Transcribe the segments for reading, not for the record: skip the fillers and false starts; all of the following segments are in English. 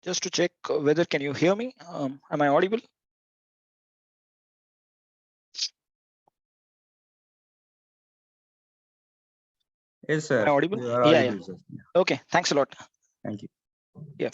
Just to check whether can you hear me? Am I audible? Yes, sir. Am I audible? You are Yeah, audible, yeah. sir. Okay, thanks a lot. Thank you. Yeah.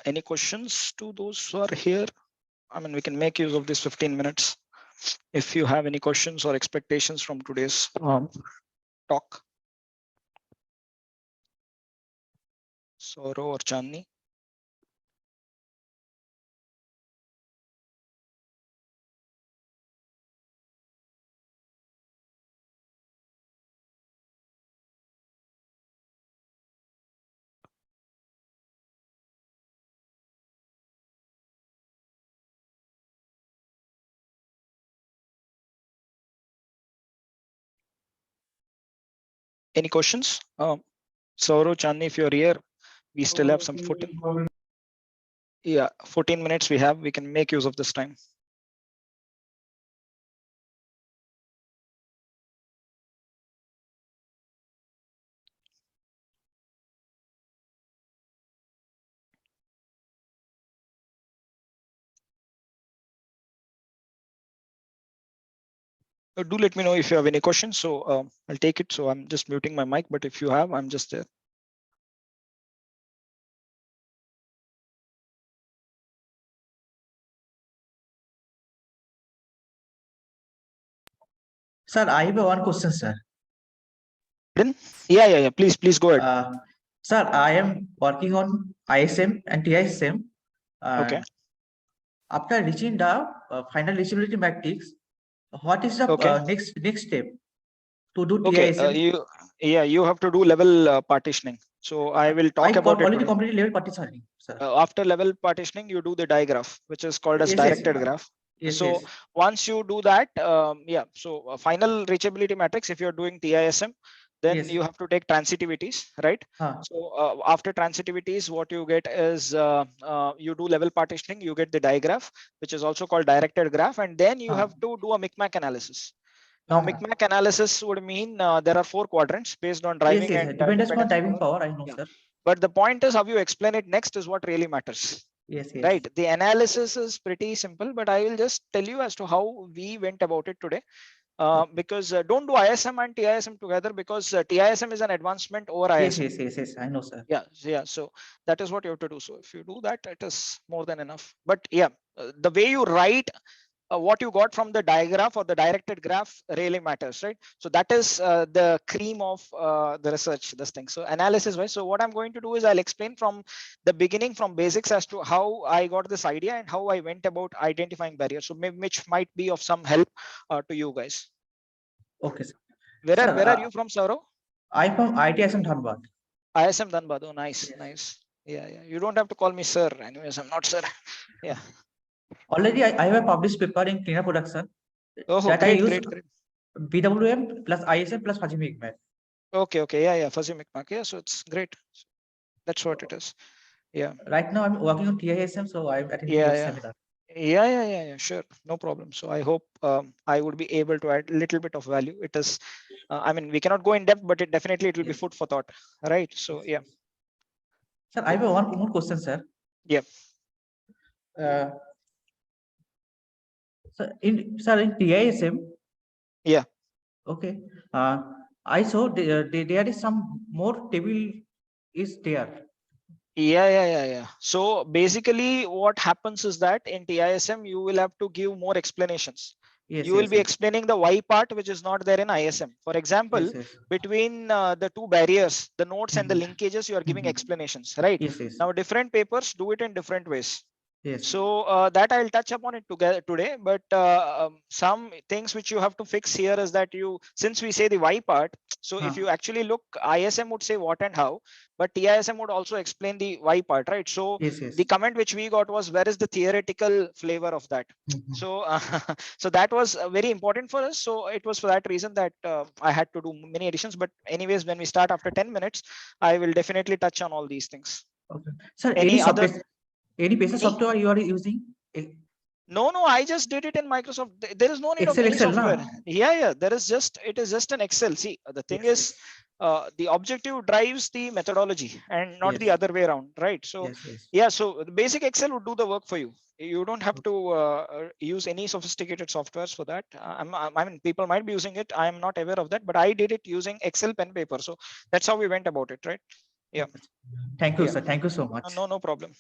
Any questions to those who are here? I mean, we can make use of this 15 minutes. If you have any questions or expectations from today's talk. Saurav or Chandni? Any questions? Saurav, Chandni, if you're here, we still have some 14. Yeah, 14 minutes we have. We can make use of this time. Do let me know if you have any questions. So I'll take it. So I'm just muting my mic, but if you have, I'm just there. Sir, I have one question, sir. Yeah. Please go ahead. Sir, I am working on ISM and TISM. Okay. After reaching the final reachability matrix, what is the next step to do TISM? You have to do level partitioning. So I will talk about it. Already completed level partitioning, sir. After level partitioning, you do the diagraph, which is called as directed graph. So once you do that, so final reachability matrix, if you're doing TISM, then you have to take transitivities, right? So after transitivities, what you get is you do level partitioning, you get the digraph, which is also called directed graph, and then you have to do a micmac analysis. Now, micmac analysis would mean there are 4 quadrants based on driving and dependence on driving power. I know, sir. But the point is how you explain it next is what really matters. Right. The analysis is pretty simple, but I will just tell you as to how we went about it today. Because don't do ISM and TISM together, because TISM is an advancement over ISM. Yes. I know, sir. Yeah. So that is what you have to do. So if you do that, it is more than enough. But yeah, the way you write what you got from the diagram or the directed graph really matters, right? So that is the cream of the research, this thing. So analysis wise, so what I'm going to do is I'll explain from the beginning, from basics, as to how I got this idea and how I went about identifying barriers. So maybe which might be of some help to you guys. Okay, sir. Where are you from, Saurav? I'm from ITSM Dhanbad. ISM Dhanbad. Oh, nice, Yes. nice. Yeah. You don't have to call me sir. Anyways, I'm not sir. Yeah. Already, I have a published paper in cleaner production Oh, that I great, use great. BWM plus ISM plus fuzzy micmac. Okay. Yeah. Fuzzy micmac. Yeah. So it's great. That's what it is. Yeah. Right now, I'm working on TISM, so I'm attending your seminar. Yeah. Sure. No problem. So I hope I would be able to add a little bit of value. It is, I mean, we cannot go in depth, but it definitely will be food for thought. Right. So yeah. Sir, I have one more question, sir. Yeah. So in TISM. Yeah. Okay. I saw there is some more table is there. Yeah. So basically what happens is that in TISM, you will have to give more explanations. You will be explaining the Y part, which is not there in ISM. For example, between the two barriers, the nodes and the linkages, you are giving explanations, right? Now, different papers do it in different ways. So that I'll touch upon it today, but some things which you have to fix here is that since we say the Y part, so if you actually look, ISM would say what and how, but TISM would also explain the Y part, right? So the comment which we got was, where is the theoretical flavor of that? So so that was very important for us. So it was for that reason that I had to do many additions. But anyways, when we start after 10 minutes, I will definitely touch on all these things. Okay. Sir, any basic software you are using? No, I just did it in Microsoft. There is no need of any software. Yeah. It is just an Excel. See, the thing is, the objective drives the methodology and not the other way around, right? So yeah, so the basic Excel would do the work for you. You don't have to use any sophisticated softwares for that. I mean, people might be using it. I am not aware of that, but I did it using Excel pen paper. So that's how we went about it, right? Yeah. Thank you, sir. Thank you so much. No problem.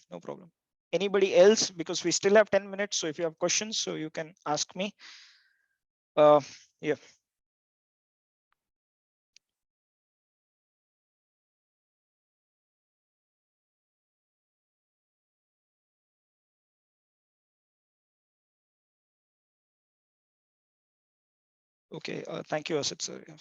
Anybody else? Because we still have 10 minutes. So if you have questions, so you can ask me. Yeah. Okay. Thank you, Asit sir. Yeah.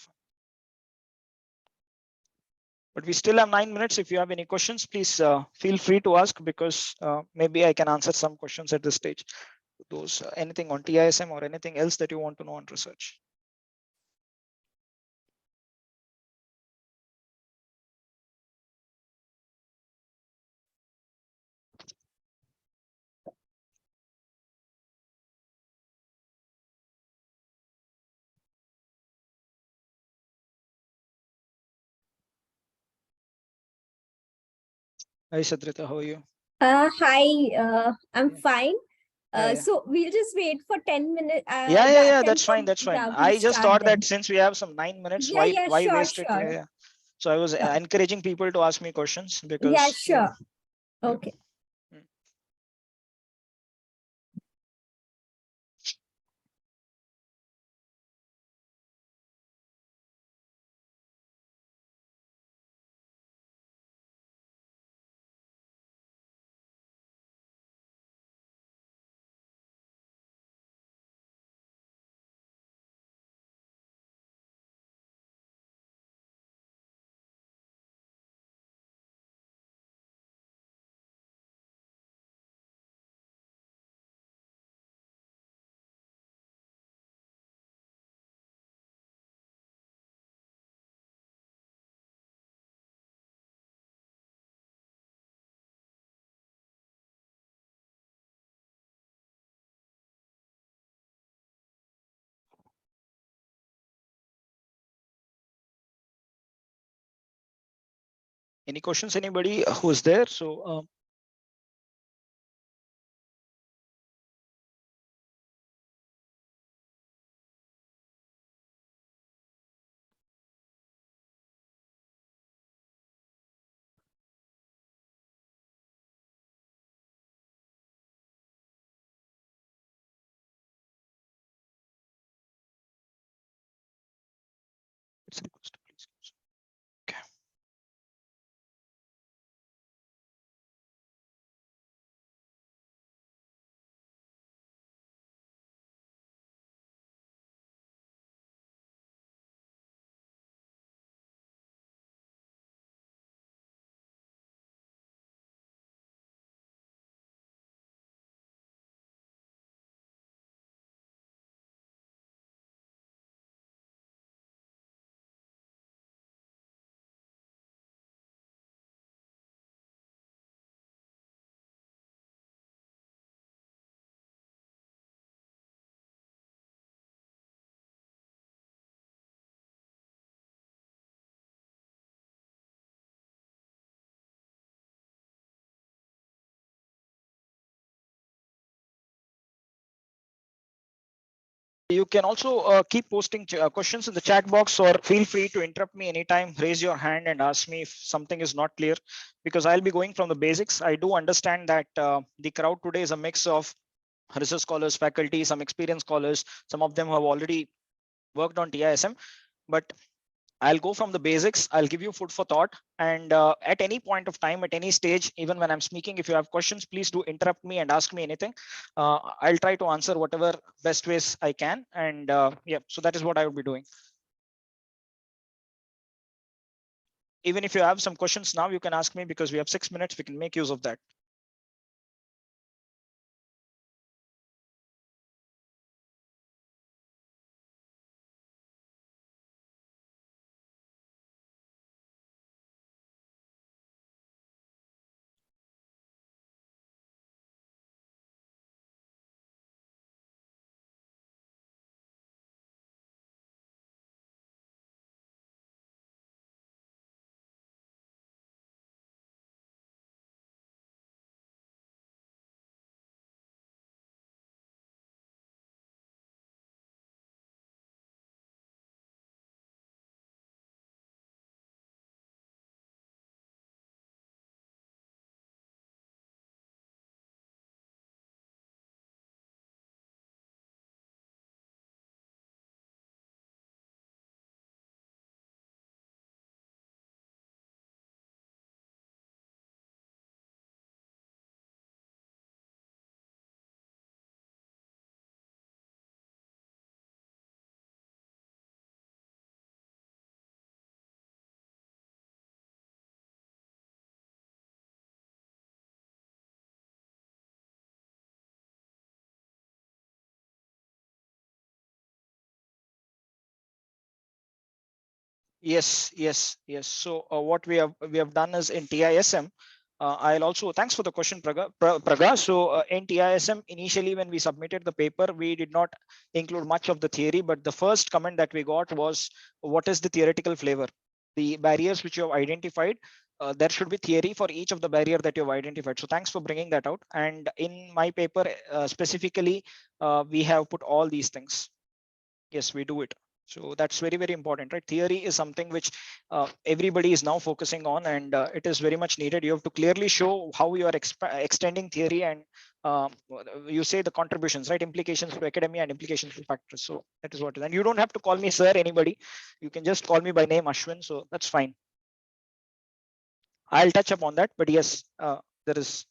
But we still have 9 minutes. If you have any questions, please feel free to ask, because maybe I can answer some questions at this stage. Those anything on TISM or anything else that you want to know on research. Hi, Sadrita. How are you? Hi, I'm fine. So we'll just wait for 10 minutes. Yeah, that's fine. Yeah, I just thought that since we have some 9 minutes, why waste it? Sure. Yeah. So I was encouraging people to ask me questions because. Yeah, sure. Okay. Any questions? Anybody who's there? So It's request, please. Okay. You can also keep posting questions in the chat box, or feel free to interrupt me anytime. Raise your hand and ask me if something is not clear, because I'll be going from the basics. I do understand that the crowd today is a mix of research scholars, faculty, some experienced scholars. Some of them have already worked on TISM, but I'll go from the basics. I'll give you food for thought. And at any point of time, at any stage, even when I'm speaking, if you have questions, please do interrupt me and ask me anything. I'll try to answer whatever best ways I can. And yeah, so that is what I will be doing. Even if you have some questions now, you can ask me, because we have 6 minutes. We can make use of that. Yes. So what we have done is in TISM. I'll also, thanks for the question, Praga. So in TISM, initially when we submitted the paper, we did not include much of the theory, but the first comment that we got was, what is the theoretical flavor? The barriers which you have identified, there should be theory for each of the barrier that you have identified. So thanks for bringing that out. And in my paper specifically, we have put all these things. Yes, we do it. So that's very, very important, right? Theory is something which everybody is now focusing on, and it is very much needed. You have to clearly show how you are extending theory, and you say the contributions, right? Implications to academia and implications to factors. So that is what it is. And you don't have to call me sir, anybody. You can just call me by name Ashwin. So that's fine. I'll touch upon that, but yes, there is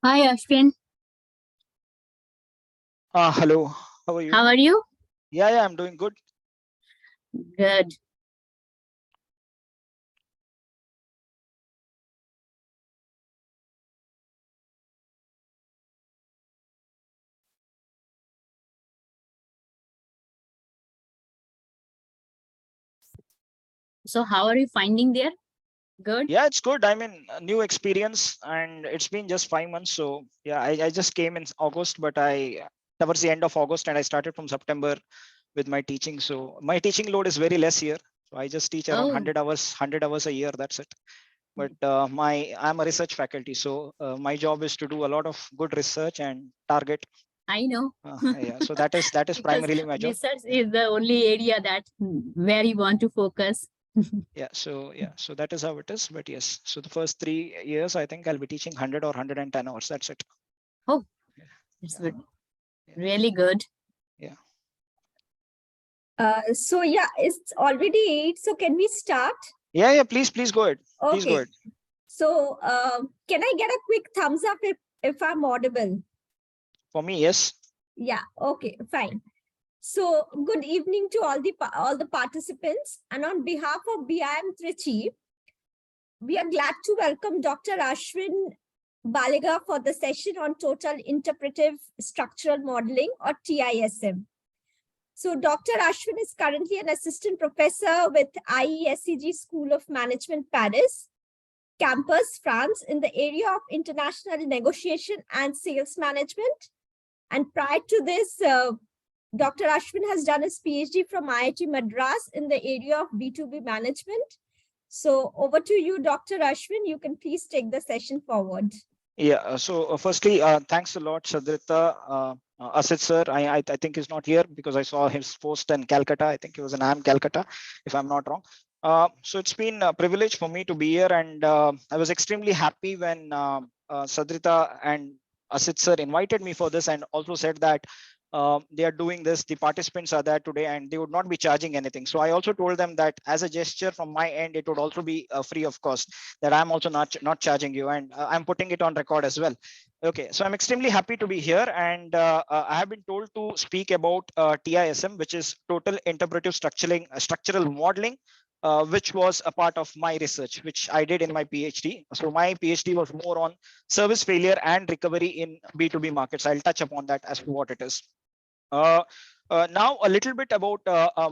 Hi, Ashwin. Hello. How are you? How are you? Yeah, I'm doing good. Good. So how are you finding there? Good. Yeah, it's good. I mean, a new experience, and it's been just 5 months. So yeah, I just came in August, but towards the end of August, and I started from September with my teaching. So my teaching load is very less here. So I just teach around 100 hours a year. That's it. But I'm a research faculty, so my job is to do a lot of good research and target. I know. Yeah, so that is primarily my job. Research is the only area that where you want to focus. So that is how it is. But yes, so the first 3 years, I think I'll be teaching 100 or 110 hours. That's it. Oh, it's good. Really good. Yeah. So yeah, it's already 8. So can we start? Yeah. Please go ahead. Okay. Please go ahead. So can I get a quick thumbs up if I'm audible? For me, yes. Yeah. Okay. Fine. So good evening to all the participants, and on behalf of BIM TRICHY, we are glad to welcome Dr. Ashwin Baliga for the session on Total Interpretive Structural Modeling, or TISM. So Dr. Ashwin is currently an assistant professor with IESEG School of Management, Paris, campus, France, in the area of international negotiation and sales management. And prior to this, Dr. Ashwin has done his PhD from IIT Madras in the area of B2B management. So over to you, Dr. Ashwin. You can please take the session forward. Yeah. So firstly, thanks a lot, Sadrita. Asit sir, I think he's not here because I saw his post in Calcutta. I think he was in Calcutta, if I'm not wrong. So it's been a privilege for me to be here, and I was extremely happy when Sadrita and Asit sir invited me for this, and also said that they are doing this, the participants are there today, and they would not be charging anything. So I also told them that as a gesture from my end, it would also be free of cost, that I'm also not charging you, and I'm putting it on record as well. Okay, so I'm extremely happy to be here, and I have been told to speak about TISM, which is Total Interpretive Structural Modeling, which was a part of my research, which I did in my PhD. So my PhD was more on service failure and recovery in B2B markets. I'll touch upon that as to what it is. Now a little bit about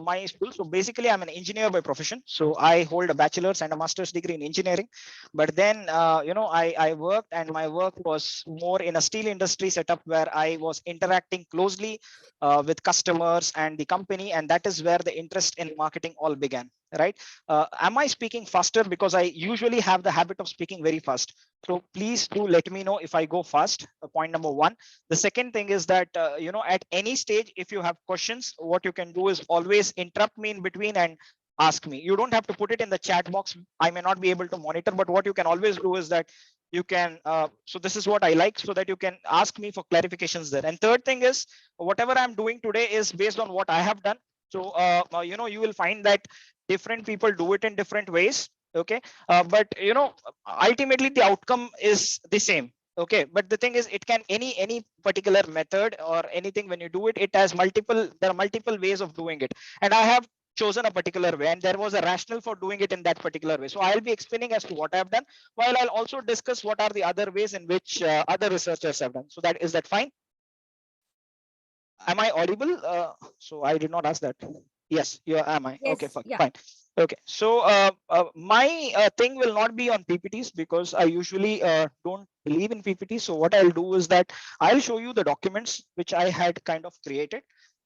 my school. So basically I'm an engineer by profession. So I hold a bachelor's and a master's degree in engineering, but then I worked, and my work was more in a steel industry setup where I was interacting closely with customers and the company, and that is where the interest in marketing all began, right? Am I speaking faster? Because I usually have the habit of speaking very fast. So please do let me know if I go fast. Point number one. The second thing is that, at any stage, if you have questions, what you can do is always interrupt me in between and ask me. You don't have to put it in the chat box. I may not be able to monitor, but what you can always do is that you can, so this is what I like, so that you can ask me for clarifications there. And third thing is, whatever I'm doing today is based on what I have done. So, you will find that different people do it in different ways. Okay. But, ultimately the outcome is the same. Okay, but the thing is, it can any particular method or anything, when you do it, there are multiple ways of doing it, and I have chosen a particular way, and there was a rationale for doing it in that particular way. So I'll be explaining as to what I've done, while I'll also discuss what are the other ways in which other researchers have done. So is that fine? Am I audible? So I did not ask that. Yes, am I? Yes, okay, fine. Yeah. Fine. Okay, so my thing will not be on PPTs, because I usually don't believe in PPTs. So what I'll do is that I'll show you the documents which I had kind of created,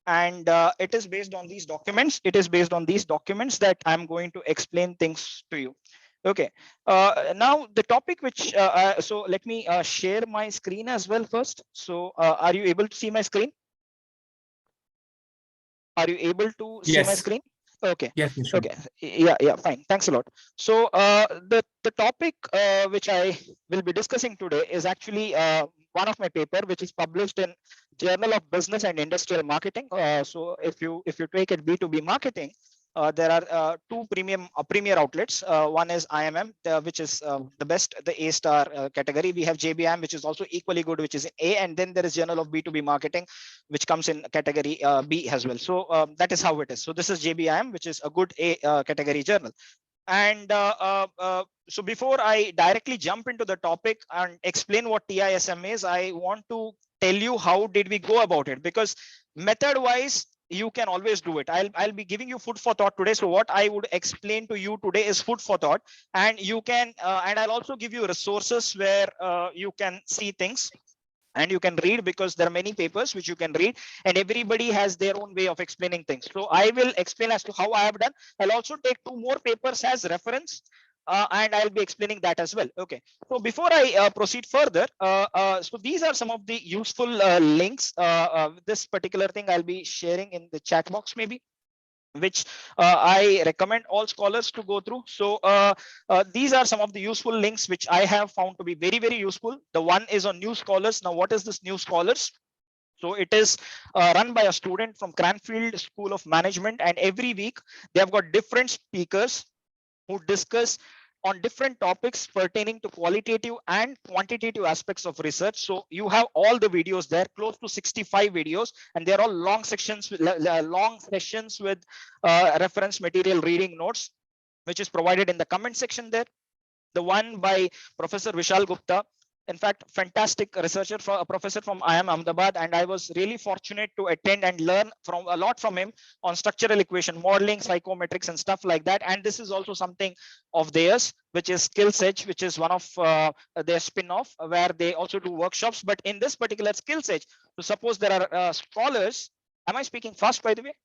and it is based on these documents. It is based on these documents that I'm going to explain things to you. Okay, now the topic which, so let me share my screen as well first. So are you able to see my screen? Are you able to see my screen? Okay. Yes, sure. Okay. Yeah, fine. Thanks a lot. So the topic which I will be discussing today is actually one of my paper, which is published in Journal of Business and Industrial Marketing. So if you take it B2B marketing, there are two premier outlets. One is IMM, which is the best, the A-star category. We have JBIM, which is also equally good, which is in A, and then there is Journal of B2B Marketing, which comes in category B as well. So that is how it is. So this is JBIM, which is a good A category journal. And so before I directly jump into the topic and explain what TISM is, I want to tell you how did we go about it, because method wise you can always do it. I'll be giving you food for thought today. So what I would explain to you today is food for thought, and you can and I'll also give you resources where you can see things and you can read, because there are many papers which you can read, and everybody has their own way of explaining things. So I will explain as to how I have done. I'll also take two more papers as reference, and I'll be explaining that as well. Okay, so before I proceed further, so these are some of the useful links. This particular thing I'll be sharing in the chat box maybe, which I recommend all scholars to go through. So these are some of the useful links which I have found to be very, very useful. The one is on New Scholars. Now, what is this New Scholars? So it is run by a student from Cranfield School of Management, and every week they have got different speakers who discuss on different topics pertaining to qualitative and quantitative aspects of research. So you have all the videos there, close to 65 videos, and they're all long sections, long sessions with reference material, reading notes, which is provided in the comment section there. The one by Professor Vishal Gupta, in fact, fantastic researcher, a professor from IIM Ahmedabad, and I was really fortunate to attend and learn from a lot from him on structural equation modeling, psychometrics, and stuff like that. And this is also something of theirs, which is Skills Edge, which is one of their spin-off, where they also do workshops. But in this particular Skills Edge, so suppose there are scholars. Am I speaking fast, by the way?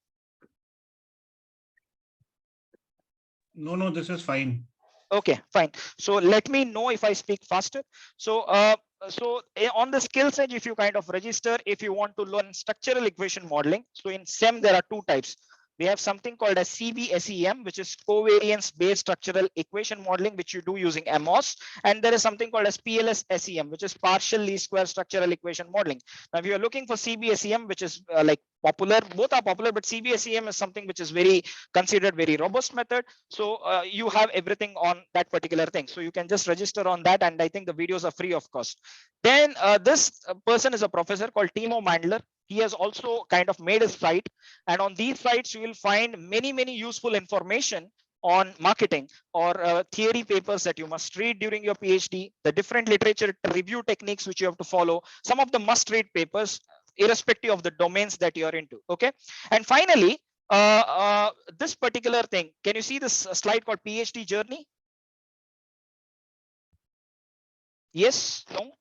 No, this is fine. Okay, fine. So let me know if I speak faster. So on the Skills Edge, if you kind of register, if you want to learn structural equation modeling, so in SEM there are two types. We have something called as CBSEM, which is covariance based structural equation modeling, which you do using MOS, and there is something called as PLS-SEM, which is partial least square structural equation modeling. Now, if you are looking for CBSEM, which is like popular, both are popular, but CBSEM is something which is very considered very robust method. So you have everything on that particular thing. So you can just register on that, and I think the videos are free of cost. Then this person is a professor called Timo Mandler. He has also kind of made a site, and on these sites you will find many useful information on marketing or theory papers that you must read during your PhD, the different literature review techniques which you have to follow, some of the must read papers irrespective of the domains that you are into. Okay, and finally this particular thing, can you see this slide called PhD journey? Yes, no?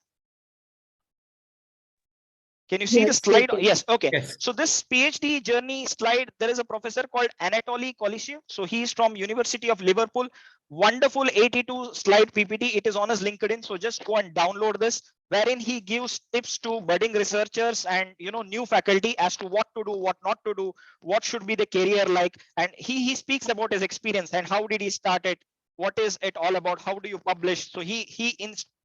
Can you see the slide? Yes. Okay. Yes. So this PhD journey slide, there is a professor called Anatoly Kolishev. So he is from University of Liverpool. Wonderful 82 slide PPT. It is on his LinkedIn. So just go and download this, wherein he gives tips to budding researchers and new faculty as to what to do, what not to do, what should be the career like. And he speaks about his experience and how did he start it, what is it all about, how do you publish. So he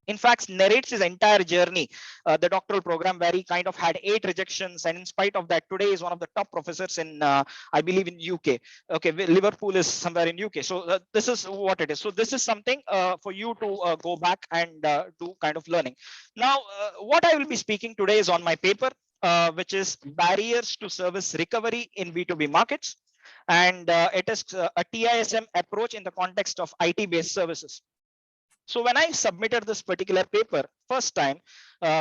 in fact narrates his entire journey, the doctoral program, where he kind of had 8 rejections, and in spite of that today is one of the top professors in I believe in UK. Okay, Liverpool is somewhere in UK. So this is what it is. So this is something for you to go back and do kind of learning. Now what I will be speaking today is on my paper, which is barriers to service recovery in B2B markets, and it is a TISM approach in the context of IT based services. So when I submitted this particular paper first time,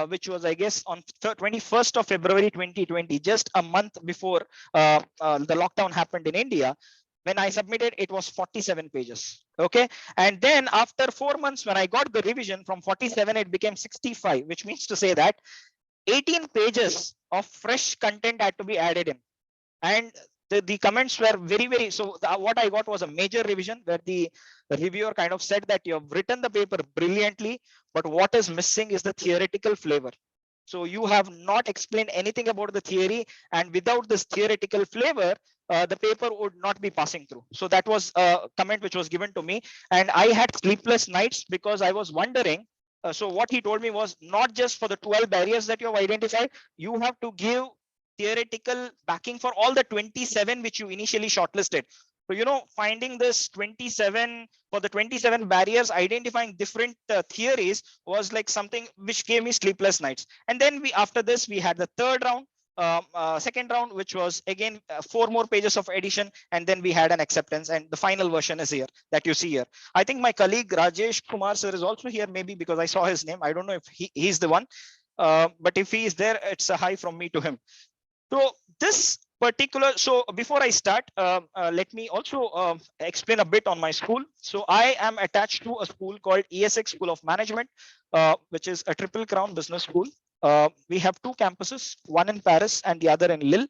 which was I guess on 21st of February 2020, just a month before the lockdown happened in India, when I submitted, it was 47 pages. Okay, and then after 4 months, when I got the revision from 47, it became 65, which means to say that 18 pages of fresh content had to be added in. And the comments were very so what I got was a major revision, where the reviewer kind of said that you have written the paper brilliantly, but what is missing is the theoretical flavor. So you have not explained anything about the theory, and without this theoretical flavor, the paper would not be passing through. So that was a comment which was given to me, and I had sleepless nights because I was wondering. So what he told me was, not just for the 12 barriers that you have identified, you have to give theoretical backing for all the 27 which you initially shortlisted. So, finding this 27 for the 27 barriers, identifying different theories was like something which gave me sleepless nights. And then after this, we had the third round. Second round, which was again 4 more pages of addition, and then we had an acceptance, and the final version is here that you see here. I think my colleague Rajesh Kumar sir is also here, maybe because I saw his name. I don't know if he's the one, but if he is there, it's a hi from me to him. So this particular, so before I start, let me also explain a bit on my school. So I am attached to a school called ESX School of Management, which is a triple crown business school. We have 2 campuses, one in Paris and the other in Lille.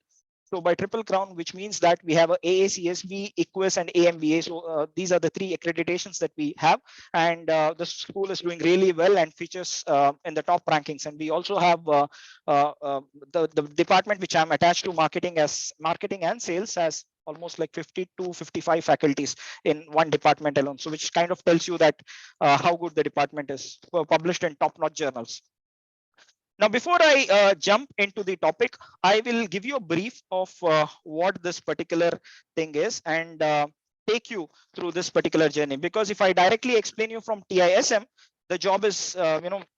So by triple crown, which means that we have a AACSB, EQUIS, and AMBA. So these are the 3 accreditations that we have, and the school is doing really well and features in the top rankings. And we also have the department which I'm attached to, marketing and sales, has almost like 50 to 55 faculties in one department alone. So which kind of tells you that how good the department is, published in top-notch journals. Now, before I jump into the topic, I will give you a brief of what this particular thing is and take you through this particular journey. Because if I directly explain you from TISM, the job is,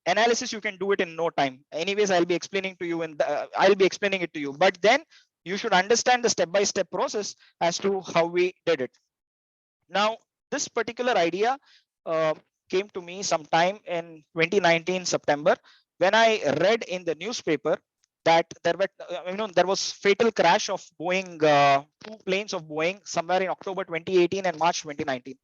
analysis, you can do it in no time. Anyways, I'll be explaining to you, and I'll be explaining it to you. But then you should understand the step-by-step process as to how we did it. Now, this particular idea came to me sometime in 2019 September, when I read in the newspaper that there was fatal crash of Boeing, 2 planes of Boeing somewhere in October 2018 and March 2019.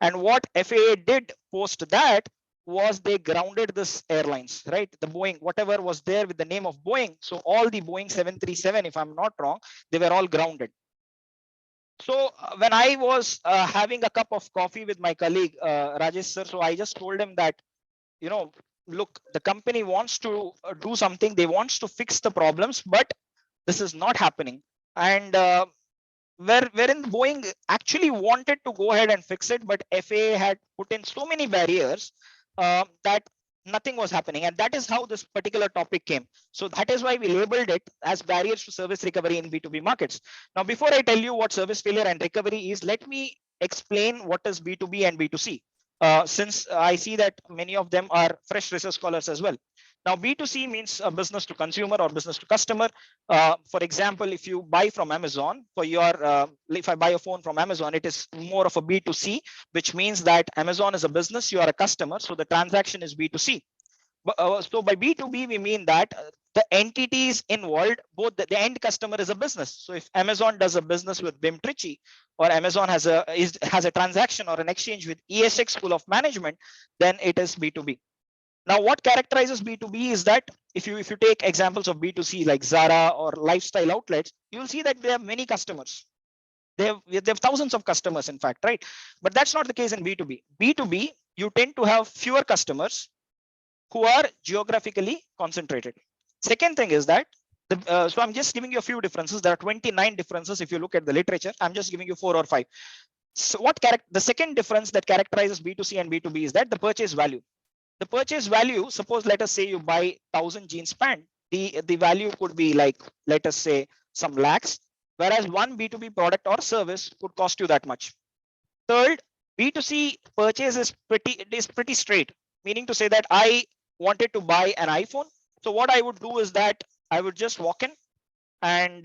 And what FAA did post that was they grounded this airlines, right? The Boeing, whatever was there with the name of Boeing. So all the Boeing 737, if I'm not wrong, they were all grounded. So when I was having a cup of coffee with my colleague, Rajesh sir, so I just told him that, look, the company wants to do something, they wants to fix the problems, but this is not happening. And wherein Boeing actually wanted to go ahead and fix it, but FAA had put in so many barriers that nothing was happening. And that is how this particular topic came. So that is why we labeled it as barriers to service recovery in B2B markets. Now, before I tell you what service failure and recovery is, let me explain what is B2B and B2C. Since I see that many of them are fresh research scholars as well. Now, B2C means business to consumer or business to customer. For example, if you buy from Amazon for your, if I buy a phone from Amazon, it is more of a B2C, which means that Amazon is a business, you are a customer, so the transaction is B2C. So by B2B, we mean that the entities involved, both the end customer is a business. So if Amazon does a business with BIM TRICHY, or Amazon has a transaction or an exchange with ESX School of Management, then it is B2B. Now, what characterizes B2B is that if you take examples of B2C like Zara or lifestyle outlets, you'll see that they have many customers. They have thousands of customers, in fact, right? But that's not the case in B2B. B2B, you tend to have fewer customers who are geographically concentrated. Second thing is that, so I'm just giving you a few differences. There are 29 differences if you look at the literature. I'm just giving you 4 or 5. So the second difference that characterizes B2C and B2B is that the purchase value. The purchase value, suppose let us say you buy 1,000 jeans pant, the value could be like, let us say, some lakhs, whereas one B2B product or service could cost you that much. Third, B2C purchase is pretty straight, meaning to say that I wanted to buy an iPhone. So what I would do is that I would just walk in and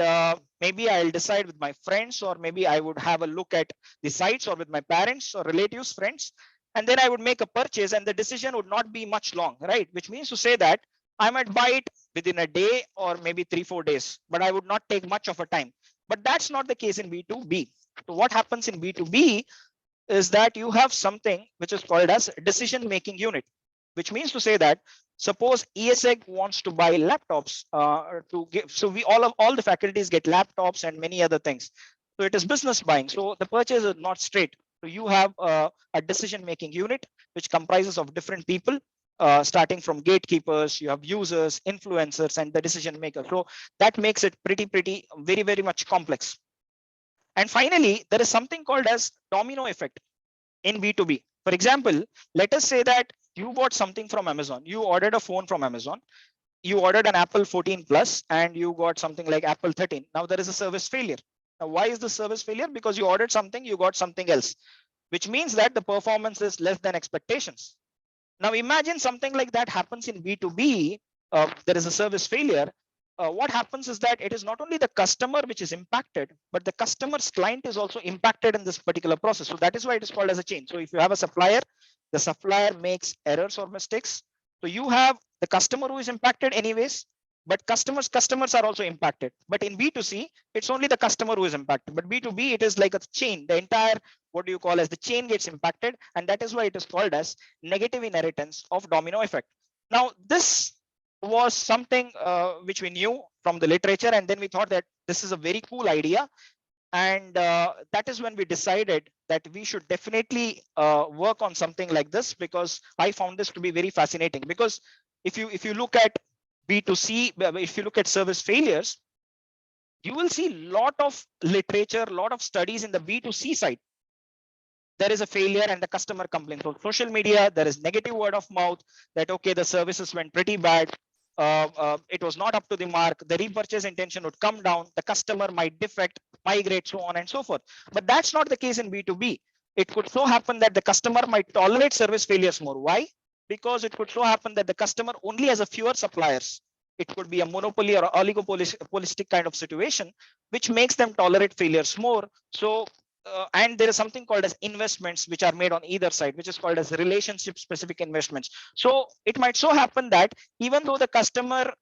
maybe I'll decide with my friends, or maybe I would have a look at the sites, or with my parents or relatives, friends, and then I would make a purchase, and the decision would not be much long, right? Which means to say that I might buy it within a day or maybe 3-4 days, but I would not take much of a time. But that's not the case in B2B. So what happens in B2B is that you have something which is called as decision-making unit, which means to say that suppose ESEG wants to buy laptops to give, so we all the faculties get laptops and many other things. So it is business buying. So the purchase is not straight. So you have a decision-making unit which comprises of different people, starting from gatekeepers, you have users, influencers, and the decision maker. So that makes it pretty, very much complex. And finally, there is something called as domino effect in B2B. For example, let us say that you bought something from Amazon. You ordered a phone from Amazon. You ordered an Apple 14 Plus and you got something like Apple 13. Now there is a service failure. Now, why is the service failure? Because you ordered something, you got something else, which means that the performance is less than expectations. Now imagine something like that happens in B2B. There is a service failure. What happens is that it is not only the customer which is impacted, but the customer's client is also impacted in this particular process. So that is why it is called as a chain. So if you have a supplier, the supplier makes errors or mistakes. So you have the customer who is impacted anyways, but customers are also impacted. But in B2C, it's only the customer who is impacted. But B2B, it is like a chain. The entire, what do you call as the chain gets impacted. And that is why it is called as negative inheritance of domino effect. Now, this was something which we knew from the literature, and then we thought that this is a very cool idea, and that is when we decided that we should definitely work on something like this, because I found this to be very fascinating. Because if you look at B2C, if you look at service failures, you will see a lot of literature, a lot of studies in the B2C side. There is a failure and the customer complains. So social media, there is negative word of mouth that, okay, the services went pretty bad. It was not up to the mark. The repurchase intention would come down. The customer might defect, migrate, so on and so forth. But that's not the case in B2B. It could so happen that the customer might tolerate service failures more. Why? Because it could so happen that the customer only has a fewer suppliers. It could be a monopoly or oligopolistic kind of situation, which makes them tolerate failures more. So and there is something called as investments which are made on either side, which is called as relationship specific investments. So it might so happen that even though the customer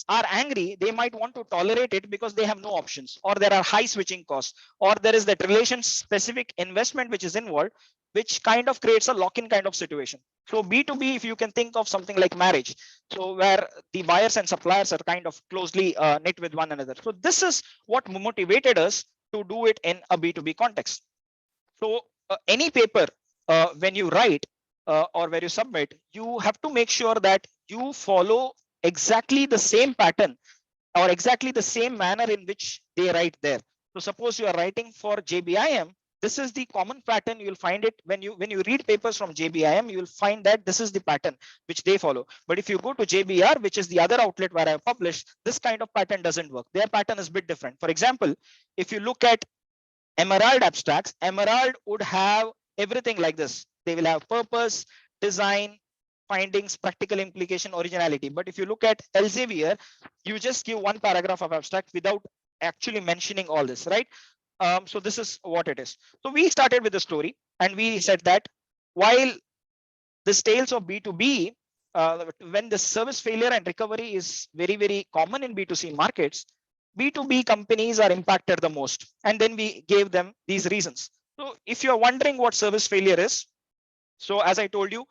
are angry, they might want to tolerate it because they have no options, or there are high switching costs, or there is that relation specific investment which is involved, which kind of creates a lock-in kind of situation. So B2B, if you can think of something like marriage, so where the buyers and suppliers are kind of closely knit with one another. So this is what motivated us to do it in a B2B context. So any paper when you write or where you submit, you have to make sure that you follow exactly the same pattern or exactly the same manner in which they write there. So suppose you are writing for JBIM, this is the common pattern. You will find it when you read papers from JBIM, you will find that this is the pattern which they follow. But if you go to JBR, which is the other outlet where I published, this kind of pattern doesn't work. Their pattern is a bit different. For example, if you look at Emerald abstracts, Emerald would have everything like this. They will have purpose, design, findings, practical implication, originality. But if you look at Elsevier, you just give one paragraph of abstract without actually mentioning all this, right? So this is what it is. So we started with the story, and we said that while the tales of B2B, when the service failure and recovery is very, very common in B2C markets, B2B companies are impacted the most. And then we gave them these reasons. So if you're wondering what service failure is, so as I told you,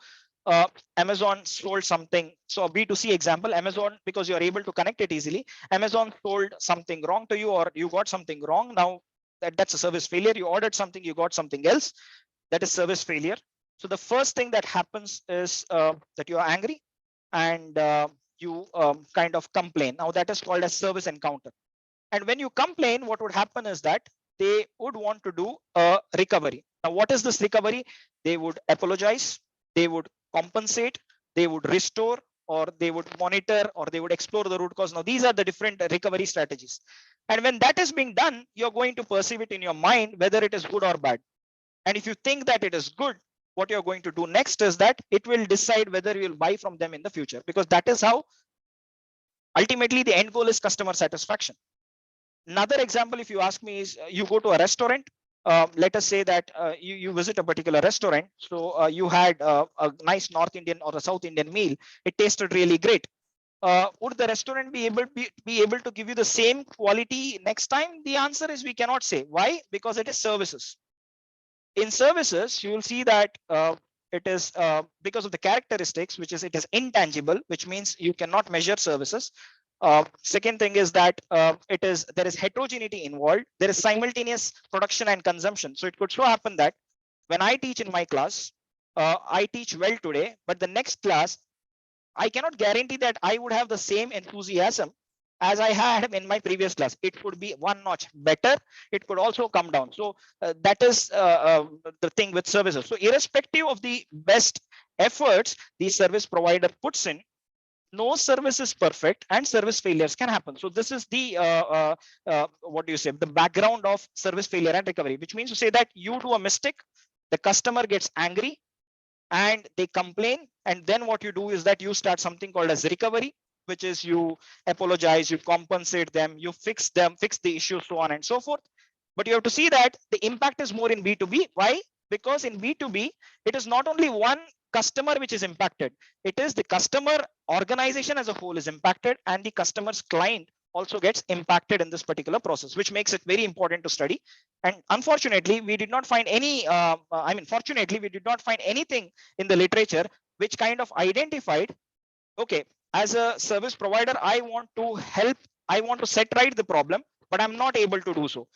Amazon sold something. So a B2C example, Amazon, because you're able to connect it easily, Amazon sold something wrong to you, or you got something wrong. Now that's a service failure. You ordered something, you got something else. That is service failure. So the first thing that happens is that you are angry and you kind of complain. Now that is called as service encounter. And when you complain, what would happen is that they would want to do a recovery. Now, what is this recovery? They would apologize, they would compensate, they would restore, or they would monitor, or they would explore the root cause. Now, these are the different recovery strategies. And when that is being done, you're going to perceive it in your mind, whether it is good or bad. And if you think that it is good, what you're going to do next is that it will decide whether you'll buy from them in the future, because that is how ultimately the end goal is customer satisfaction. Another example, if you ask me, is you go to a restaurant. Let us say that you visit a particular restaurant. So you had a nice North Indian or a South Indian meal. It tasted really great. Would the restaurant be able to give you the same quality next time? The answer is we cannot say. Why? Because it is services. In services, you will see that it is because of the characteristics, which is it is intangible, which means you cannot measure services. Second thing is that there is heterogeneity involved. There is simultaneous production and consumption. So it could so happen that when I teach in my class, I teach well today, but the next class, I cannot guarantee that I would have the same enthusiasm as I had in my previous class. It could be one notch better. It could also come down. So that is the thing with services. So irrespective of the best efforts the service provider puts in, no service is perfect and service failures can happen. So this is the what do you say, the background of service failure and recovery, which means to say that you do a mistake, the customer gets angry and they complain, and then what you do is that you start something called as recovery, which is you apologize, you compensate them, you fix the issue, so on and so forth. But you have to see that the impact is more in B2B. Why? Because in B2B, it is not only one customer which is impacted, it is the customer organization as a whole is impacted, and the customer's client also gets impacted in this particular process, which makes it very important to study. And unfortunately, we did not find any, fortunately, we did not find anything in the literature which kind of identified, okay, as a service provider, I want to help, I want to set right the problem, but I'm not able to do so.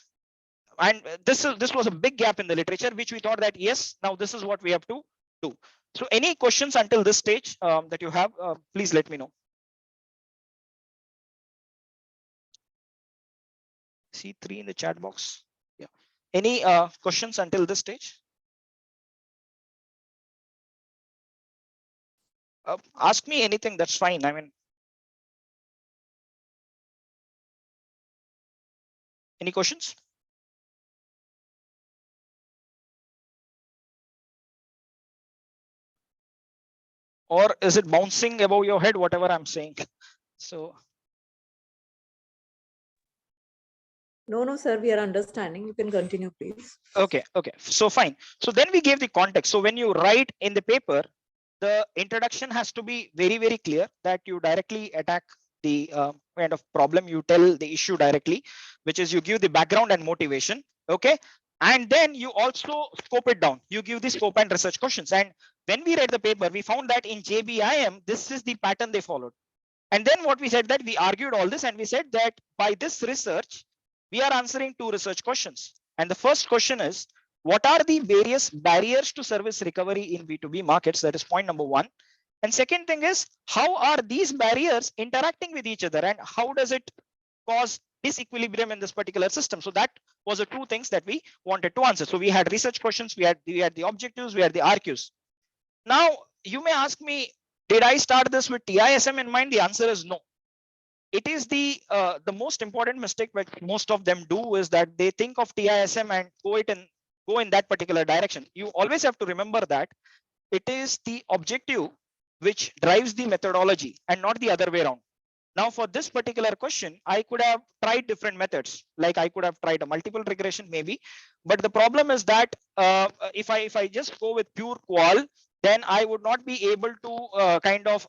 And this was a big gap in the literature, which we thought that, yes, now this is what we have to do. So any questions until this stage that you have, please let me know. See 3 in the chat box. Yeah. Any questions until this stage? Ask me anything, that's fine. I mean, any questions? Or is it bouncing above your head, whatever I'm saying? So. No, sir, we are understanding. You can continue, please. Okay. So fine. So then we gave the context. So when you write in the paper, the introduction has to be very, very clear, that you directly attack the kind of problem, you tell the issue directly, which is you give the background and motivation. Okay. And then you also scope it down. You give the scope and research questions. And when we read the paper, we found that in JBIM, this is the pattern they followed. And then what we said, that we argued all this and we said that by this research, we are answering 2 research questions. And the first question is, what are the various barriers to service recovery in B2B markets? That is point number 1. And second thing is, how are these barriers interacting with each other, and how does it cause disequilibrium in this particular system? So that was the 2 things that we wanted to answer. So we had research questions, we had the objectives, we had the RQs. Now you may ask me, did I start this with TISM in mind? The answer is no. It is the most important mistake that most of them do, is that they think of TISM and go in that particular direction. You always have to remember that it is the objective which drives the methodology and not the other way around. Now for this particular question, I could have tried different methods, like I could have tried a multiple regression maybe, but the problem is that if I just go with pure qual, then I would not be able to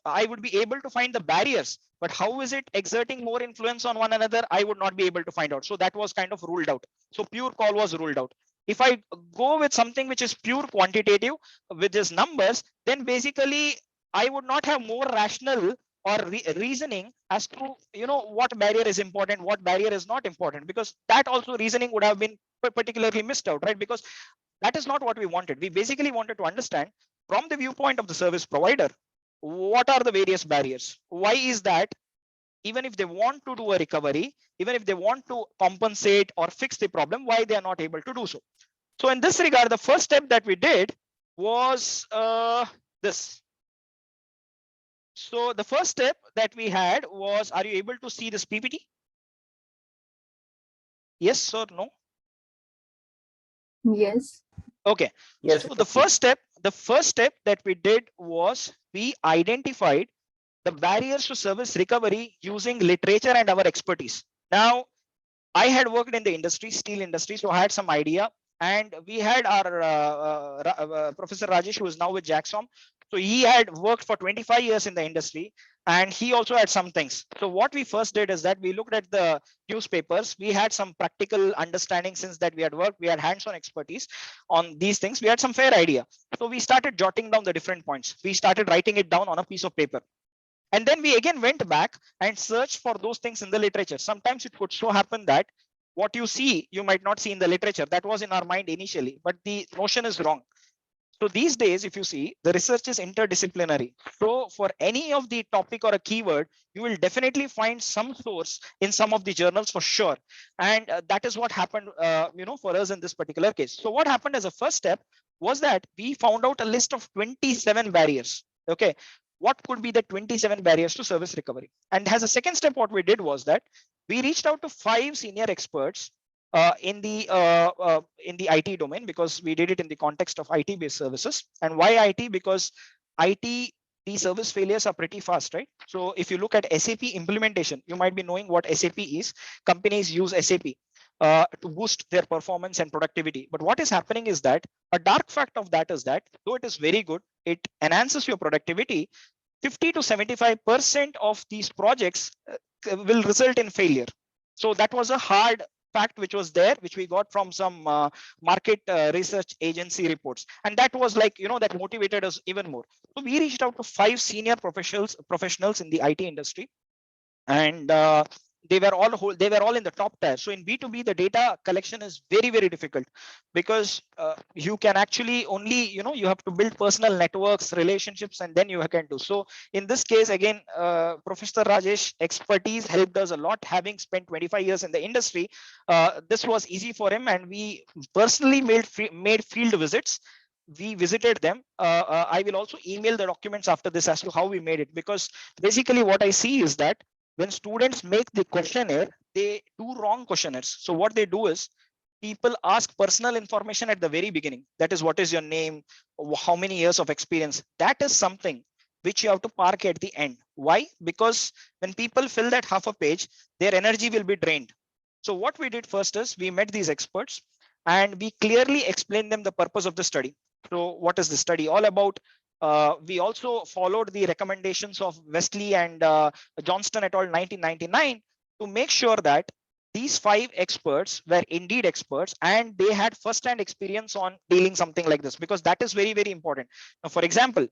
I would be able to find the barriers, but how is it exerting more influence on one another, I would not be able to find out. So that was kind of ruled out. So pure qual was ruled out. If I go with something which is pure quantitative with these numbers, then basically I would not have more rational or reasoning as to what barrier is important, what barrier is not important, because that also reasoning would have been particularly missed out, right? Because that is not what we wanted. We basically wanted to understand from the viewpoint of the service provider, what are the various barriers? Why is that even if they want to do a recovery, even if they want to compensate or fix the problem, why they are not able to do so? So in this regard, the first step that we did was this. So the first step that we had was, are you able to see this PPT? Yes or no? Yes. Okay. Yes. So the first step that we did was we identified the barriers to service recovery using literature and our expertise. Now, I had worked in the industry, steel industry, so I had some idea. And we had our Professor Rajesh, who is now with Jaxom. So he had worked for 25 years in the industry, and he also had some things. So what we first did is that we looked at the newspapers. We had some practical understanding since that we had worked. We had hands-on expertise on these things. We had some fair idea. So we started jotting down the different points. We started writing it down on a piece of paper. And then we again went back and searched for those things in the literature. Sometimes it could so happen that what you see, you might not see in the literature. That was in our mind initially, but the notion is wrong. So these days, if you see, the research is interdisciplinary. So for any of the topic or a keyword, you will definitely find some source in some of the journals for sure. And that is what happened, for us in this particular case. So what happened as a first step was that we found out a list of 27 barriers. Okay. what could be the 27 barriers to service recovery. And as a second step, what we did was that we reached out to 5 senior experts in the IT domain, because we did it in the context of IT based services. And why IT? Because IT, the service failures are pretty fast, right? So if you look at SAP implementation, you might be knowing what SAP is. Companies use SAP to boost their performance and productivity. But what is happening is that a dark fact of that is that though it is very good, it enhances your productivity, 50 to 75% of these projects will result in failure. So that was a hard fact which was there, which we got from some market research agency reports. And that was like, that motivated us even more. So we reached out to 5 senior professionals in the IT industry. And they were all in the top tier. So in B2B, the data collection is very, very difficult, because you can actually only, you have to build personal networks, relationships, and then you can do. So in this case, again, Professor Rajesh expertise helped us a lot. Having spent 25 years in the industry, this was easy for him, and we personally made field visits. We visited them. I will also email the documents after this as to how we made it, because basically what I see is that when students make the questionnaire, they do wrong questionnaires. So what they do is, people ask personal information at the very beginning. That is, what is your name, how many years of experience. That is something which you have to park at the end. Why? Because when people fill that half a page, their energy will be drained. So what we did first is, we met these experts and we clearly explained them the purpose of the study. So what is the study all about? We also followed the recommendations of Wesley and Johnston et al. 1999 to make sure that these 5 experts were indeed experts and they had first-hand experience on dealing something like this, because that is very, very important. Now, for example,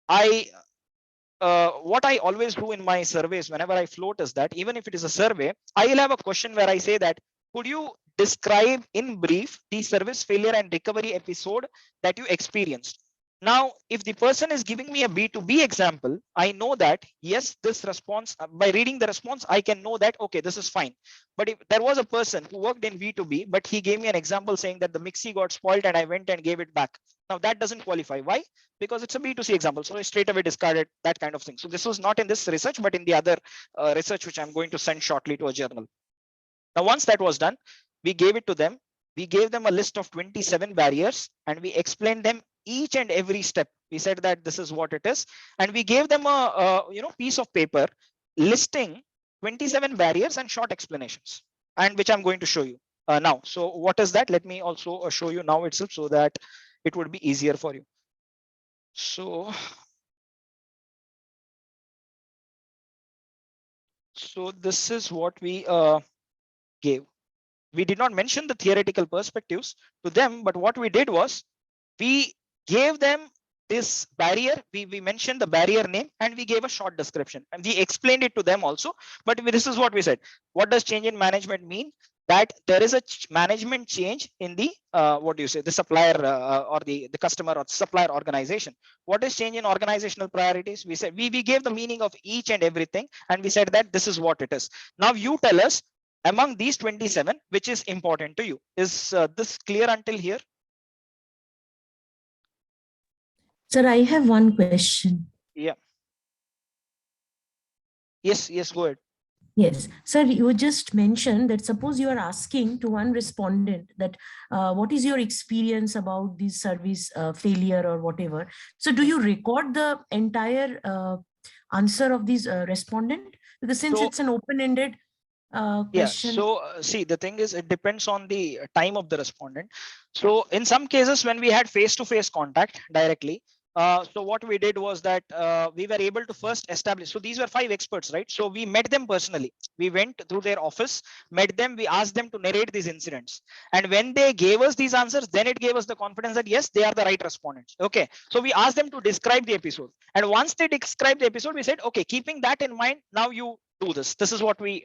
what I always do in my surveys whenever I float is that even if it is a survey, I will have a question where I say that, could you describe in brief the service failure and recovery episode that you experienced? Now, if the person is giving me a B2B example, I know that, yes, this response, by reading the response, I can know that, okay, this is fine. But if there was a person who worked in B2B, but he gave me an example saying that the mixie got spoiled and I went and gave it back. Now that doesn't qualify. Why? Because it's a B2C example. So I straight away discarded that kind of thing. So this was not in this research, but in the other research, which I'm going to send shortly to a journal. Now, once that was done, we gave it to them. We gave them a list of 27 barriers and we explained them each and every step. We said that this is what it is. And we gave them a piece of paper listing 27 barriers and short explanations, and which I'm going to show you now. So what is that? Let me also show you now itself so that it would be easier for you. So this is what we gave. We did not mention the theoretical perspectives to them, but what we did was, we gave them this barrier. We mentioned the barrier name and we gave a short description and we explained it to them also. But this is what we said. What does change in management mean? That there is a management change in the the supplier or the customer or supplier organization. What is change in organizational priorities? We said we gave the meaning of each and everything and we said that this is what it is. Now you tell us, among these 27, which is important to you. Is this clear until here? Sir, I have one question. Yeah. Yes, go ahead. Yes, sir, you just mentioned that suppose you are asking to one respondent that what is your experience about this service failure or whatever. So do you record the entire answer of this respondent? Because since it's an open-ended question. Yeah, so see, the thing is, it depends on the time of the respondent. So in some cases, when we had face-to-face contact directly, so what we did was that we were able to first establish. So these were 5 experts, right? So we met them personally. We went through their office, met them. We asked them to narrate these incidents. And when they gave us these answers, then it gave us the confidence that yes, they are the right respondents. Okay. So we asked them to describe the episode. And once they described the episode, we said, okay, keeping that in mind, now you do this. This is what we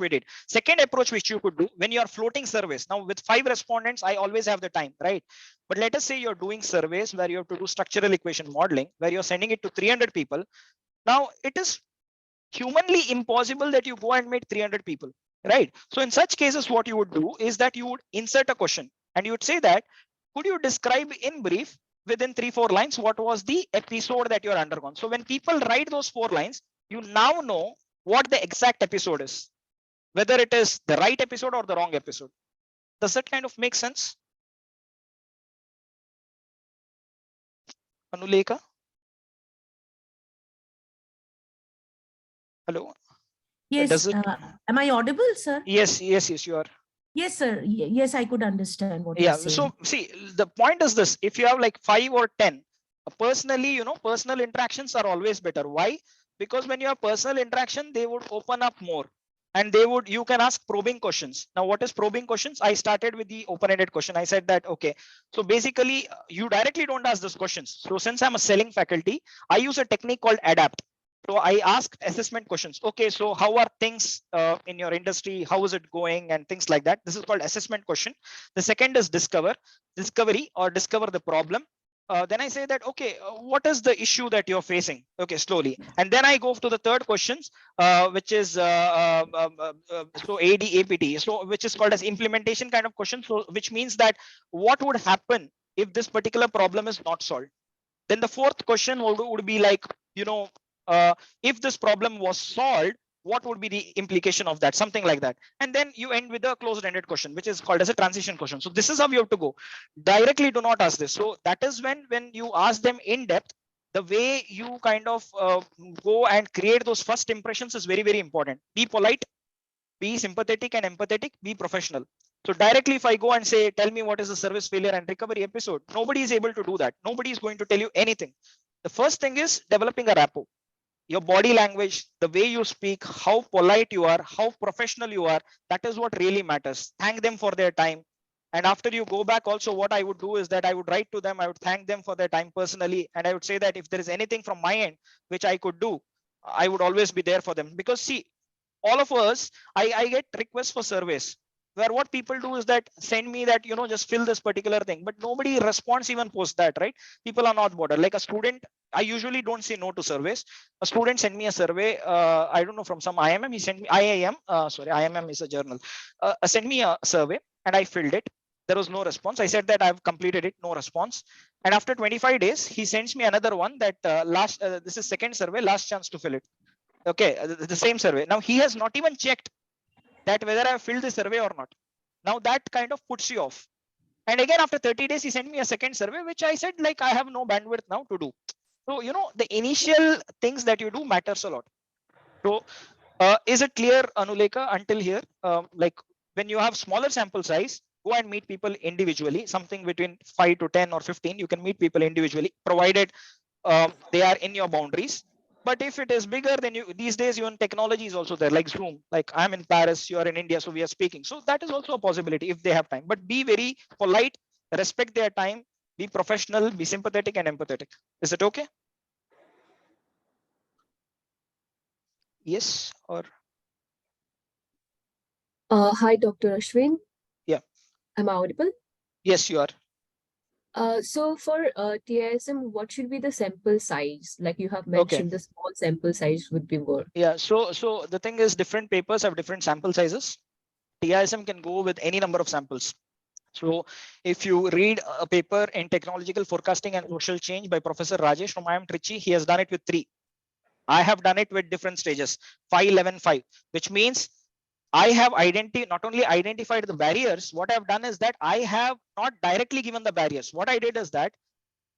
did. Second approach which you could do when you are floating surveys. Now with 5 respondents, I always have the time, right? But let us say you're doing surveys where you have to do structural equation modeling, where you're sending it to 300 people. Now it is humanly impossible that you go and meet 300 people, right? So in such cases, what you would do is that you would insert a question and you would say that, could you describe in brief within 3-4 lines what was the episode that you are undergone. So when people write those 4 lines, you now know what the exact episode is, whether it is the right episode or the wrong episode. Does that kind of make sense? Anuleka? Hello? Yes. Am I audible, sir? Yes, you are. Yes, sir. Yes, I could understand what you're saying. So see, the point is this: if you have like 5 or 10, personally, personal interactions are always better. Why? Because when you have personal interaction, they would open up more, and you can ask probing questions. Now, what is probing questions? I started with the open-ended question. I said that, okay, so basically you directly don't ask those questions. So since I'm a selling faculty, I use a technique called adapt. So I ask assessment questions. Okay, so how are things in your industry? How is it going? And things like that. This is called assessment question. The second is discover the problem. Then I say that, okay, what is the issue that you're facing? Okay, slowly. And then I go to the third questions, which is so AD, APT, so which is called as implementation kind of question. So which means that what would happen if this particular problem is not solved? Then the fourth question would be like, if this problem was solved, what would be the implication of that? Something like that. And then you end with a closed-ended question, which is called as a transition question. So this is how you have to go. Directly do not ask this. So that is when you ask them in depth, the way you kind of go and create those first impressions is very, very important. Be polite, be sympathetic and empathetic, be professional. So directly, if I go and say, tell me what is the service failure and recovery episode, nobody is able to do that. Nobody is going to tell you anything. The first thing is developing a rapport. Your body language, the way you speak, how polite you are, how professional you are, that is what really matters. Thank them for their time. And after you go back also, what I would do is that I would write to them, I would thank them for their time personally. And I would say that if there is anything from my end, which I could do, I would always be there for them. Because see, all of us, I get requests for surveys where what people do is that send me that, just fill this particular thing, but nobody responds even post that, right? People are not bothered. Like a student, I usually don't say no to surveys. A student sent me a survey, I don't know, from some IMM, he sent me, IMM is a journal, sent me a survey and I filled it. There was no response. I said that I've completed it, no response. And after 25 days, he sends me another one that this is second survey, last chance to fill it. Okay, the same survey. Now he has not even checked that whether I have filled the survey or not. Now that kind of puts you off. And again, after 30 days, he sent me a second survey, which I said, like, I have no bandwidth now to do. So, the initial things that you do matters a lot. So is it clear, Anuleka, until here? Like when you have smaller sample size, go and meet people individually, something between 5 to 10 or 15, you can meet people individually, provided they are in your boundaries. But if it is bigger, then these days even technology is also there, like Zoom. Like I'm in Paris, you are in India, so we are speaking. So that is also a possibility if they have time. But be very polite, respect their time, be professional, be sympathetic and empathetic. Is it okay? Yes or? Hi, Dr. Ashwin. Yeah. Am I audible? Yes, you are. So for TISM, what should be the sample size? Like you have mentioned, the small sample size would be more. Yeah, so the thing is, different papers have different sample sizes. TISM can go with any number of samples. So if you read a paper in Technological Forecasting and Social Change by Professor Rajesh from BIM TRICHY, he has done it with 3. I have done it with different stages, 5, 11, 5, which means I have not only identified the barriers, what I've done is that I have not directly given the barriers. What I did is that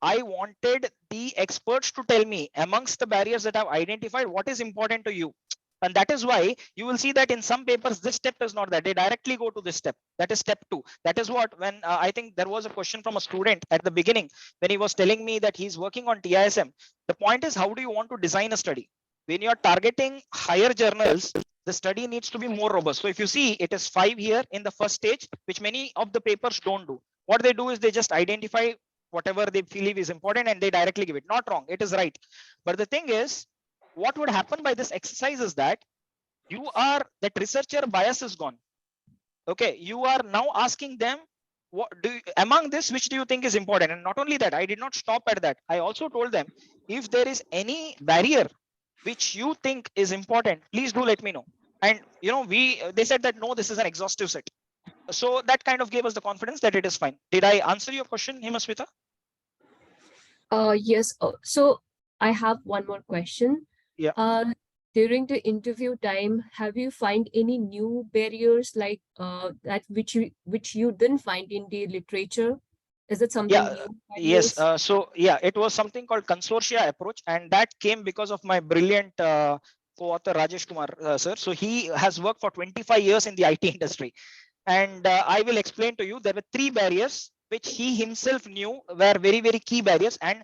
I wanted the experts to tell me amongst the barriers that I've identified, what is important to you. And that is why you will see that in some papers, this step is not that. They directly go to this step. That is step 2. That is what, when I think there was a question from a student at the beginning, when he was telling me that he's working on TISM. The point is, how do you want to design a study? When you're targeting higher journals, the study needs to be more robust. So if you see, it is 5 here in the first stage, which many of the papers don't do. What they do is they just identify whatever they believe is important and they directly give it. Not wrong, it is right. But the thing is, what would happen by this exercise is that that researcher bias is gone. Okay, you are now asking them, among this, which do you think is important? And not only that, I did not stop at that. I also told them, if there is any barrier which you think is important, please do let me know. And they said that no, this is an exhaustive set. So that kind of gave us the confidence that it is fine. Did I answer your question, Himaswita? Yes. So I have one more question. Yeah. During the interview time, have you find any new barriers like that which you didn't find in the literature? Is it something Yeah. new Yes. barriers? So yeah, it was something called consortia approach, and that came because of my brilliant co-author Rajesh Kumar sir. So he has worked for 25 years in the IT industry, and I will explain to you. There were 3 barriers which he himself knew were very, very key barriers, and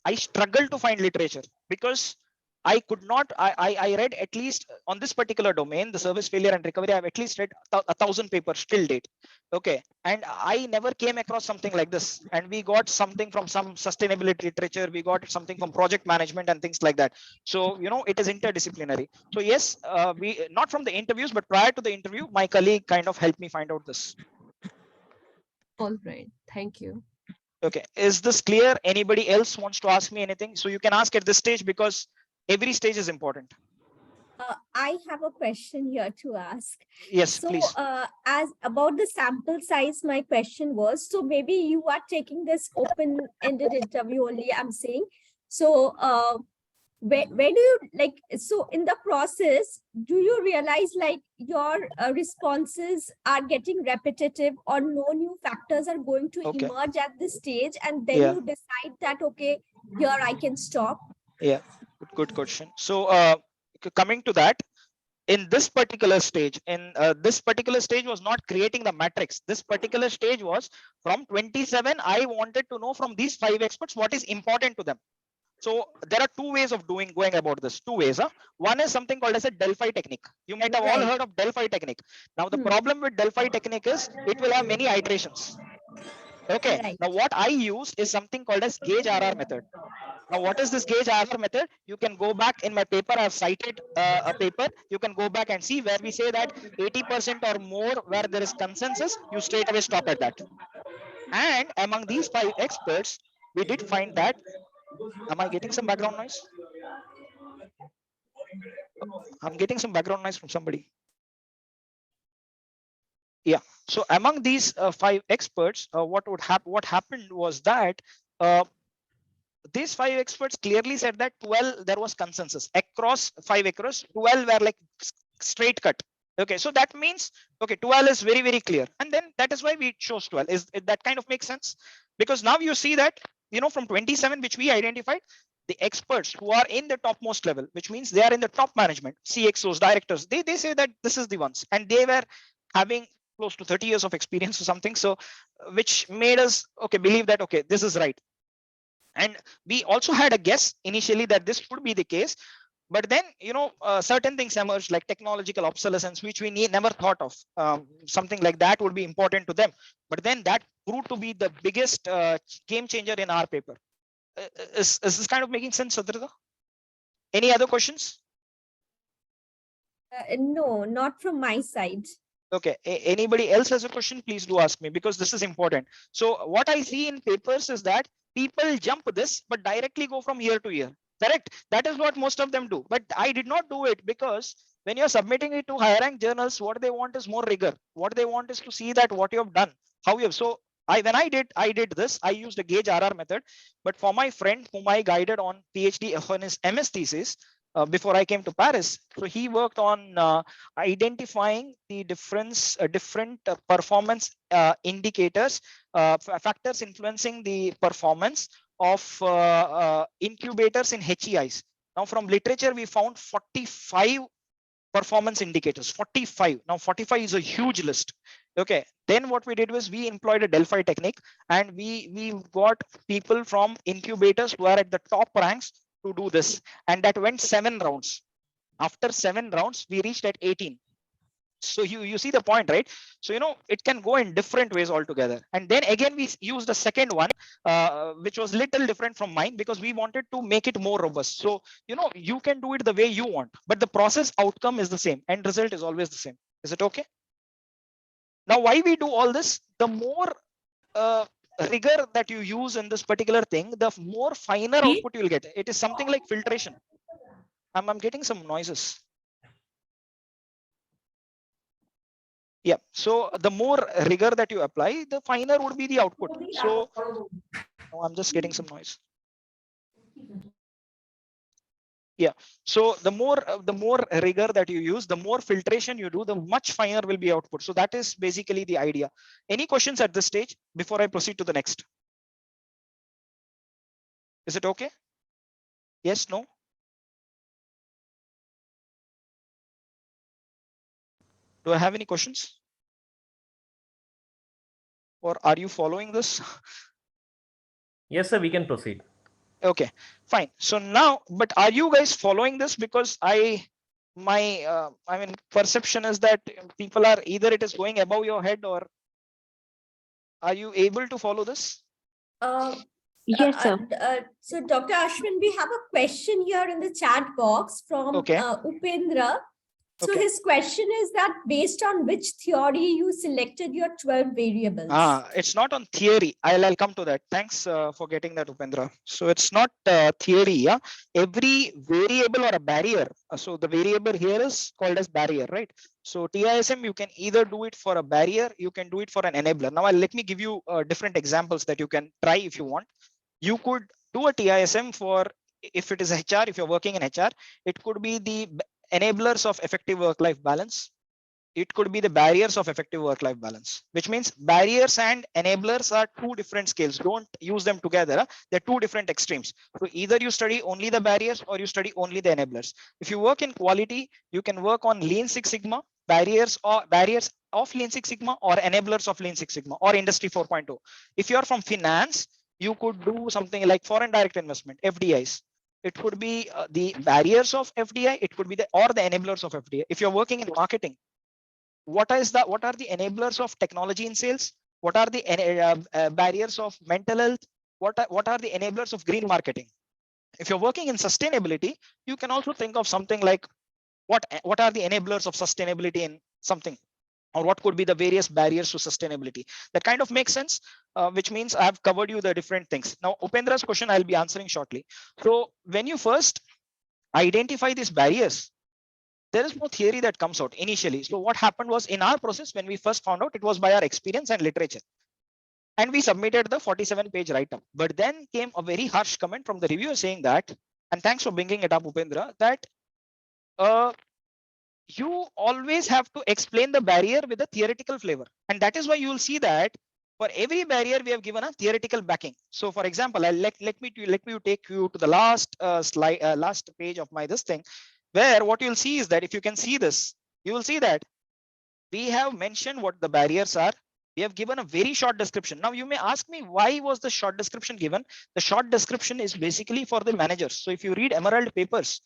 I struggled to find literature because I could not. I read at least on this particular domain, the service failure and recovery. I've at least read 1,000 papers till date. Okay, and I never came across something like this. And we got something from some sustainability literature. We got something from project management and things like that. So it is interdisciplinary. So yes, we not from the interviews, but prior to the interview, my colleague kind of helped me find out this. All right. Thank you. Okay, is this clear? Anybody else wants to ask me anything? So you can ask at this stage because every stage is important. I have a question here to ask. Yes, so, please. As about the sample size, my question was, so maybe you are taking this open-ended interview only, I'm saying. So, where do you like, so in the process, do you realize like your responses are getting repetitive or no new factors are going to emerge at this stage, and then you decide that, okay, here I can stop? Yeah, good question. So coming to that, in this particular stage, this particular stage was not creating the matrix. This particular stage was from 27. I wanted to know from these 5 experts what is important to them. So there are 2 ways of going about this. 2 ways. One is something called as a Delphi technique. You might have all heard of Delphi technique. Now the problem with Delphi technique is it will have many iterations. Okay. Now what I use is something called as gauge RR method. Now, what is this gauge RR method? You can go back in my paper. I've cited a paper. You can go back and see where we say that 80% or more where there is consensus, you straight away stop at that. And among these 5 experts, we did find that. Am I getting some background noise? I'm getting some background noise from somebody. Yeah. So among these 5 experts, what happened was that these 5 experts clearly said that 12 there was consensus across 5 acres. 12 were like straight cut. Okay, so that means 12 is very, very clear, and then that is why we chose 12. Is that kind of makes sense? Because now you see that from 27 which we identified, the experts who are in the topmost level, which means they are in the top management, CXOs, directors, they say that this is the ones, and they were having close to 30 years of experience or something. So which made us believe that this is right. And we also had a guess initially that this would be the case, but then certain things emerged like technological obsolescence, which we never thought of. Something like that would be important to them, but then that proved to be the biggest game changer in our paper. Is this kind of making sense, Sadrida? Any other questions? No, not from my side. Okay, anybody else has a question, please do ask me, because this is important. So what I see in papers is that people jump this but directly go from year to year. Correct, that is what most of them do, but I did not do it because when you're submitting it to higher rank journals, what they want is more rigor. What they want is to see that what you have done, how you have. So when I did this, I used a gauge RR method, but for my friend whom I guided on PhD on his MS thesis, before I came to Paris, so he worked on identifying the different performance indicators, factors influencing the performance of incubators in HEIs. Now from literature, we found 45 performance indicators, 45. Now 45 is a huge list. Okay, then what we did was we employed a Delphi technique, and we got people from incubators who are at the top ranks to do this, and that went 7 rounds. After 7 rounds, we reached at 18. So you see the point, right? So it can go in different ways altogether. And then again we used a second one, which was little different from mine, because we wanted to make it more robust. So you can do it the way you want, but the process outcome is the same, and result is always the same. Is it okay? Now why we do all this? The more rigor that you use in this particular thing, the more finer output you'll get. It is something like filtration. I'm getting some noises. Yeah, so the more rigor that you apply, the finer would be the output. So I'm just getting some noise. Yeah. So the more rigor that you use, the more filtration you do, the much finer will be output. So that is basically the idea. Any questions at this stage before I proceed to the next? Is it okay? Yes, no? Do I have any questions? Or are you following this? Yes, sir, we can proceed. Okay, fine. So now, but are you guys following this? Because my perception is that people are either it is going above your head, or are you able to follow this? Yes, sir. So Dr. Ashwin, we have a question here in the chat box from Upendra. So his question is that based on which theory you selected your 12 variables? It's not on theory. I'll come to that. Thanks for getting that, Upendra. So it's not theory. Yeah, every variable or a barrier. So the variable here is called as barrier, right? So TISM, you can either do it for a barrier, you can do it for an enabler. Now let me give you different examples that you can try if you want. You could do a TISM for, if it is HR, if you're working in HR, it could be the enablers of effective work-life balance. It could be the barriers of effective work-life balance, which means barriers and enablers are two different scales. Don't use them together. They're two different extremes. So either you study only the barriers or you study only the enablers. If you work in quality, you can work on Lean Six Sigma, barriers of Lean Six Sigma, or enablers of Lean Six Sigma, or Industry 4.0. If you're from finance, you could do something like foreign direct investment, FDIs. It could be the barriers of FDI. It could be the enablers of FDI. If you're working in marketing, what are the enablers of technology in sales? What are the barriers of mental health? What are the enablers of green marketing? If you're working in sustainability, you can also think of something like what are the enablers of sustainability in something, or what could be the various barriers to sustainability. That kind of makes sense, which means I have covered you the different things. Now Upendra's question I'll be answering shortly. So when you first identify these barriers, there is no theory that comes out initially. So what happened was, in our process, when we first found out, it was by our experience and literature. And we submitted the 47-page write-up. But then came a very harsh comment from the reviewer saying that, and thanks for bringing it up, Upendra, that you always have to explain the barrier with a theoretical flavor. And that is why you will see that for every barrier, we have given a theoretical backing. So for example, let me take you to the last slide, last page of this thing, where what you'll see is that if you can see this, you will see that we have mentioned what the barriers are. We have given a very short description. Now you may ask me, why was the short description given? The short description is basically for the managers. So if you read Emerald papers,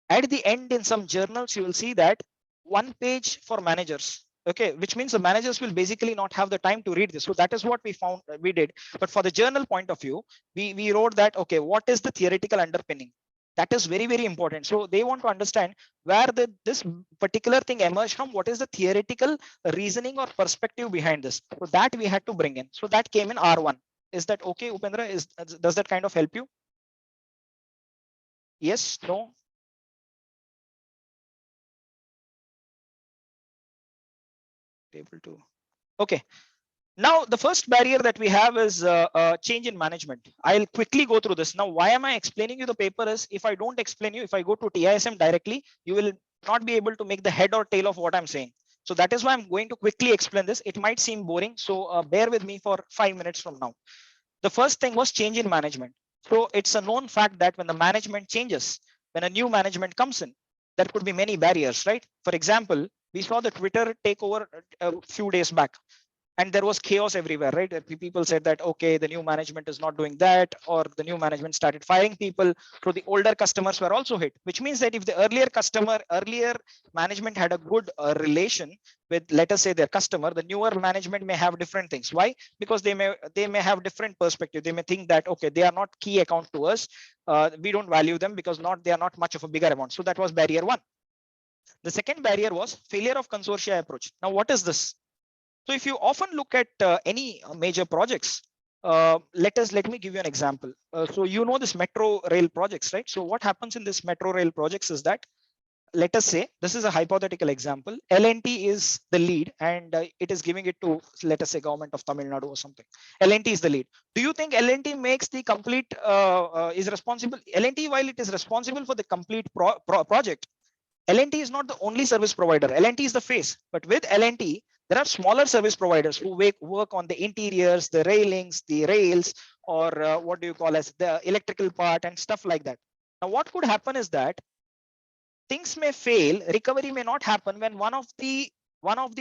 at the end in some journals, you will see that 1 page for managers. Okay, which means the managers will basically not have the time to read this. So that is what we found we did. But for the journal point of view, we wrote that, okay, what is the theoretical underpinning? That is very, very important. So they want to understand where this particular thing emerged from, what is the theoretical reasoning or perspective behind this. So that we had to bring in. So that came in R1. Is that okay, Upendra? Does that kind of help you? Yes, no? Able to. Okay. Now, the first barrier that we have is change in management. I'll quickly go through this. Now, why am I explaining you the paper is, if I don't explain you, if I go to TISM directly, you will not be able to make the head or tail of what I'm saying. So that is why I'm going to quickly explain this. It might seem boring, so bear with me for 5 minutes from now. The first thing was change in management. So it's a known fact that when the management changes, when a new management comes in, there could be many barriers, right? For example, we saw the Twitter takeover a few days back, and there was chaos everywhere, right? People said that, okay, the new management is not doing that, or the new management started firing people. So the older customers were also hit, which means that if the earlier management had a good relation with, let us say, their customer, the newer management may have different things. Why? Because they may have different perspective. They may think that, okay, they are not key account to us. We don't value them because they are not much of a bigger amount. So that was barrier one. The second barrier was failure of consortia approach. Now, what is this? So if you often look at any major projects, let me give you an example. So you know this metro rail projects, right? So what happens in this metro rail projects is that let us say this is a hypothetical example. L&T is the lead, and it is giving it to, let us say, government of Tamil Nadu or something. L&T is the lead. Do you think L&T makes the complete is responsible? L&T, while it is responsible for the complete project, L&T is not the only service provider. L&T is the face, but with L&T, there are smaller service providers who work on the interiors, the railings, the rails, or what do you call as the electrical part and stuff like that. Now, what could happen is that things may fail, recovery may not happen when one of the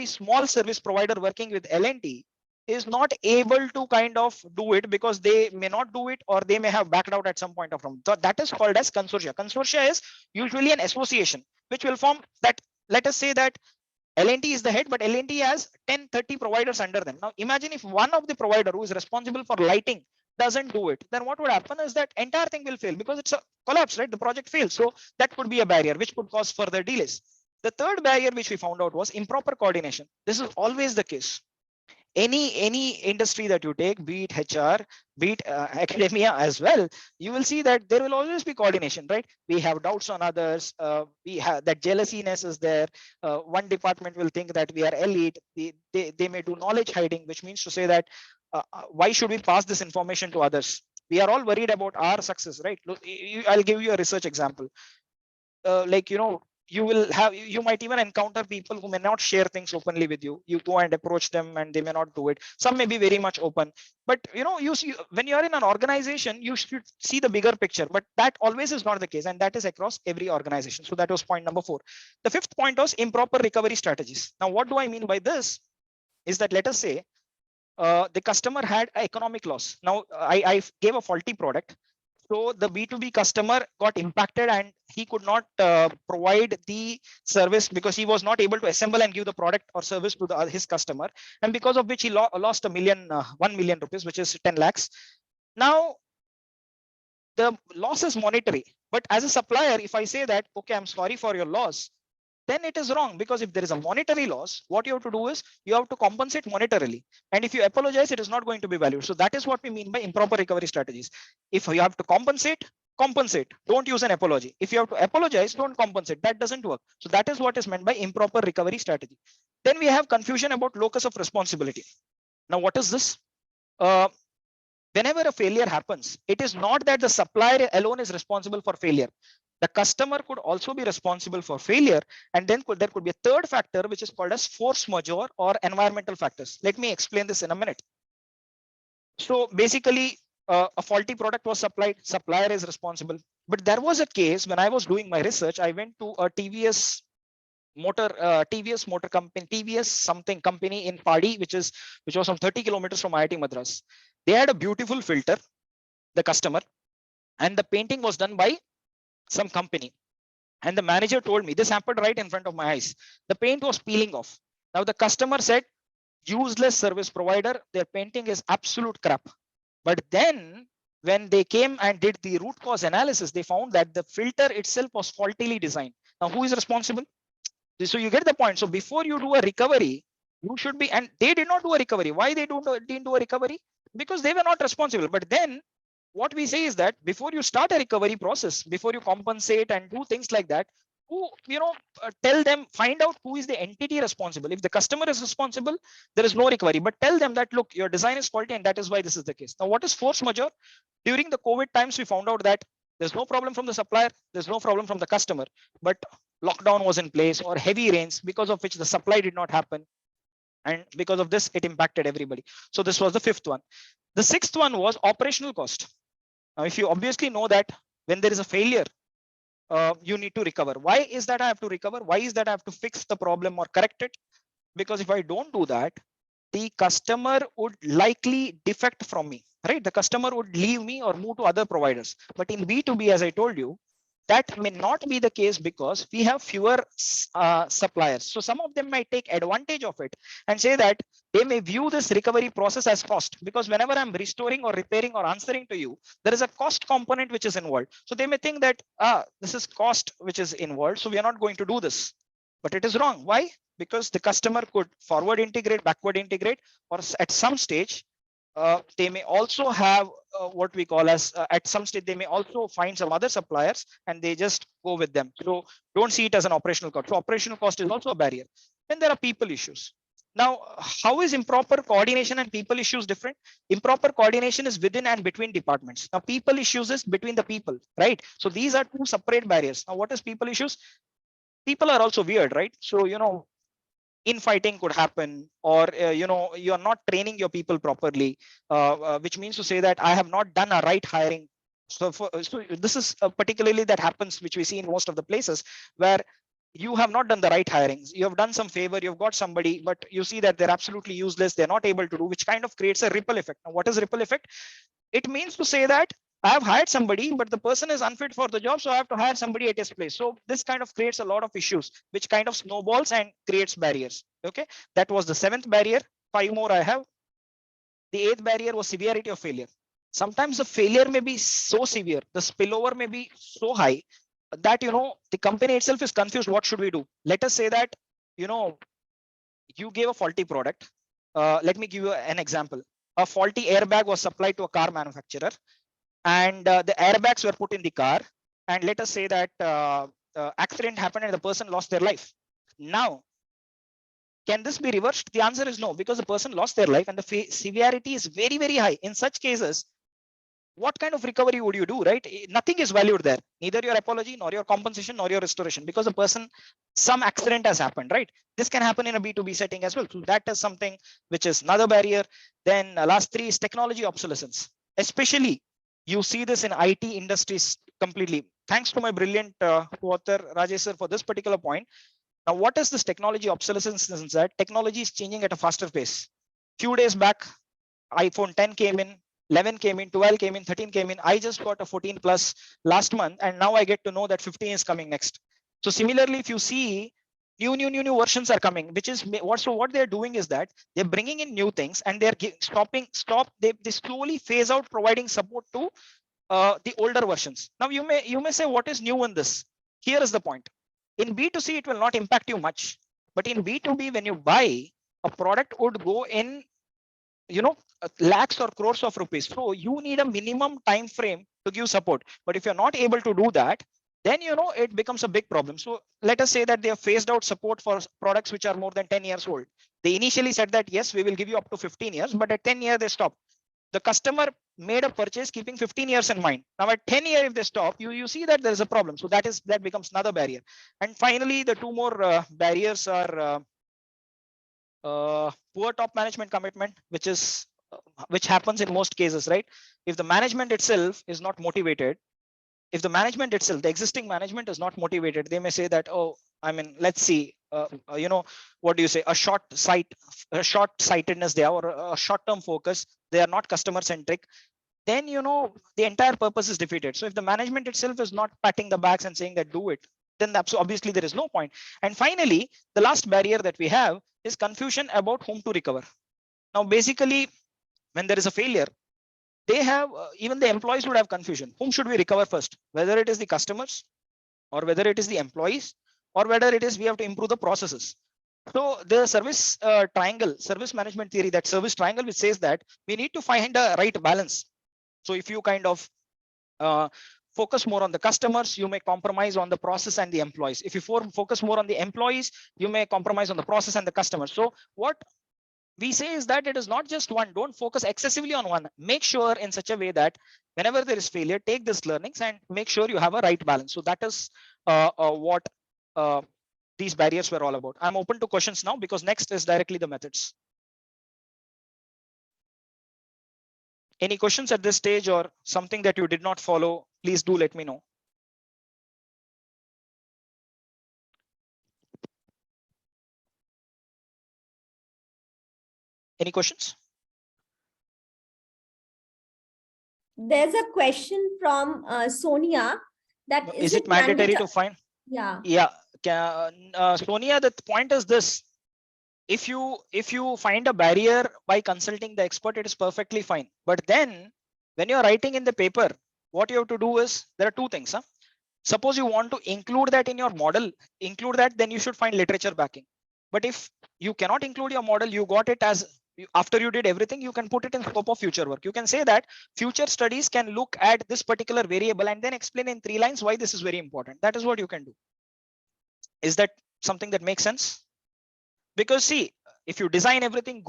small service provider working with L&T is not able to kind of do it because they may not do it, or they may have backed out at some point of time. So that is called as consortia. Consortia is usually an association which will form that. Let us say that L&T is the head, but L&T has 10-30 providers under them. Now imagine if one of the provider who is responsible for lighting doesn't do it, then what would happen is that entire thing will fail because it's a collapse, right? The project fails. So that could be a barrier which could cause further delays. The third barrier which we found out was improper coordination. This is always the case. Any industry that you take, be it HR, be it academia as well, you will see that there will always be coordination, right? We have doubts on others. We have that jealousiness is there. One department will think that we are elite. They may do knowledge hiding, which means to say that why should we pass this information to others? We are all worried about our success, right? Look, I'll give you a research example. Like, you might even encounter people who may not share things openly with you. You go and approach them and they may not do it. Some may be very much open, but you see, when you're in an organization, you should see the bigger picture, but that always is not the case, and that is across every organization. So that was point number 4. The 5th point was improper recovery strategies. Now, what do I mean by this is that, let us say the customer had an economic loss. Now I gave a faulty product. So the B2B customer got impacted and he could not provide the service because he was not able to assemble and give the product or service to his customer. And because of which he lost 1 million rupees, which is 10 lakhs. Now, the loss is monetary. But as a supplier, if I say that, okay, I'm sorry for your loss, then it is wrong, because if there is a monetary loss, what you have to do is you have to compensate monetarily. And if you apologize, it is not going to be valued. So that is what we mean by improper recovery strategies. If you have to compensate, don't use an apology. If you have to apologize, don't compensate. That doesn't work. So that is what is meant by improper recovery strategy. Then we have confusion about locus of responsibility. Now, what is this? Whenever a failure happens, it is not that the supplier alone is responsible for failure. The customer could also be responsible for failure. And then there could be a third factor, which is called as force majeure or environmental factors. Let me explain this in a minute. So basically, a faulty product was supplied, supplier is responsible. But there was a case when I was doing my research, I went to a TVS motor company, TVS something company in Padi, which was some 30 kilometers from IIT Madras. They had a beautiful filter, the customer, and the painting was done by some company. And the manager told me, this happened right in front of my eyes. The paint was peeling off. Now the customer said, useless service provider, their painting is absolute crap. But then when they came and did the root cause analysis, they found that the filter itself was faultily designed. Now, who is responsible? So you get the point. So before you do a recovery, you should be, and they did not do a recovery. Why they didn't do a recovery? Because they were not responsible. But then what we say is that before you start a recovery process, before you compensate and do things like that, tell them, find out who is the entity responsible. If the customer is responsible, there is no recovery. But tell them that, look, your design is faulty and that is why this is the case. Now, what is force majeure? During the COVID times, we found out that there's no problem from the supplier, there's no problem from the customer, but lockdown was in place or heavy rains, because of which the supply did not happen. And because of this, it impacted everybody. So this was the 5th one. The 6th one was operational cost. Now, if you obviously know that when there is a failure, you need to recover. Why is that I have to recover? Why is that I have to fix the problem or correct it? Because if I don't do that, the customer would likely defect from me, right? The customer would leave me or move to other providers. But in B2B, as I told you, that may not be the case because we have fewer suppliers. So some of them might take advantage of it and say that they may view this recovery process as cost, because whenever I'm restoring or repairing or answering to you, there is a cost component which is involved. So they may think that this is cost which is involved, so we are not going to do this. But it is wrong. Why? Because the customer could forward integrate, backward integrate, or at some stage they may also have what we call as at some stage they may also find some other suppliers and they just go with them. So don't see it as an operational cost. So operational cost is also a barrier. Then there are people issues. Now, how is improper coordination and people issues different? Improper coordination is within and between departments. Now, people issues is between the people, right? So these are two separate barriers. Now, what is people issues? People are also weird, right? So, infighting could happen, or you are not training your people properly, which means to say that I have not done a right hiring. So this is particularly that happens, which we see in most of the places where you have not done the right hirings. You have done some favor, you've got somebody, but you see that they're absolutely useless, they're not able to do, which kind of creates a ripple effect. Now, what is ripple effect? It means to say that I have hired somebody, but the person is unfit for the job, so I have to hire somebody at his place. So this kind of creates a lot of issues, which kind of snowballs and creates barriers. Okay, that was the 7th barrier. 5 more I have. The 8th barrier was severity of failure. Sometimes the failure may be so severe, the spillover may be so high that the company itself is confused. What should we do? Let us say that you gave a faulty product. Let me give you an example. A faulty airbag was supplied to a car manufacturer, and the airbags were put in the car, and let us say that accident happened and the person lost their life. Now, can this be reversed? The answer is no, because the person lost their life and the severity is very, very high. In such cases, what kind of recovery would you do, right? Nothing is valued there, neither your apology nor your compensation nor your restoration, because the person, some accident has happened, right? This can happen in a B2B setting as well. So that is something which is another barrier. Then last 3 is technology obsolescence. Especially you see this in IT industries completely. Thanks to my brilliant author Rajesh sir for this particular point. Now, what is this technology obsolescence? That technology is changing at a faster pace. Few days back, iPhone 10 came in, 11 came in, 12 came in, 13 came in. I just got a 14 plus last month, and now I get to know that 15 is coming next. So similarly, if you see new versions are coming, which is what they're doing is that they're bringing in new things and they're they slowly phase out providing support to the older versions. Now you may say, what is new in this? Here is the point. In B2C, it will not impact you much, but in B2B, when you buy, a product would go in lakhs or crores of rupees. So you need a minimum time frame to give support. But if you're not able to do that, then it becomes a big problem. So let us say that they have phased out support for products which are more than 10 years old. They initially said that yes, we will give you up to 15 years, but at 10 years they stopped. The customer made a purchase keeping 15 years in mind. Now at 10 years, if they stop, you see that there is a problem. So that becomes another barrier. And finally, the 2 more barriers are poor top management commitment, which happens in most cases, right? If the management itself is not motivated, if the management itself, the existing management is not motivated, they may say that, oh, I mean, let's see, what do you say, a short-sightedness there, or a short-term focus, they are not customer centric, then the entire purpose is defeated. So if the management itself is not patting the backs and saying that do it, then obviously there is no point. And finally, the last barrier that we have is confusion about whom to recover. Now, basically, when there is a failure, they have even the employees would have confusion. Whom should we recover first? Whether it is the customers, or whether it is the employees, or whether it is we have to improve the processes. So the service triangle, service management theory, that service triangle, which says that we need to find a right balance. So if you kind of focus more on the customers, you may compromise on the process and the employees. If you focus more on the employees, you may compromise on the process and the customers. So what we say is that it is not just one. Don't focus excessively on one. Make sure in such a way that whenever there is failure, take these learnings and make sure you have a right balance. So that is what these barriers were all about. I'm open to questions now, because next is directly the methods. Any questions at this stage, or something that you did not follow, please do let me know. Any questions? There's a question from Sonia. That is it mandatory to find? Yeah. Sonia, the point is this. If you find a barrier by consulting the expert, it is perfectly fine. But then when you're writing in the paper, what you have to do is, there are 2 things. Suppose you want to include that in your model, then you should find literature backing. But if you cannot include your model, you got it as after you did everything, you can put it in scope of future work. You can say that future studies can look at this particular variable and then explain in 3 lines why this is very important. That is what you can do. Is that something that makes sense? Because see, if you design everything,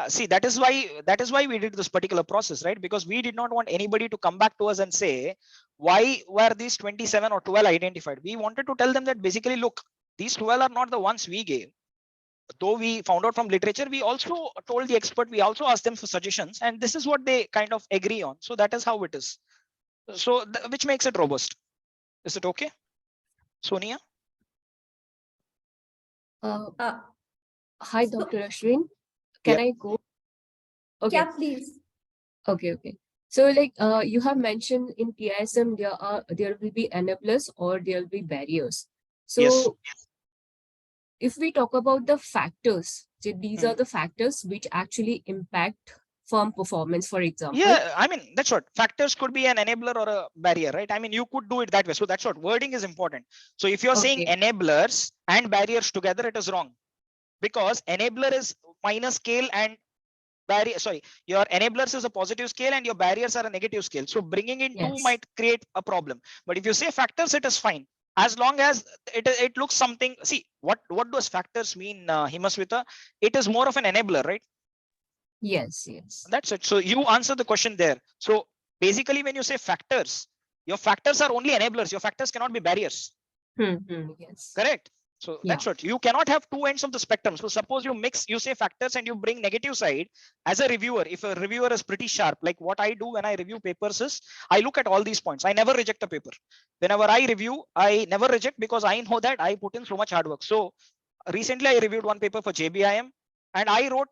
see, that is why we did this particular process, right? Because we did not want anybody to come back to us and say, why were these 27 or 12 identified? We wanted to tell them that basically, look, these 12 are not the ones we gave. Though we found out from literature, we also told the expert, we also asked them for suggestions, and this is what they kind of agree on. So that is how it is. So which makes it robust. Is it okay, Sonia? Hi, Dr. Ashwin. Can I go? Okay. Yeah, please. Okay. So like you have mentioned in TISM, there will be enablers or there will be barriers. So yes. If we talk about the factors, so these are the factors which actually impact firm performance, for example. Yeah, I mean, that's what factors could be an enabler or a barrier, right? I mean, you could do it that way. So that's what wording is important. So if you're saying enablers and barriers together, it is wrong, because enabler is minor scale and barrier. Sorry, your enablers is a positive scale and your barriers are a negative scale. So bringing in two might create a problem. But if you say factors, it is fine. As long as it looks something. See, what does factors mean, Himaswita? It is more of an enabler, right? Yes. That's it. So you answer the question there. So basically, when you say factors, your factors are only enablers. Your factors cannot be barriers. Yes. Correct. So that's what, you cannot have two ends of the spectrum. So suppose you say factors and you bring negative side. As a reviewer, if a reviewer is pretty sharp, like what I do when I review papers is I look at all these points. I never reject a paper. Whenever I review, I never reject, because I know that I put in so much hard work. So recently I reviewed one paper for JBIM and I wrote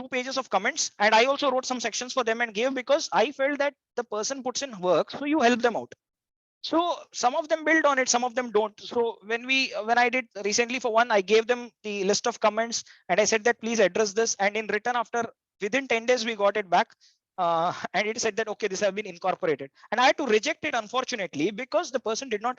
2 pages of comments, and I also wrote some sections for them and gave, because I felt that the person puts in work, so you help them out. So some of them build on it, some of them don't. So when I did recently for one, I gave them the list of comments and I said that please address this, and in return, within 10 days we got it back, and it said that okay, this have been incorporated, and I had to reject it, unfortunately, because the person did not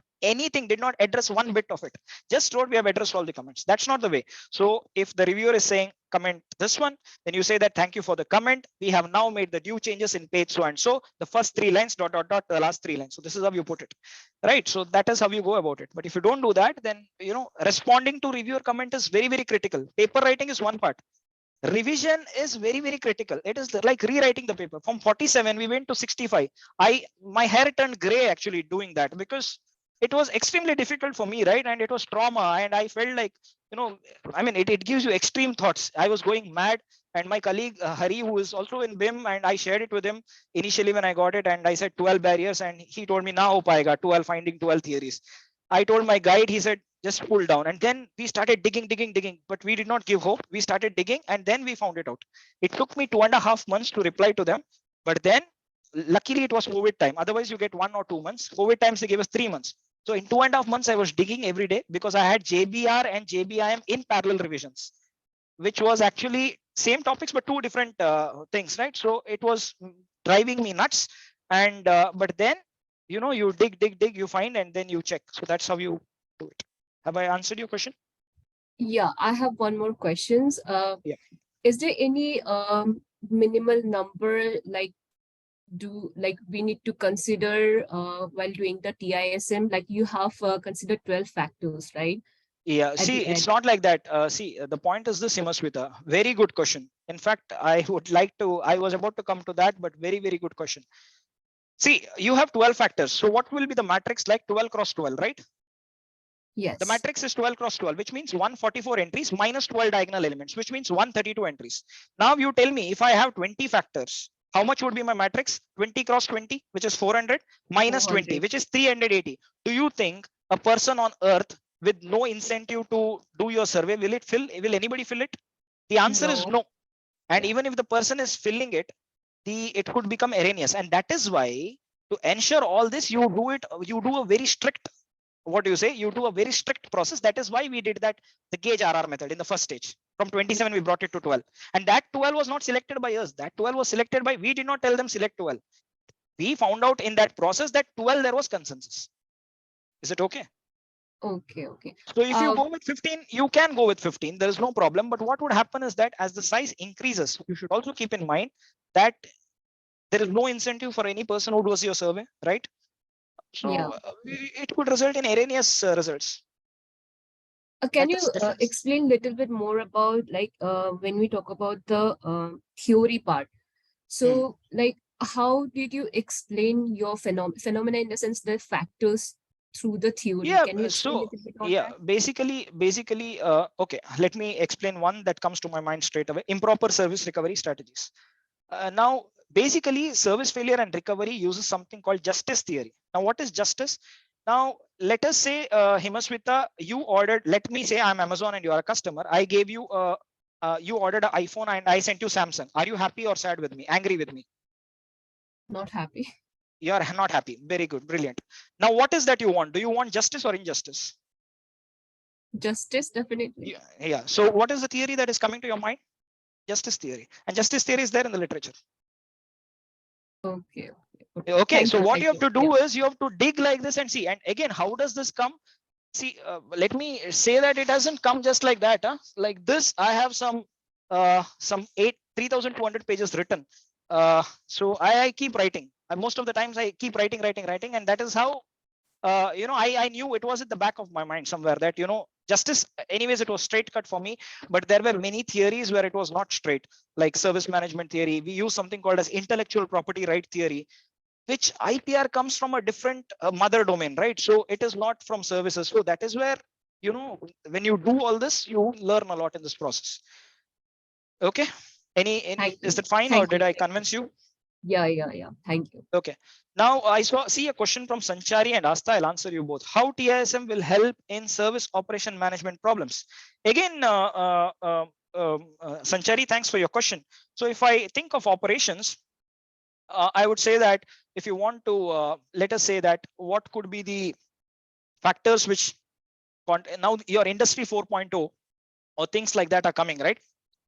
address one bit of it. Just wrote we have addressed all the comments. That's not the way. So if the reviewer is saying comment this one, then you say that thank you for the comment, we have now made the new changes in page so and so, the first 3 lines ... the last 3 lines. So this is how you put it, right? So that is how you go about it. But if you don't do that, then responding to reviewer comment is very, very critical. Paper writing is one part. Revision is very, very critical. It is like rewriting the paper. From 47 we went to 65. My hair turned gray actually doing that, because it was extremely difficult for me, right? And it was trauma, and I felt like, I mean, it gives you extreme thoughts. I was going mad, and my colleague Hari, who is also in BIM, and I shared it with him initially when I got it, and I said 12 barriers, and he told me, "Na ho paega, 12 finding 12 theories." I told my guide, he said, just pull down. And then we started digging, but we did not give hope. We started digging, and then we found it out. It took me 2.5 months to reply to them, but then luckily it was COVID time. Otherwise you get 1 or 2 months. COVID times they gave us 3 months. So in 2.5 months I was digging every day, because I had JBR and JBIM in parallel revisions, which was actually same topics but 2 different things, right? So it was driving me nuts. And but then you dig, you find, and then you check. So that's how you do it. Have I answered your question? Yeah, I have one more question. Is there any minimal number we need to consider while doing the TISM? Like you have considered 12 factors, right? Yeah, see, it's not like that. See, the point is this, Himaswita. Very good question. In fact, I was about to come to that, but very, very good question. See, you have 12 factors. So what will be the matrix like? 12 cross 12, right? Yes. The matrix is 12 cross 12, which means 144 entries minus 12 diagonal elements, which means 132 entries. Now you tell me, if I have 20 factors, how much would be my matrix? 20 cross 20, which is 400, minus 20, which is 380. Do you think a person on earth with no incentive to do your survey, will anybody fill it? The answer is no. And even if the person is filling it, it could become erroneous. And that is why, to ensure all this, you do a very strict, you do a very strict process. That is why we did that, the gauge RR method in the first stage. From 27 we brought it to 12, and that 12 was not selected by us. That 12 was selected by, we did not tell them select 12. We found out in that process that 12 there was consensus. Is it okay? Okay. So if you go with 15, you can go with 15. There is no problem. But what would happen is that as the size increases, you should also keep in mind that there is no incentive for any person who does your survey, right? So it could result in erroneous results. Can you explain a little bit more about like when we talk about the theory part? So like how did you explain your phenomena in the sense the factors through the theory? Yeah, Can you explain a little bit on that? basically, okay, let me explain one that comes to my mind straight away: improper service recovery strategies. Now, basically, service failure and recovery uses something called justice theory. Now, what is justice? Now, let us say, Himaswita, you ordered, let me say I'm Amazon and you are a customer. I gave you, you ordered an iPhone and I sent you Samsung. Are you happy or sad with me? Angry with me? Not happy. You are not happy. Very good. Brilliant. Now, what is that you want? Do you want justice or injustice? Justice, definitely. Yeah. So what is the theory that is coming to your mind? Justice theory. And justice theory is there in the literature. Okay. So what you have to do is you have to dig like this and see. And again, how does this come? See, let me say that it doesn't come just like that. Like this, I have some 3,200 pages written. So I keep writing. And most of the times I keep writing, and that is how I knew it was at the back of my mind somewhere that justice. Anyways, it was straight cut for me. But there were many theories where it was not straight, like service management theory. We use something called as intellectual property right theory, which IPR comes from a different mother domain, right? So it is not from services. So that is where, when you do all this, you learn a lot in this process. Okay. Is that fine, or did I convince you? Yeah. Thank you. Okay. Now I see a question from Sanchari and Asta. I'll answer you both. How TISM will help in service operation management problems? Again, Sanchari, thanks for your question. So if I think of operations, I would say that if you want to, let us say that what could be the factors which now your industry 4.0 or things like that are coming, right?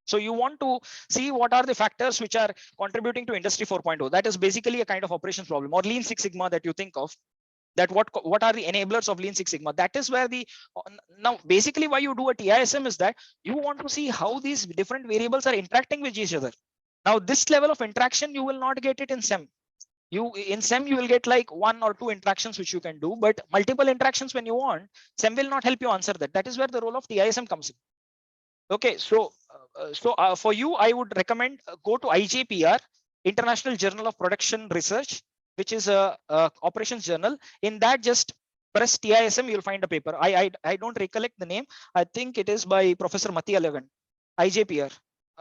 So you want to see what are the factors which are contributing to industry 4.0. That is basically a kind of operations problem, or Lean Six Sigma that you think of. That what are the enablers of Lean Six Sigma? That is where now basically why you do a TISM is that you want to see how these different variables are interacting with each other. Now this level of interaction you will not get it in SEM. In SEM you will get like 1 or 2 interactions which you can do, but multiple interactions when you want, SEM will not help you answer that. That is where the role of TISM comes in. Okay, so for you, I would recommend go to IJPR, International Journal of Production Research, which is a operations journal. In that, just press TISM, you'll find a paper. I don't recollect the name. I think it is by Professor Mati Alagan, IJPR.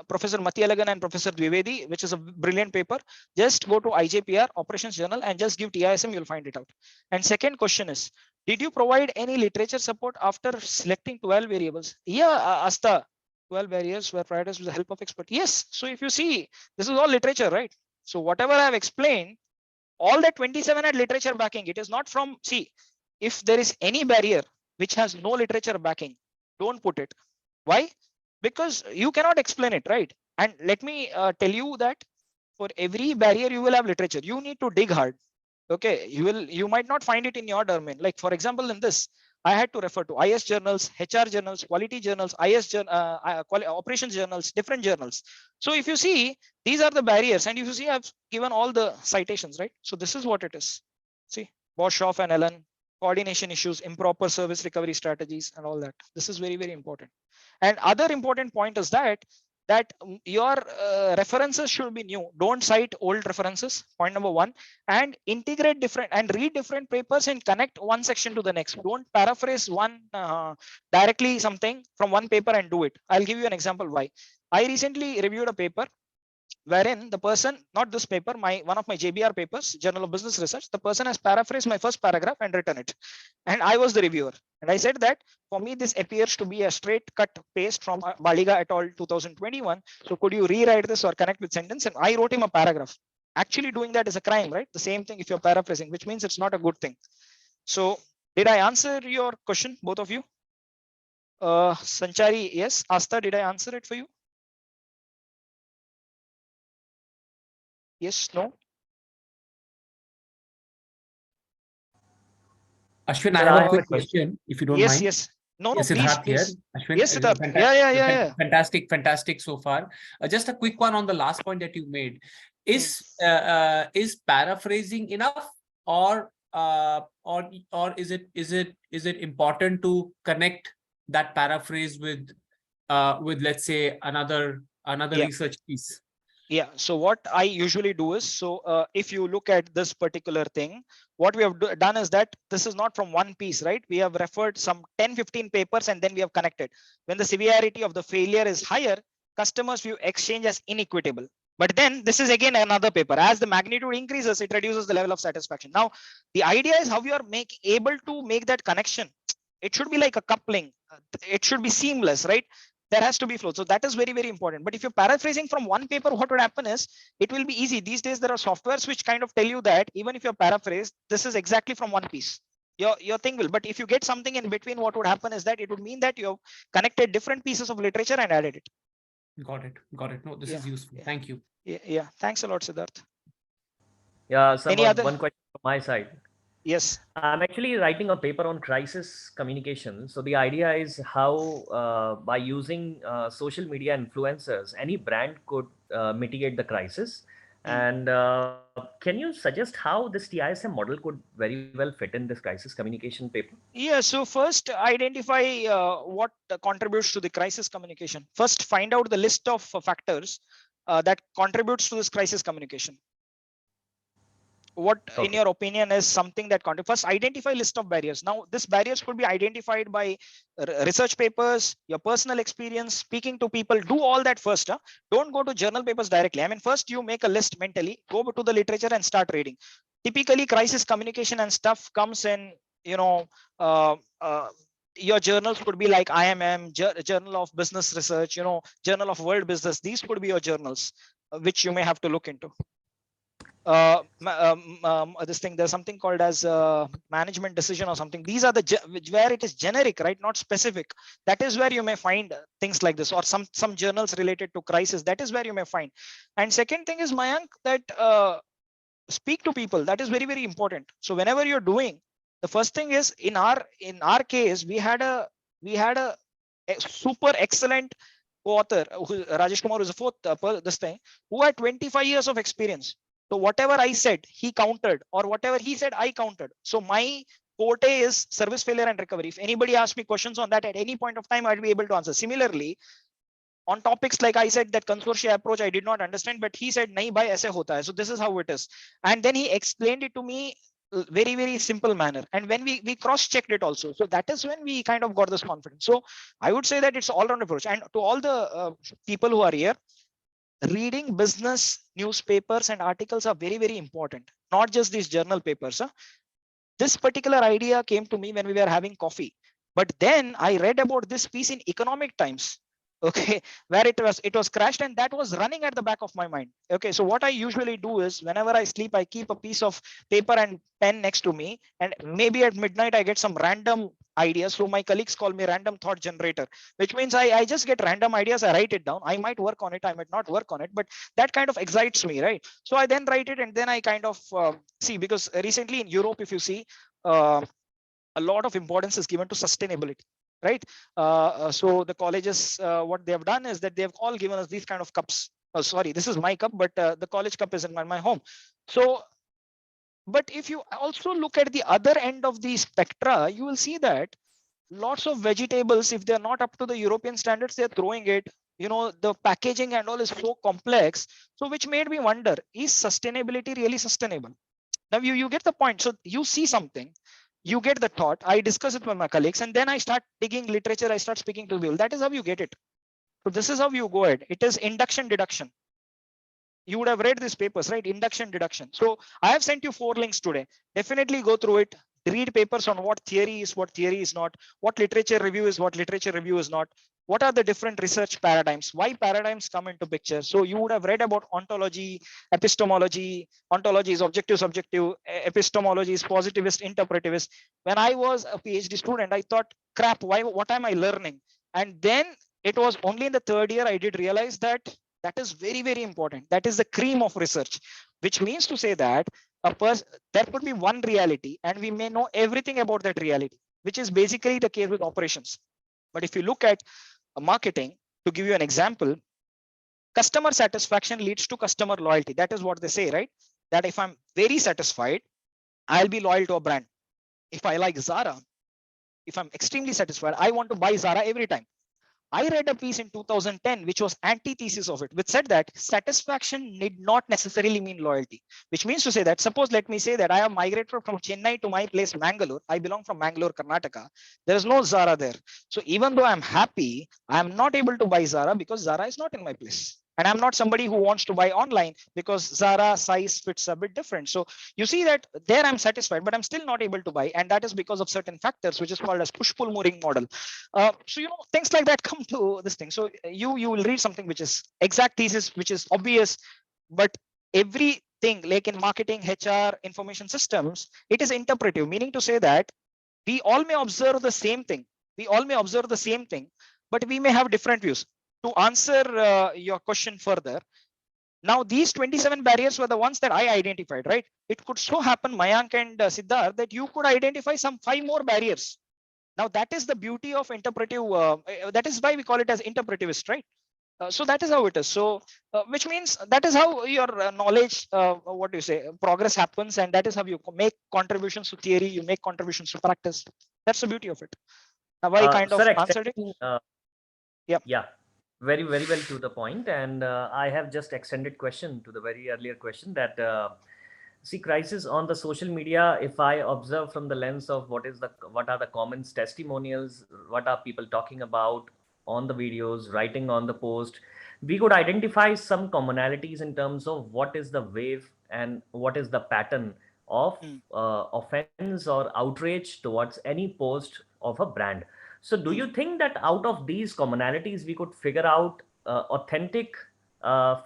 Professor Mati Alagan and Professor Dwivedi, which is a brilliant paper. Just go to IJPR Operations Journal and just give TISM, you'll find it out. And second question is, did you provide any literature support after selecting 12 variables? Yeah, Asta, 12 barriers were prioritized with the help of expert. Yes. So if you see, this is all literature, right? So whatever I have explained, all that 27 had literature backing. It is not from, see, if there is any barrier which has no literature backing, don't put it. Why? Because you cannot explain it, right? And let me tell you that for every barrier you will have literature. You need to dig hard. Okay, you might not find it in your domain. Like for example, in this, I had to refer to IS journals, HR journals, quality journals, operations journals, different journals. So if you see, these are the barriers, and if you see, I've given all the citations, right? So this is what it is. See, Boschoff and Ellen, coordination issues, improper service recovery strategies, and all that. This is very, very important. And other important point is that your references should be new. Don't cite old references, point number 1, and integrate different and read different papers and connect one section to the next. Don't paraphrase one directly something from one paper and do it. I'll give you an example why. I recently reviewed a paper wherein the person, not this paper, one of my JBR papers, Journal of Business Research, the person has paraphrased my first paragraph and written it. And I was the reviewer. And I said that for me, this appears to be a straight cut paste from Baliga et al. 2021. So could you rewrite this or connect with sentence? And I wrote him a paragraph. Actually doing that is a crime, right? The same thing if you're paraphrasing, which means it's not a good thing. So did I answer your question, both of you? Sanchari, yes. Asta, did I answer it for you? Yes, no? Ashwin, I have a quick question, if you don't mind. Yes. No, yes, please. Here. Ashwin, yes, Siddharth. Yeah. Fantastic so far. Just a quick one on the last point that you made. Is paraphrasing enough, or is it important to connect that paraphrase with let's say another research piece? Yeah, so what I usually do is, so if you look at this particular thing, what we have done is that this is not from one piece, right? We have referred some 10-15 papers and then we have connected. When the severity of the failure is higher, customers view exchange as inequitable. But then this is again another paper. As the magnitude increases, it reduces the level of satisfaction. Now, the idea is how you are able to make that connection. It should be like a coupling. It should be seamless, right? There has to be flow. So that is very, very important. But if you're paraphrasing from one paper, what would happen is it will be easy. These days, there are softwares which kind of tell you that even if you're paraphrased, this is exactly from one piece. Your thing will. But if you get something in between, what would happen is that it would mean that you've connected different pieces of literature and added it. Got it. No, this is useful. Thank you. Yeah. Thanks a lot, Siddharth. Yeah. One question from my side. Yes. I'm actually writing a paper on crisis communication. So the idea is how by using social media influencers, any brand could mitigate the crisis. And can you suggest how this TISM model could very well fit in this crisis communication paper? Yeah, so first identify what contributes to the crisis communication. First, find out the list of factors that contributes to this crisis communication. What in your opinion is something that contributes? First, identify list of barriers. Now, this barriers could be identified by research papers, your personal experience, speaking to people. Do all that first. Don't go to journal papers directly. I mean, first you make a list mentally, go to the literature and start reading. Typically, crisis communication and stuff comes in, your journals could be like IMM, Journal of Business Research, Journal of World Business. These could be your journals, which you may have to look into. This thing, there's something called as management decision or something. These are the where it is generic, right? Not specific. That is where you may find things like this, or some journals related to crisis. That is where you may find. And second thing is, Mayank, that speak to people. That is very, very important. So whenever you're doing, the first thing is in our case, we had a super excellent co-author, Rajesh Kumar, who's a fourth this thing, who had 25 years of experience. So whatever I said, he countered, or whatever he said, I countered. So my forte is service failure and recovery. If anybody asks me questions on that at any point of time, I'll be able to answer. Similarly, on topics like I said, that consortia approach, I did not understand, but he said, nahi bhai, aise hota hai. So this is how it is. And then he explained it to me very, very simple manner. And when we cross-checked it also. So that is when we kind of got this confidence. So I would say that it's all-round approach. And to all the people who are here, reading business newspapers and articles are very, very important. Not just these journal papers. This particular idea came to me when we were having coffee. But then I read about this piece in Economic Times. Okay, where it was crashed, and that was running at the back of my mind. Okay, so what I usually do is whenever I sleep, I keep a piece of paper and pen next to me, and maybe at midnight I get some random ideas. So my colleagues call me random thought generator, which means I just get random ideas, I write it down. I might work on it, I might not work on it, but that kind of excites me, right? So I then write it, and then I kind of see, because recently in Europe, if you see, a lot of importance is given to sustainability. Right. So the colleges, what they have done is that they have all given us these kind of cups. Oh, sorry, this is my cup, but the college cup is in my home. So, but if you also look at the other end of the spectra, you will see that lots of vegetables, if they're not up to the European standards, they're throwing it. The packaging and all is so complex. So which made me wonder, is sustainability really sustainable? Now you get the point. So you see something. You get the thought, I discuss it with my colleagues, and then I start digging literature, I start speaking to people. That is how you get it. So this is how you go ahead. It is induction deduction. You would have read these papers, right? Induction deduction. So I have sent you 4 links today. Definitely go through it. Read papers on what theory is not, what literature review is, what literature review is not. What are the different research paradigms? Why paradigms come into picture? So you would have read about ontology, epistemology. Ontology is objective, subjective. Epistemology is positivist, interpretivist. When I was a PhD student, I thought, crap, what am I learning? And then it was only in the 3rd year I did realize that that is very, very important. That is the cream of research, which means to say that there could be one reality and we may know everything about that reality, which is basically the case with operations. But if you look at marketing, to give you an example, customer satisfaction leads to customer loyalty. That is what they say, right? That if I'm very satisfied, I'll be loyal to a brand. If I like Zara, if I'm extremely satisfied, I want to buy Zara every time. I read a piece in 2010, which was antithesis of it, which said that satisfaction need not necessarily mean loyalty, which means to say that, suppose, let me say that I have migrated from Chennai to my place, Mangalore. I belong from Mangalore, Karnataka. There is no Zara there. So even though I'm happy, I'm not able to buy Zara because Zara is not in my place. And I'm not somebody who wants to buy online because Zara size fits a bit different. So you see that there I'm satisfied, but I'm still not able to buy. And that is because of certain factors, which is called as push-pull mooring model. So, things like that come to this thing. So you will read something which is exact thesis, which is obvious, but everything like in marketing, HR, information systems, it is interpretive, meaning to say that we all may observe the same thing. We all may observe the same thing, but we may have different views. To answer your question further, now these 27 barriers were the ones that I identified, right? It could so happen, Mayank and Siddharth, that you could identify some 5 more barriers. Now that is the beauty of interpretive. That is why we call it as interpretivist, right? So that is how it is. So which means that is how your knowledge, what do you say, progress happens, and that is how you make contributions to theory, you make contributions to practice. That's the beauty of it. Have I kind of answered it? Yeah, very well to the point. And I have just extended question to the very earlier question that see, crisis on the social media, if I observe from the lens of what are the comments, testimonials, what are people talking about on the videos, writing on the post, we could identify some commonalities in terms of what is the wave and what is the pattern of offense or outrage towards any post of a brand. So do you think that out of these commonalities, we could figure out authentic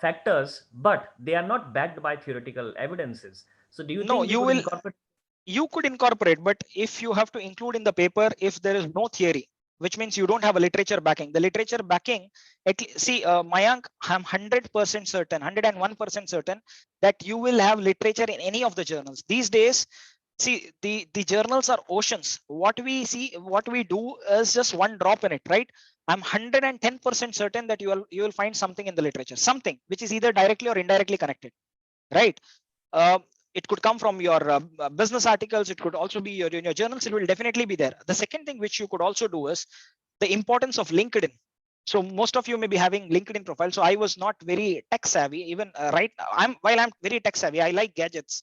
factors, but they are not backed by theoretical evidences? So do you think you could incorporate, but if you have to include in the paper, if there is no theory, which means you don't have a literature backing, the literature backing, Mayank, I'm 100% certain, 101% certain that you will have literature in any of the journals. These days, see, the journals are oceans. What we see, what we do is just one drop in it, right? I'm 110% certain that you will find something in the literature, something which is either directly or indirectly connected, right? It could come from your business articles. It could also be in your journals. It will definitely be there. The second thing which you could also do is the importance of LinkedIn. So most of you may be having LinkedIn profile. So I was not very tech savvy. Even right now, while I'm very tech savvy, I like gadgets,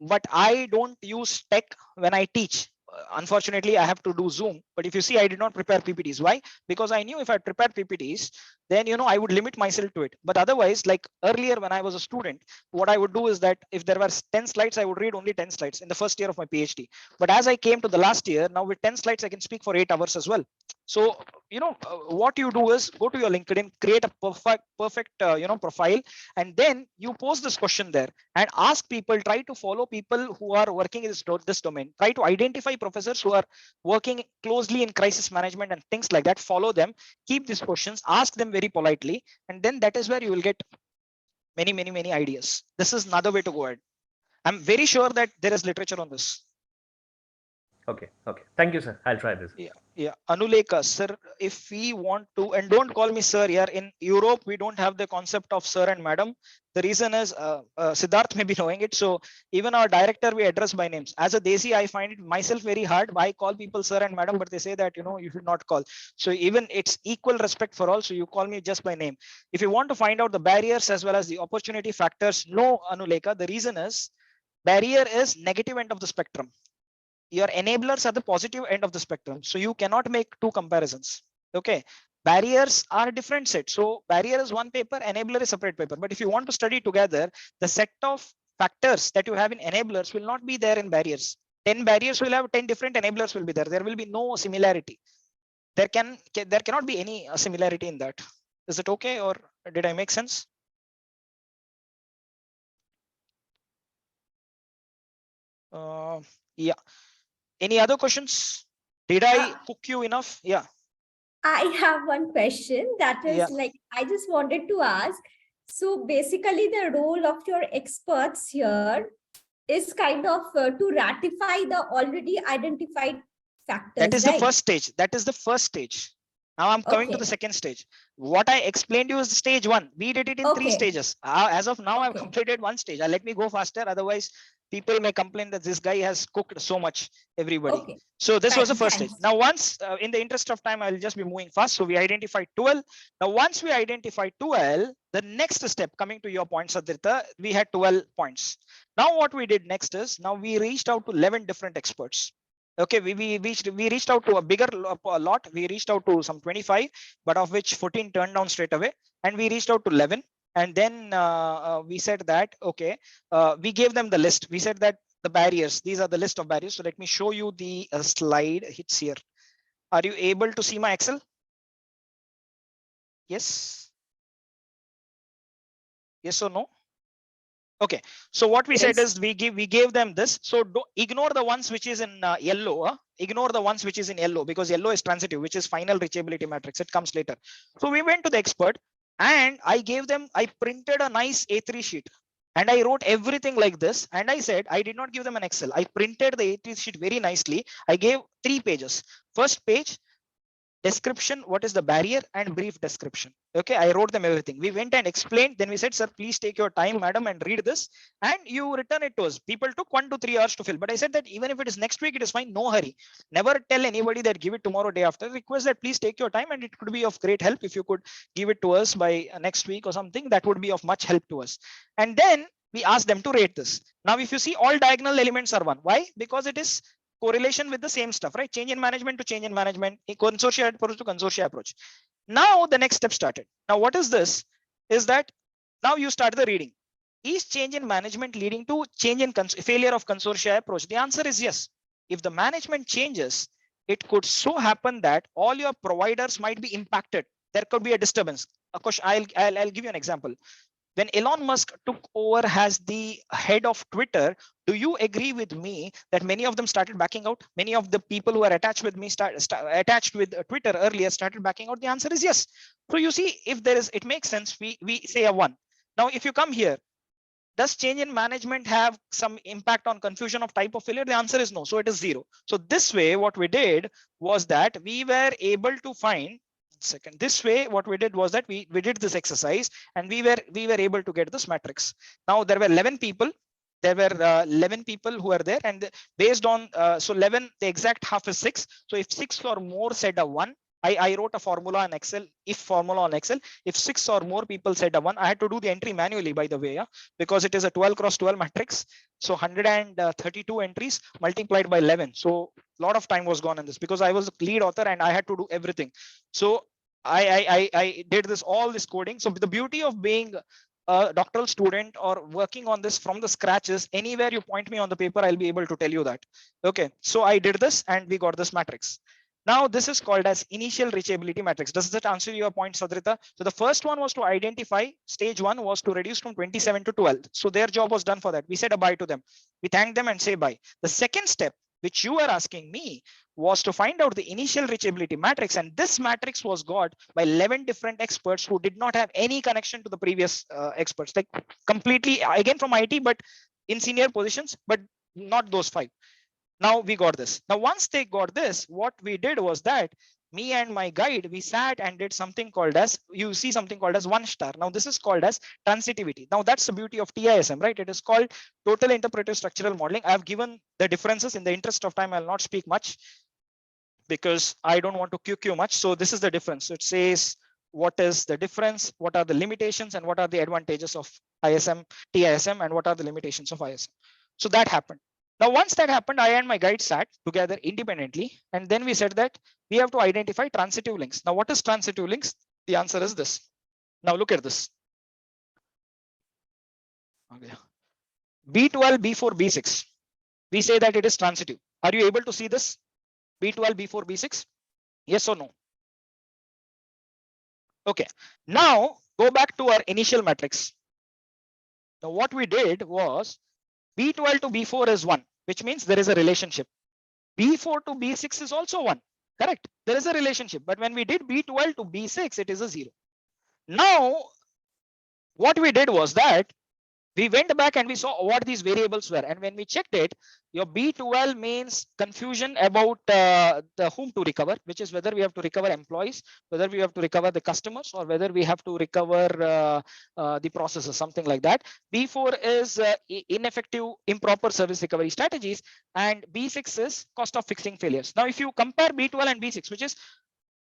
but I don't use tech when I teach. Unfortunately, I have to do Zoom. But if you see, I did not prepare PPTs. Why? Because I knew if I prepared PPTs, then I would limit myself to it. But otherwise, like earlier when I was a student, what I would do is that if there were 10 slides, I would read only 10 slides in the first year of my PhD. But as I came to the last year, now with 10 slides, I can speak for 8 hours as well. So what you do is go to your LinkedIn, create a perfect profile, and then you post this question there and ask people, try to follow people who are working in this domain, try to identify professors who are working closely in crisis management and things like that, follow them, keep these questions, ask them very politely, and then that is where you will get many ideas. This is another way to go ahead. I'm very sure that there is literature on this. Okay. Thank you, sir. I'll try this. Yeah. Anuleka, sir, if we want to, and don't call me sir here, in Europe, we don't have the concept of sir and madam. The reason is Siddharth may be knowing it. So even our director, we address by names. As a Desi, I find it myself very hard. I call people sir and madam, but they say that, you should not call. So even it's equal respect for all. So you call me just by name. If you want to find out the barriers as well as the opportunity factors, no, Anuleka, the reason is barrier is negative end of the spectrum. Your enablers are the positive end of the spectrum. So you cannot make two comparisons. Okay. Barriers are different sets. So barrier is one paper, enabler is separate paper. But if you want to study together, the set of factors that you have in enablers will not be there in barriers. 10 barriers will have 10 different enablers will be there. There will be no similarity. There cannot be any similarity in that. Is it okay, or did I make sense? Yeah. Any other questions? Did I cook you enough? Yeah. I have one question that is I just wanted to ask. So basically the role of your experts here is kind of to ratify the already identified factors. That is the first stage. That is the first stage. Now I'm coming to the second stage. What I explained to you is stage 1. We did it in 3 stages. As of now, I've completed 1 stage. Let me go faster. Otherwise, people may complain that this guy has cooked so much, everybody. So this was the first stage. Now, once in the interest of time, I'll just be moving fast. So we identified 12. Now, once we identified 12, the next step, coming to your point, Sadrita, we had 12 points. Now, what we did next is, now we reached out to 11 different experts. Okay, we reached out to a bigger lot. We reached out to some 25, but of which 14 turned down straight away, and we reached out to 11. And then we said that, okay, we gave them the list. We said that the barriers, these are the list of barriers. So let me show you the slide. It's here. Are you able to see my Excel? Yes. Yes or no? Okay, so what we said is we gave them this. So ignore the ones which is in yellow. Ignore the ones which is in yellow, because yellow is transitive, which is final reachability matrix. It comes later. So we went to the expert and I gave them, I printed a nice A3 sheet and I wrote everything like this. And I said, I did not give them an Excel. I printed the A3 sheet very nicely. I gave 3 pages. First page, description, what is the barrier, and brief description. Okay, I wrote them everything. We went and explained. Then we said, sir, please take your time, madam, and read this, and you return it to us. People took 1 to 3 hours to fill, but I said that even if it is next week, it is fine. No hurry. Never tell anybody that give it tomorrow, day after. Request that please take your time, and it could be of great help if you could give it to us by next week or something. That would be of much help to us. And then we asked them to rate this. Now, if you see, all diagonal elements are 1. Why? Because it is correlation with the same stuff, right? Change in management to change in management, a consortia approach to consortia approach. Now the next step started. Now what is this? Is that now you start the reading. Is change in management leading to change in failure of consortia approach? The answer is yes. If the management changes, it could so happen that all your providers might be impacted. There could be a disturbance. Of course, I'll give you an example. When Elon Musk took over as the head of Twitter, do you agree with me that many of them started backing out? Many of the people who are attached with me, attached with Twitter earlier, started backing out. The answer is yes. So you see, if there is, it makes sense. We say a 1. Now, if you come here, does change in management have some impact on confusion of type of failure? The answer is no. So it is 0. So this way, what we did was that we were able to find. Second, this way what we did was that we did this exercise and we were able to get this matrix. Now there were 11 people. There were 11 people who are there, and based on so 11, the exact half is 6. So if 6 or more said a 1, I wrote a formula in Excel, if formula on Excel. If 6 or more people said a 1, I had to do the entry manually, by the way, yeah, because it is a 12 cross 12 matrix. So 132 entries multiplied by 11. So a lot of time was gone in this because I was the lead author and I had to do everything. So I did all this coding. So the beauty of being a doctoral student or working on this from the scratch is anywhere you point me on the paper, I'll be able to tell you that. Okay, so I did this and we got this matrix. Now this is called as initial reachability matrix. Does that answer your point, Sadrita? So the first one was to identify, stage 1 was to reduce from 27 to 12. So their job was done for that. We said a bye to them. We thanked them and say bye. The second step, which you are asking me, was to find out the initial reachability matrix. And this matrix was got by 11 different experts who did not have any connection to the previous experts, like completely, again from IT, but in senior positions, but not those 5. Now we got this. Now, once they got this, what we did was that me and my guide, we sat and did something called as, you see something called as 1 star. Now this is called as transitivity. Now that's the beauty of TISM, right? It is called Total Interpretive Structural Modeling. I have given the differences. In the interest of time, I'll not speak much because I don't want to QQ much. So this is the difference. So it says, what is the difference? What are the limitations and what are the advantages of TISM, and what are the limitations of ISM? So that happened. Now, once that happened, I and my guide sat together independently, and then we said that we have to identify transitive links. Now, what is transitive links? The answer is this. Now, look at this. Okay. B12, B4, B6. We say that it is transitive. Are you able to see this? B12, B4, B6? Yes or no? Okay. Now, go back to our initial matrix. Now, what we did was B12 to B4 is 1, which means there is a relationship. B4 to B6 is also 1. Correct. There is a relationship. But when we did B12 to B6, it is a 0. Now, what we did was that we went back and we saw what these variables were. And when we checked it, your B12 means confusion about the whom to recover, which is whether we have to recover employees, whether we have to recover the customers, or whether we have to recover the processes, something like that. B4 is ineffective, improper service recovery strategies. And B6 is cost of fixing failures. Now, if you compare B12 and B6, which is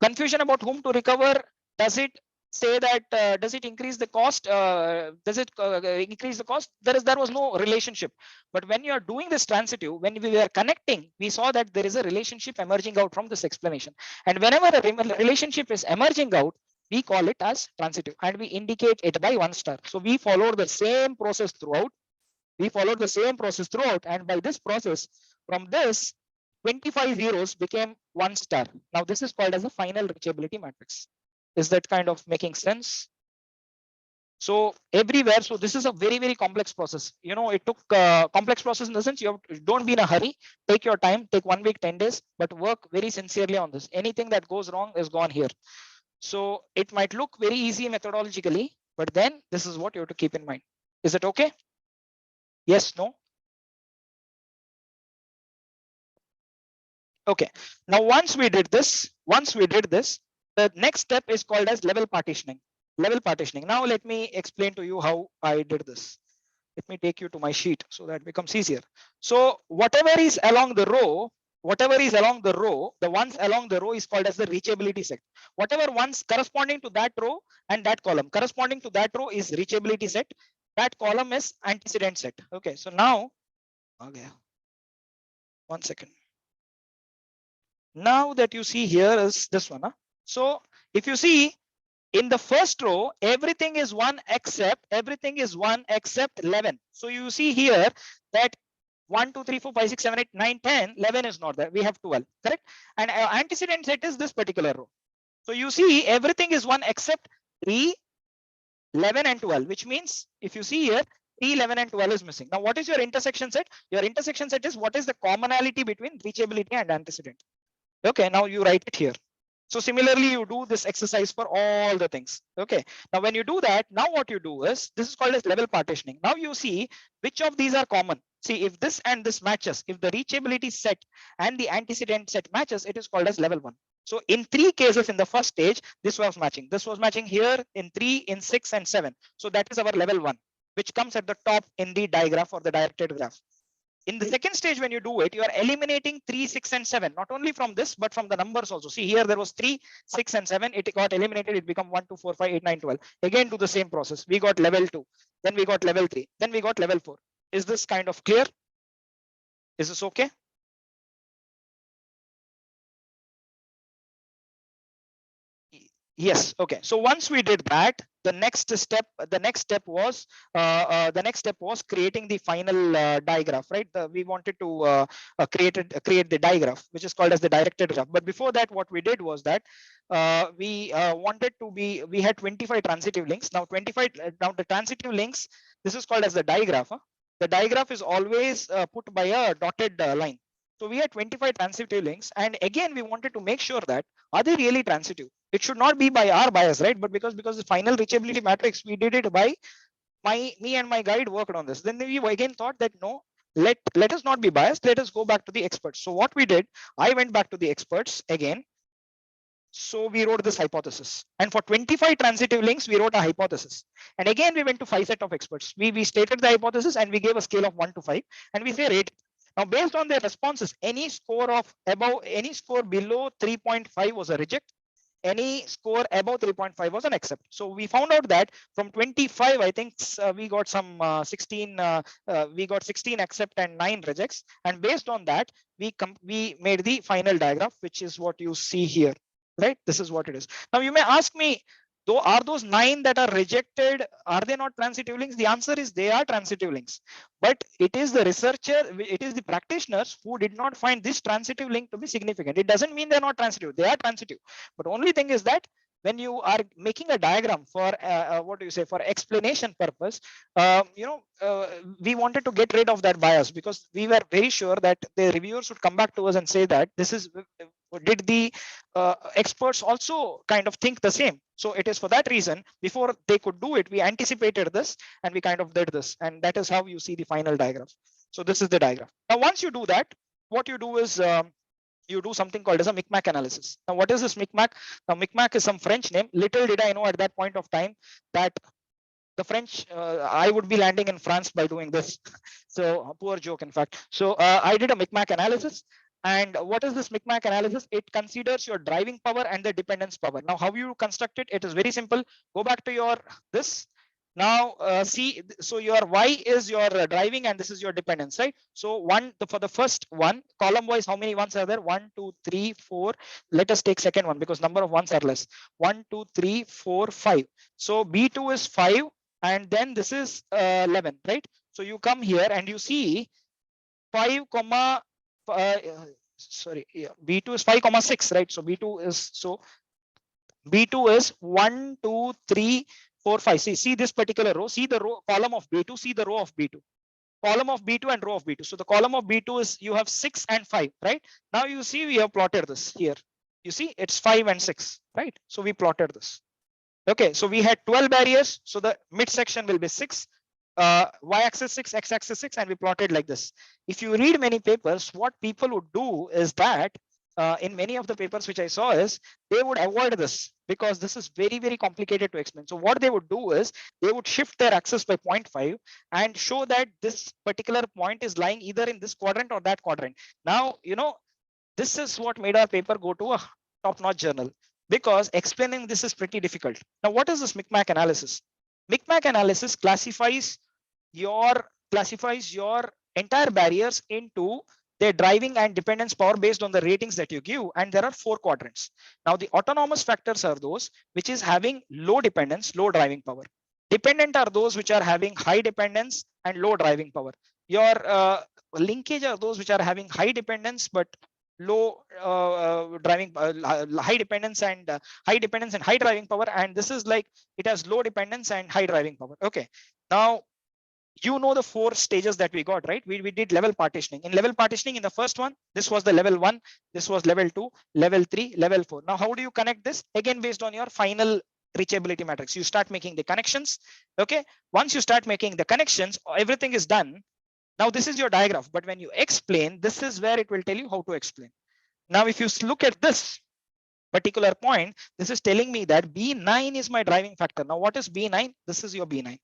confusion about whom to recover, does it say that does it increase the cost? Does it increase the cost? There was no relationship. But when you are doing this transitive, when we were connecting, we saw that there is a relationship emerging out from this explanation. And whenever a relationship is emerging out, we call it as transitive, and we indicate it by 1 star. So we followed the same process throughout. And by this process, from this 25 zeros became 1 star. Now this is called as a final reachability matrix. Is that kind of making sense? So everywhere, so this is a very, very complex process. You know, it took complex process in the sense don't be in a hurry, take your time, take 1 week, 10 days, but work very sincerely on this. Anything that goes wrong is gone here. So it might look very easy methodologically, but then this is what you have to keep in mind. Is it okay? Yes, no? Okay. Now, once we did this, the next step is called as level partitioning. Now, let me explain to you how I did this. Let me take you to my sheet so that becomes easier. So whatever is along the row, the ones along the row is called as the reachability set. Whatever ones corresponding to that row and that column corresponding to that row is reachability set. That column is antecedent set. Okay. So now, okay, 1 second. Now that you see here is this one. So if you see in the first row, everything is 1 except 11. So you see here that 1, 2, 3, 4, 5, 6, 7, 8, 9, 10, 11 is not there. We have 12, correct? And our antecedent set is this particular row. So you see everything is 1 except 3, 11 and 12, which means if you see here, 3, 11 and 12 is missing. Now, what is your intersection set? Your intersection set is what is the commonality between reachability and antecedent. Okay, now you write it here. So similarly, you do this exercise for all the things. Okay, now when you do that, now what you do is, this is called as level partitioning. Now you see which of these are common. See, if this and this matches, if the reachability set and the antecedent set matches, it is called as level 1. So in 3 cases in the first stage, this was matching. This was matching here in 3, in 6 and 7. So that is our level 1, which comes at the top in the digraph or the directed graph. In the second stage, when you do it, you are eliminating 3, 6 and 7, not only from this, but from the numbers also. See here, there was 3, 6 and 7. It got eliminated. It became 1, 2, 4, 5, 8, 9, 12. Again, do the same process. We got level 2. Then we got level 3. Then we got level 4. Is this kind of clear? Is this okay? Yes. Okay. So once we did that, the next step was creating the final digraph, right? We wanted to create the digraph, which is called as the directed graph. But before that, what we did was that we had 25 transitive links. Now the transitive links, this is called as the digraph. The digraph is always put by a dotted line. So we had 25 transitive links, and again we wanted to make sure that are they really transitive? It should not be by our bias, right? But because the final reachability matrix, we did it by me and my guide worked on this. Then we again thought that no, let us not be biased. Let us go back to the experts. So what we did, I went back to the experts again. So we wrote this hypothesis, and for 25 transitive links, we wrote a hypothesis. And again, we went to 5 set of experts. We stated the hypothesis and we gave a scale of 1 to 5, and we say rate. Now, based on their responses, any score below 3.5 was a reject. Any score above 3.5 was an accept. So we found out that from 25, I think we got some 16. We got 16 accept and 9 rejects. And based on that, we made the final diagram, which is what you see here. Right? This is what it is. Now you may ask me, though, are those 9 that are rejected, are they not transitive links? The answer is they are transitive links. But it is the researcher, it is the practitioners who did not find this transitive link to be significant. It doesn't mean they're not transitive. They are transitive. But only thing is that when you are making a diagram for for explanation purpose, we wanted to get rid of that bias, because we were very sure that the reviewers would come back to us and say that this is did the experts also kind of think the same? So it is for that reason, before they could do it, we anticipated this and we kind of did this. And that is how you see the final diagram. So this is the diagram. Now, once you do that, what you do is you do something called as a micmac analysis. Now, what is this micmac? Now, micmac is some French name. Little did I know at that point of time that the French, I would be landing in France by doing this. So poor joke, in fact. So I did a micmac analysis. And what is this micmac analysis? It considers your driving power and the dependence power. Now, how you construct it? It is very simple. Go back to your this. Now see, so your Y is your driving and this is your dependence, right? So for the first one, column wise, how many ones are there? 1, 2, 3, 4. Let us take second one because number of ones are less. 1, 2, 3, 4, 5. So B2 is 5 and then this is 11, right? So you come here and you see 5, sorry, yeah, B2 is 5, 6, right? So B2 is 1, 2, 3, 4, 5. See this particular row. See the row column of B2. See the row of B2. Column of B2 and row of B2. So the column of B2 is you have 6 and 5, right? Now you see we have plotted this here. You see it's 5 and 6, right? So we plotted this. Okay, so we had 12 barriers. So the midsection will be 6. Y-axis 6, x-axis 6, and we plotted like this. If you read many papers, what people would do is that in many of the papers which I saw is they would avoid this because this is very, very complicated to explain. So what they would do is they would shift their axis by 0.5 and show that this particular point is lying either in this quadrant or that quadrant. Now, you know, this is what made our paper go to a top-notch journal because explaining this is pretty difficult. Now, what is this micmac analysis? Micmac analysis classifies your entire barriers into their driving and dependence power based on the ratings that you give, and there are 4 quadrants. Now the autonomous factors are those which is having low dependence, low driving power. Dependent are those which are having high dependence and low driving power. Your linkage are those which are having high dependence but low driving, high dependence and high driving power, and this is like it has low dependence and high driving power. Okay, now you know the 4 stages that we got, right? We did level partitioning. In level partitioning, in the first one, this was the level 1, this was level 2, level 3, level 4. Now, how do you connect this? Again, based on your final reachability matrix, you start making the connections. Okay, once you start making the connections, everything is done. Now, this is your diagram, but when you explain, this is where it will tell you how to explain. Now, if you look at this particular point, this is telling me that B9 is my driving factor. Now, what is B9? This is your B9.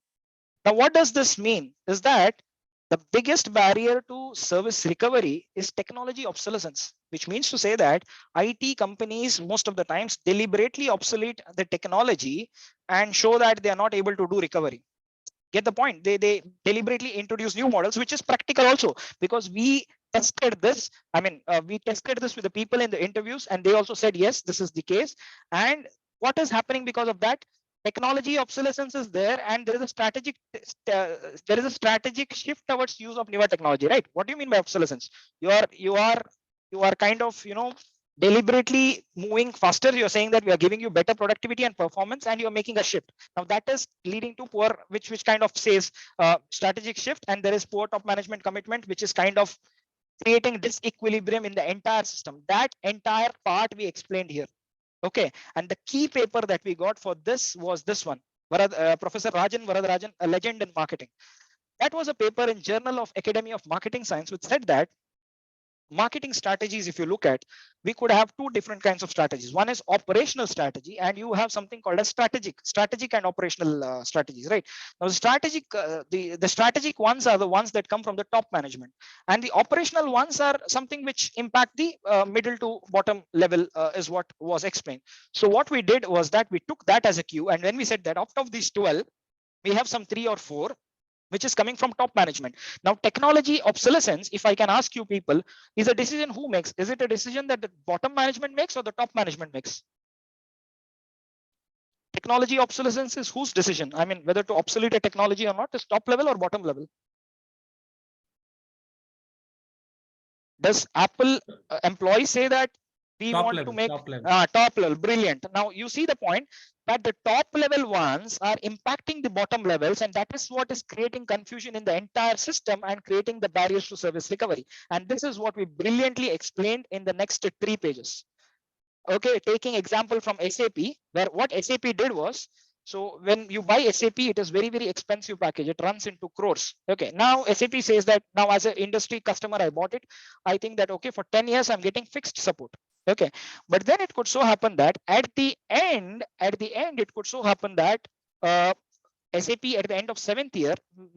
Now, what does this mean? Is that the biggest barrier to service recovery is technology obsolescence, which means to say that IT companies most of the times deliberately obsolete the technology and show that they are not able to do recovery. Get the point? They deliberately introduce new models, which is practical also because we tested this. I mean, we tested this with the people in the interviews and they also said, yes, this is the case. And what is happening because of that? Technology obsolescence is there, and there is a strategic shift towards use of newer technology, right? What do you mean by obsolescence? You are kind of, you know, deliberately moving faster. You're saying that we are giving you better productivity and performance, and you're making a shift. Now that is leading to poor, which kind of says strategic shift, and there is poor top management commitment, which is kind of creating disequilibrium in the entire system. That entire part we explained here. Okay, and the key paper that we got for this was this one, Professor Rajan Varadarajan, a legend in marketing. That was a paper in Journal of Academy of Marketing Science, which said that marketing strategies, if you look at, we could have 2 different kinds of strategies. One is operational strategy, and you have something called a strategic and operational strategies, right? Now, the strategic ones are the ones that come from the top management, and the operational ones are something which impact the middle to bottom level, is what was explained. So what we did was that we took that as a cue, and when we said that out of these 12, we have some 3 or 4 which is coming from top management. Now, technology obsolescence, if I can ask you people, is a decision who makes? Is it a decision that the bottom management makes or the top management makes? Technology obsolescence is whose decision? I mean, whether to obsolete a technology or not is top level or bottom level? Does Apple employees say that we Top want level, to make top level. Top level? Brilliant. Now you see the point that the top level ones are impacting the bottom levels, and that is what is creating confusion in the entire system and creating the barriers to service recovery. And this is what we brilliantly explained in the next 3 pages. okay, taking example from SAP, where what SAP did was, so when you buy SAP, it is very, very expensive package. It runs into crores. Okay, now SAP says that now as an industry customer, I bought it. I think that, okay, for 10 years, I'm getting fixed support. Okay, but then it could so happen that at the end, it could so happen that SAP at the end of 7th year,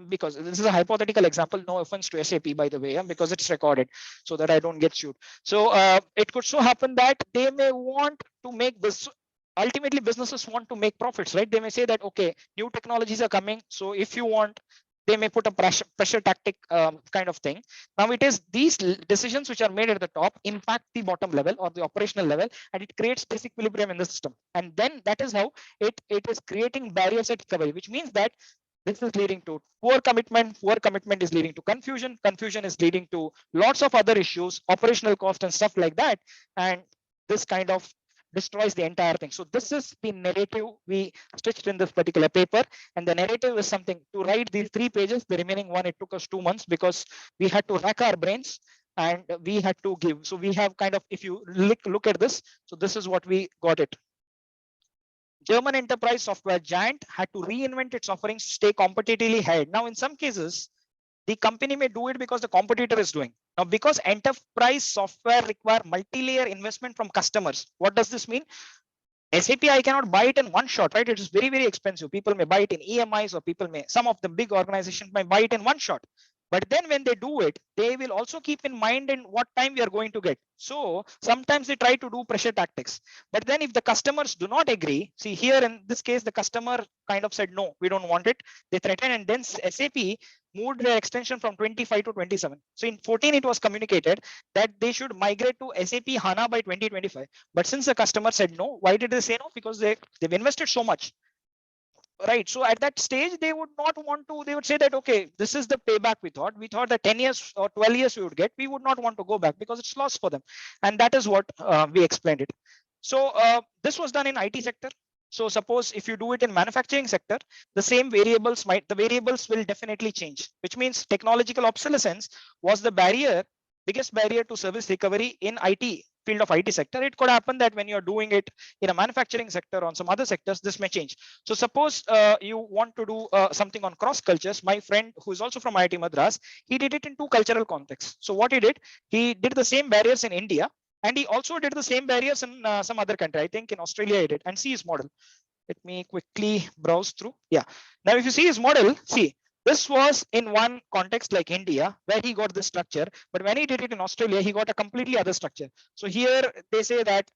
because this is a hypothetical example, no offense to SAP, by the way, because it's recorded so that I don't get sued. So it could so happen that they may want to make this, ultimately businesses want to make profits, right? They may say that, okay, new technologies are coming. So if you want, they may put a pressure tactic kind of thing. Now it is these decisions which are made at the top impact the bottom level or the operational level, and it creates disequilibrium in the system. And then that is how it is creating barriers at recovery, which means that this is leading to poor commitment is leading to confusion is leading to lots of other issues, operational cost and stuff like that. And this kind of destroys the entire thing. So this is the narrative we stitched in this particular paper. And the narrative is something to write these 3 pages. The remaining one, it took us 2 months because we had to rack our brains and we had to give. So we have kind of, if you look at this, so this is what we got it. German enterprise software giant had to reinvent its offerings to stay competitively ahead. Now, in some cases, the company may do it because the competitor is doing. Now, because enterprise software require multi-layer investment from customers. What does this mean? SAP, I cannot buy it in one shot, right? It is very, very expensive. People may buy it in EMIs, or people may, some of the big organizations may buy it in one shot. But then when they do it, they will also keep in mind in what time we are going to get. So sometimes they try to do pressure tactics. But then if the customers do not agree, see here in this case, the customer kind of said, no, we don't want it. They threatened, and then SAP moved their extension from 25 to 27. So in 14, it was communicated that they should migrate to SAP HANA by 2025. But since the customer said no, why did they say no? Because they've invested so much. Right. So at that stage, they would not want to, they would say that, okay, this is the payback we thought. We thought that 10 years or 12 years we would get. We would not want to go back because it's lost for them. And that is what we explained it. So this was done in IT sector. So suppose if you do it in manufacturing sector, the same variables the variables will definitely change, which means technological obsolescence was the biggest barrier to service recovery in IT field of IT sector. It could happen that when you're doing it in a manufacturing sector or on some other sectors, this may change. So suppose you want to do something on cross cultures. My friend who is also from IIT Madras, he did it in 2 cultural contexts. So what he did the same barriers in India, and he also did the same barriers in some other country. I think in Australia he did, and see his model. Let me quickly browse through. Yeah. Now, if you see his model, see, this was in one context like India, where he got this structure. But when he did it in Australia, he got a completely other structure. So here they say that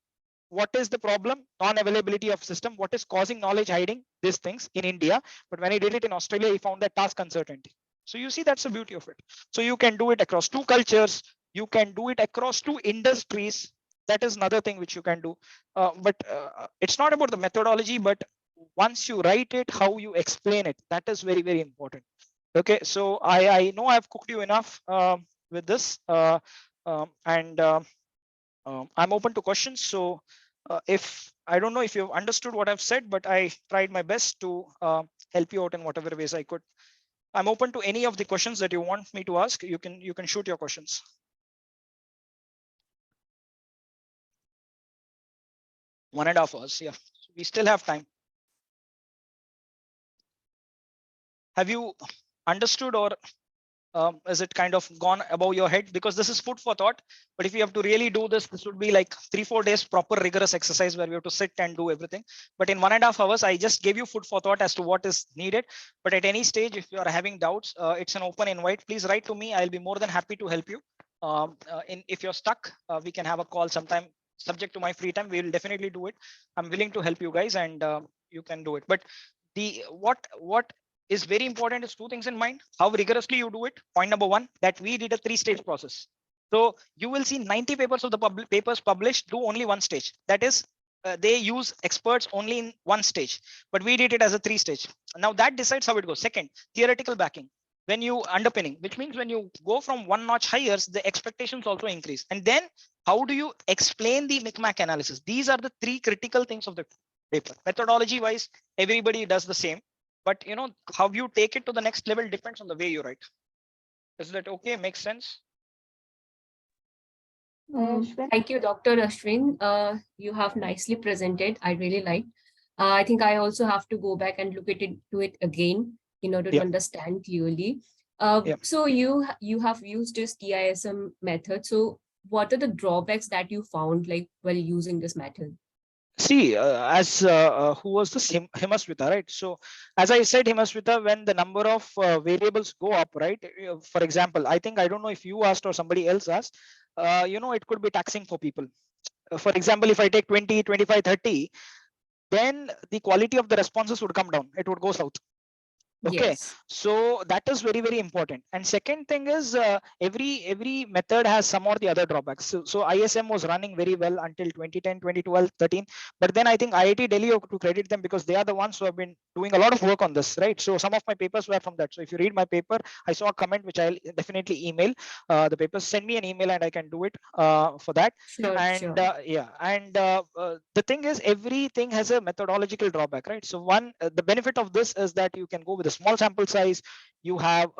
what is the problem? Non-availability of system. What is causing knowledge hiding? These things in India. But when he did it in Australia, he found that task uncertainty. So you see, that's the beauty of it. So you can do it across 2 cultures. You can do it across 2 industries. That is another thing which you can do. But it's not about the methodology, but once you write it, how you explain it, that is very, very important. Okay, so I know I've cooked you enough with this, and I'm open to questions. So if I don't know if you've understood what I've said, but I tried my best to help you out in whatever ways I could. I'm open to any of the questions that you want me to ask. You can shoot your questions. One and a half hours. Yeah, we still have time. Have you understood, or is it kind of gone above your head? Because this is food for thought. But if you have to really do this, this would be like 3-4 days proper rigorous exercise where we have to sit and do everything. But in 1.5 hours, I just gave you food for thought as to what is needed. But at any stage, if you are having doubts, it's an open invite. Please write to me. I'll be more than happy to help you. If you're stuck, we can have a call sometime. Subject to my free time, we will definitely do it. I'm willing to help you guys, and you can do it. But the what is very important is 2 things in mind: how rigorously you do it. Point number 1, that we did a 3-stage process. So you will see 90 papers of the papers published do only 1 stage. That is, they use experts only in 1 stage, but we did it as a 3-stage. Now that decides how it goes. Second, theoretical backing. When you underpinning, which means when you go from 1 notch higher, the expectations also increase. And then how do you explain the micmac analysis? These are the 3 critical things of the paper. Methodology wise, everybody does the same. But you know, how you take it to the next level depends on the way you write. Is that okay? Makes sense? Thank you, Dr. Ashwin. You have nicely presented. I really liked. I think I also have to go back and look at it again in order to understand clearly. So you have used this TISM method. So what are the drawbacks that you found like while using this method? See, as who was this Himaswita, right? So as I said, Himaswita, when the number of variables go up, right? For example, I don't know if you asked or somebody else asked, it could be taxing for people. For example, if I take 20, 25, 30, then the quality of the responses would come down. It would go south. Okay, yes. So that is very, very important. And second thing is every method has some or the other drawbacks. So ISM was running very well until 2010, 2012, 13. But then I think IIT Delhi, to credit them, because they are the ones who have been doing a lot of work on this, right? So some of my papers were from that. So if you read my paper, I saw a comment which I'll definitely email. The papers, send me an email and I can do it for that. Sure, And the thing is, everything has a methodological drawback, right? So one, the benefit of this is that you can go with a small sample size. You have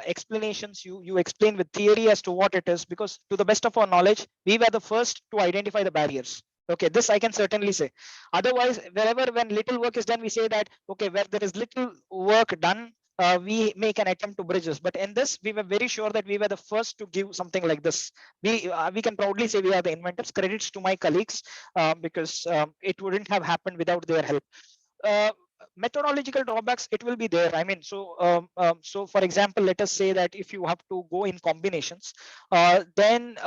explanations. You explain with theory as to what it is, because to the best of our knowledge, we were the first to identify the barriers. Okay, this I can certainly say. Otherwise, when little work is done, we say that, okay, where there is little work done, we make an attempt to bridge this. But in this, we were very sure that we were the first to give something like this. We can proudly say we are the inventors. Credits to my colleagues, because it wouldn't have happened without their help. Methodological drawbacks, it will be there. I mean, so for example, let us say that if you have to go in combinations, then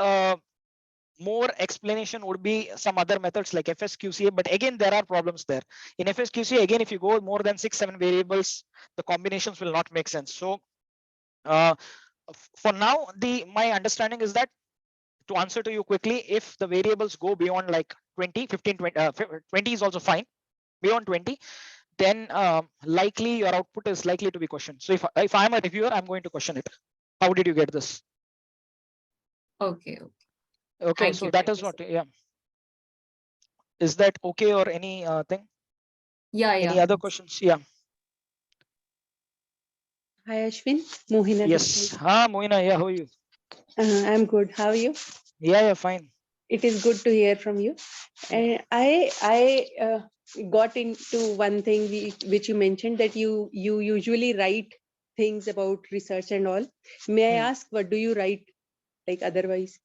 more explanation would be some other methods like FSQCA, but again there are problems there. In FSQCA, again, if you go more than 6-7 variables, the combinations will not make sense. So for now, my understanding is that, to answer to you quickly, if the variables go beyond like 20, 15, 20, 20 is also fine. Beyond 20, then likely your output is likely to be questioned. So if I'm a reviewer, I'm going to question it. How did you get this? Okay. Okay, Thank so you, that is what, Is that okay, or any thing? Any other questions? Yeah. Hi, Ashwin. Mohina. Yes. Mohina, yeah, how are you? I'm good. How are you? Yeah, fine. It is good to hear from you. And I got into one thing which you mentioned, that you usually write things about research and all. May I ask, what do you write, like, otherwise?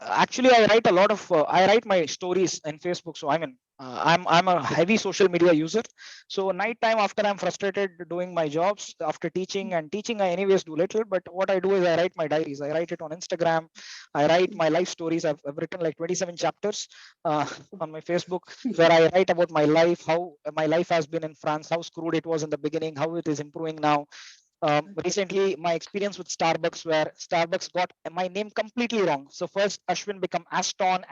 Actually, I write a lot of I write my stories in Facebook. So I mean, I'm a heavy social media user. So night time, after I'm frustrated doing my jobs, after teaching, I anyways do little, but what I do is I write my diaries. I write it on Instagram. I write my life stories. I've written like 27 chapters on my Facebook, where I write about my life, how my life has been in France, how screwed it was in the beginning, how it is improving now. Recently, my experience with Starbucks, where Starbucks got my name completely wrong. So first Ashwin become Ashwin,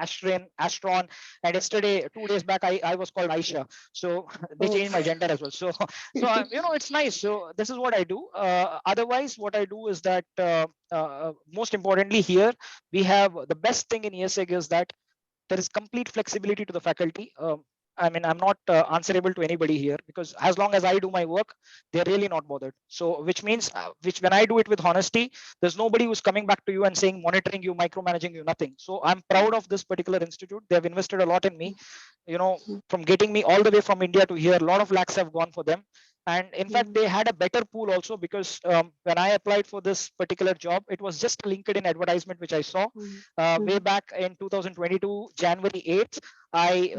Astron, and yesterday, 2 days back, I was called Aisha. So they changed my gender as well. So it's nice. So this is what I do. Otherwise, what I do is that most importantly here, we have the best thing in ESEG is that there is complete flexibility to the faculty. I mean, I'm not answerable to anybody here, because as long as I do my work, they're really not bothered. So which means when I do it with honesty, there's nobody who's coming back to you and saying, monitoring you, micromanaging you, nothing. So I'm proud of this particular institute. They've invested a lot in me, from getting me all the way from India to here. A lot of lakhs have gone for them. And in fact, they had a better pool also, because when I applied for this particular job, it was just a LinkedIn advertisement which I saw way back in 2022, January 8th.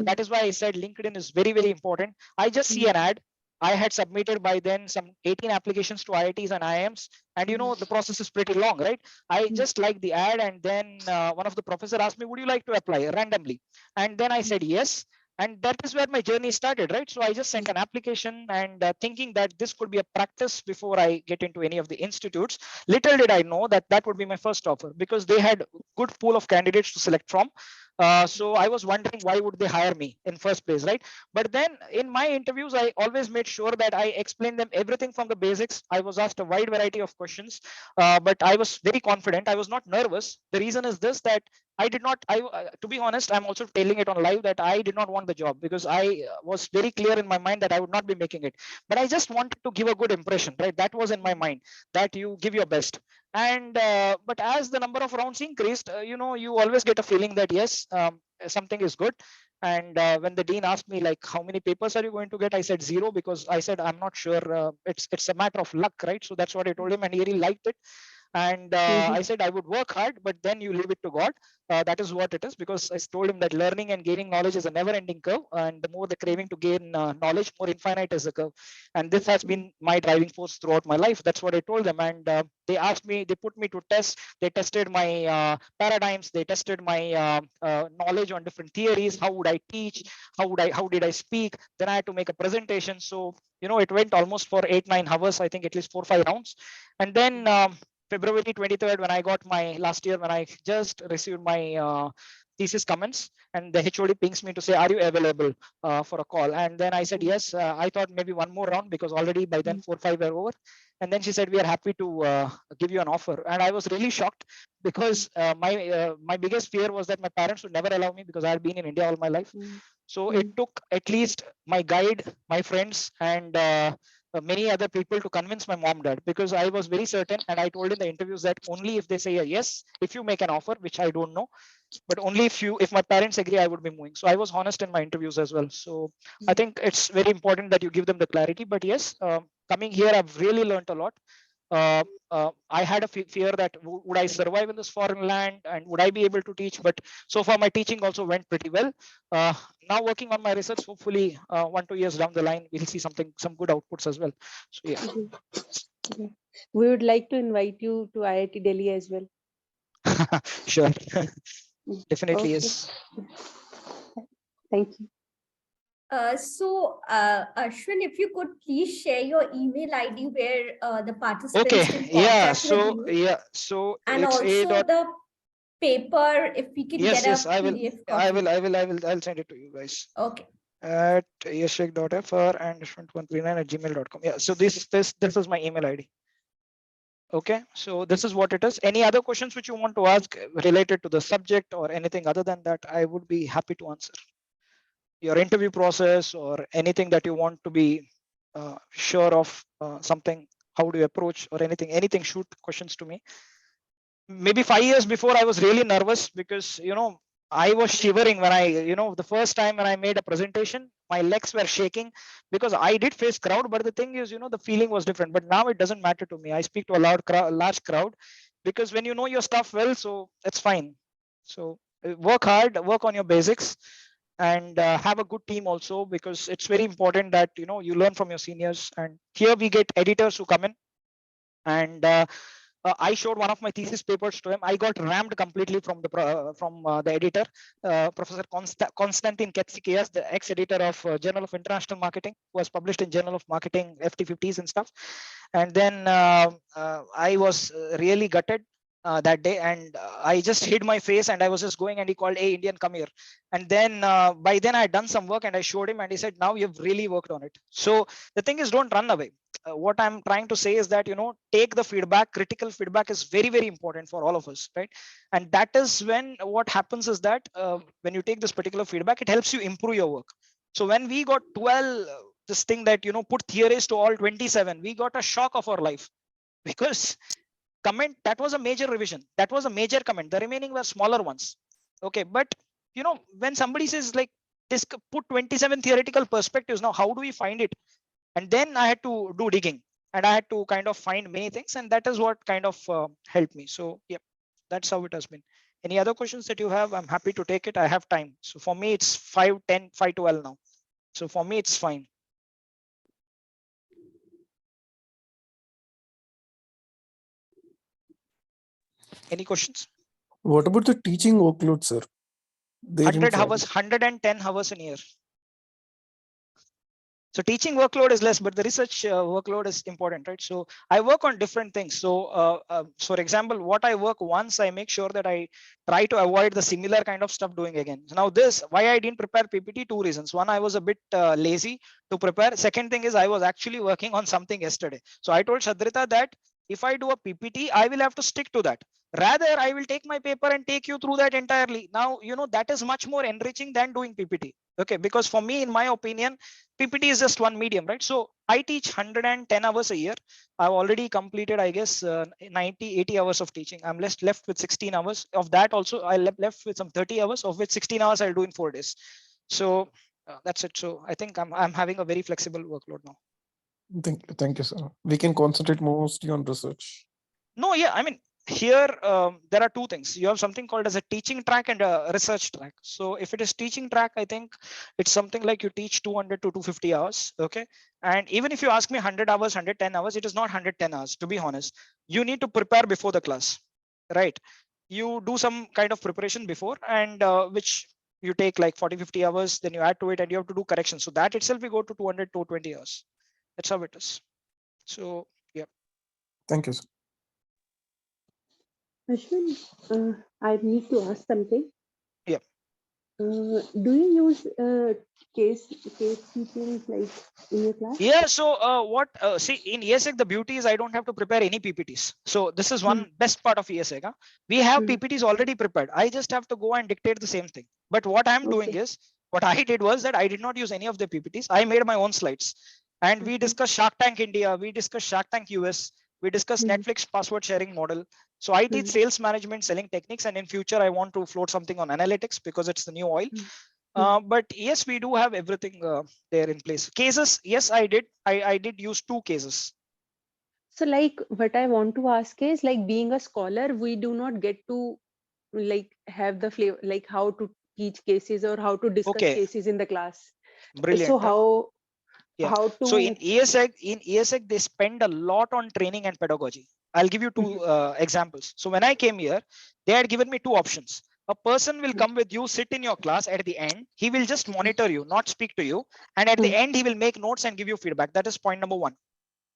That is why I said LinkedIn is very, very important. I just see an ad. I had submitted by then some 18 applications to IITs and IIMs, and the process is pretty long, right? I just liked the ad, and then one of the professor asked me, would you like to apply randomly? And then I said yes. And that is where my journey started, right? So I just sent an application, and thinking that this could be a practice before I get into any of the institutes. Little did I know that that would be my first offer, because they had good pool of candidates to select from. So I was wondering, why would they hire me in first place, right? But then in my interviews, I always made sure that I explained them everything from the basics. I was asked a wide variety of questions, but I was very confident. I was not nervous. The reason is this, that I did not, to be honest, I'm also telling it on live, that I did not want the job, because I was very clear in my mind that I would not be making it. But I just wanted to give a good impression, right? That was in my mind, that you give your best. And but as the number of rounds increased, you always get a feeling that yes, something is good. And when the dean asked me like, how many papers are you going to get, I said 0, because I said I'm not sure. It's a matter of luck, right? So that's what I told him, and he really liked it. And I said I would work hard, but then you leave it to God. That is what it is, because I told him that learning and gaining knowledge is a never-ending curve, and the more the craving to gain knowledge, more infinite is the curve. And this has been my driving force throughout my life. That's what I told them. And they asked me, they put me to test. They tested my paradigms. They tested my knowledge on different theories. How would I teach? How did I speak? Then I had to make a presentation. So it went almost for 8-9 hours. I think at least 4-5 rounds. And then February 23rd, when I got my last year, when I just received my thesis comments, and the HOD pings me to say, are you available for a call? And then I said, yes. I thought maybe one more round, because already by then 4-5 were over. And then she said, we are happy to give you an offer. And I was really shocked, because my biggest fear was that my parents would never allow me, because I had been in India all my life. So it took at least my guide, my friends, and many other people to convince my mom, dad, because I was very certain, and I told in the interviews that only if they say a yes, if you make an offer, which I don't know, but only if my parents agree, I would be moving. So I was honest in my interviews as well. So I think it's very important that you give them the clarity. But yes, coming here, I've really learned a lot. I had a fear that would I survive in this foreign land, and would I be able to teach? But so far my teaching also went pretty well. Now working on my research, hopefully 1-2 years down the line, we'll see some good outputs as well. So yeah. We would like to invite you to IIT Delhi as well. Sure. Definitely, yes. Thank you. Ashwin, if you could please share your email ID where the participants can contact with you. So and it's also the paper, if we can get a PDF copy. I'll send it to you guys. Okay. At yashik.fr and ashwin139@gmail.com. Yeah. So this is my email ID. Okay. So this is what it is. Any other questions which you want to ask related to the subject or anything other than that, I would be happy to answer. Your interview process or anything that you want to be sure of, something, how do you approach or anything, shoot questions to me. Maybe 5 years before, I was really nervous, because I was shivering when the first time when I made a presentation, my legs were shaking, because I did face crowd, but the thing is, the feeling was different. But now it doesn't matter to me. I speak to a large crowd, because when you know your stuff well, so it's fine. So work hard, work on your basics, and have a good team also, because it's very important that you learn from your seniors. And here we get editors who come in, and I showed one of my thesis papers to him. I got rammed completely from the editor, Professor Konstantin Ketsikias, the ex-editor of Journal of International Marketing, who was published in Journal of Marketing FT50s and stuff. And then I was really gutted that day, and I just hid my face, and I was just going, and he called, "Hey, Indian, come here." And then by then I had done some work, and I showed him, and he said, "Now you've really worked on it." So the thing is, don't run away. What I'm trying to say is that take the feedback. Critical feedback is very, very important for all of us, right? And that is when what happens is that when you take this particular feedback, it helps you improve your work. So when we got 12 this thing that put theories to all 27, we got a shock of our life, because comment, that was a major revision, that was a major comment, the remaining were smaller ones. Okay, but when somebody says like this, put 27 theoretical perspectives, now how do we find it? And then I had to do digging, and I had to kind of find many things, and that is what kind of helped me. So yeah, that's how it has been. Any other questions that you have, I'm happy to take it. I have time. So for me, it's 5:10, 5:12 now. So for me, it's fine. Any questions? What about the teaching workload, sir? 100 hours, 110 hours in a year. So teaching workload is less, but the research workload is important, right? So I work on different things. So for example, what I work once, I make sure that I try to avoid the similar kind of stuff doing again. So now this, why I didn't prepare PPT, 2 reasons. One, I was a bit lazy to prepare. Second thing is I was actually working on something yesterday. So I told Shadrita that if I do a PPT, I will have to stick to that. Rather, I will take my paper and take you through that entirely. Now, that is much more enriching than doing PPT. Okay, because for me, in my opinion, PPT is just one medium, right? So I teach 110 hours a year. I've already completed, I guess, 80 hours of teaching. I'm left with 16 hours. Of that also, I left with some 30 hours, of which 16 hours I'll do in 4 days. So that's it. So I think I'm having a very flexible workload now. Thank you, sir. We can concentrate mostly on research. No, yeah, I mean, here there are two things. You have something called as a teaching track and a research track. So if it is teaching track, I think it's something like you teach 200 to 250 hours. Okay, and even if you ask me 100 hours, 110 hours, it is not 110 hours, to be honest. You need to prepare before the class, right? You do some kind of preparation before, and which you take like 40-50 hours, then you add to it and you have to do corrections. So that itself we go to 200 to 220 hours. That's how it is. So yeah. Thank you, sir. Ashwin, I need to ask something. Yeah. Do you use case teachings like in your class? Yeah, so see in ESEC, the beauty is I don't have to prepare any PPTs. So this is one best part of ESEC. We have PPTs already prepared. I just have to go and dictate the same thing. But what I'm doing is, what I did was that I did not use any of the PPTs. I made my own slides, and we discussed Shark Tank India, we discussed Shark Tank US, we discussed Netflix password sharing model. So I teach sales management, selling techniques, and in future I want to float something on analytics because it's the new oil. But yes, we do have everything there in place. Cases, yes, I did use 2 cases. So like what I want to ask is, like, being a scholar, we do not get to like have the flavor, like how to teach cases or how to discuss cases in the class. Brilliant. So how to So in ESEC they spend a lot on training and pedagogy. I'll give you 2 examples. So when I came here, they had given me 2 options. A person will come with you, sit in your class. At the end, he will just monitor you, not speak to you, and at the end he will make notes and give you feedback. That is point number 1.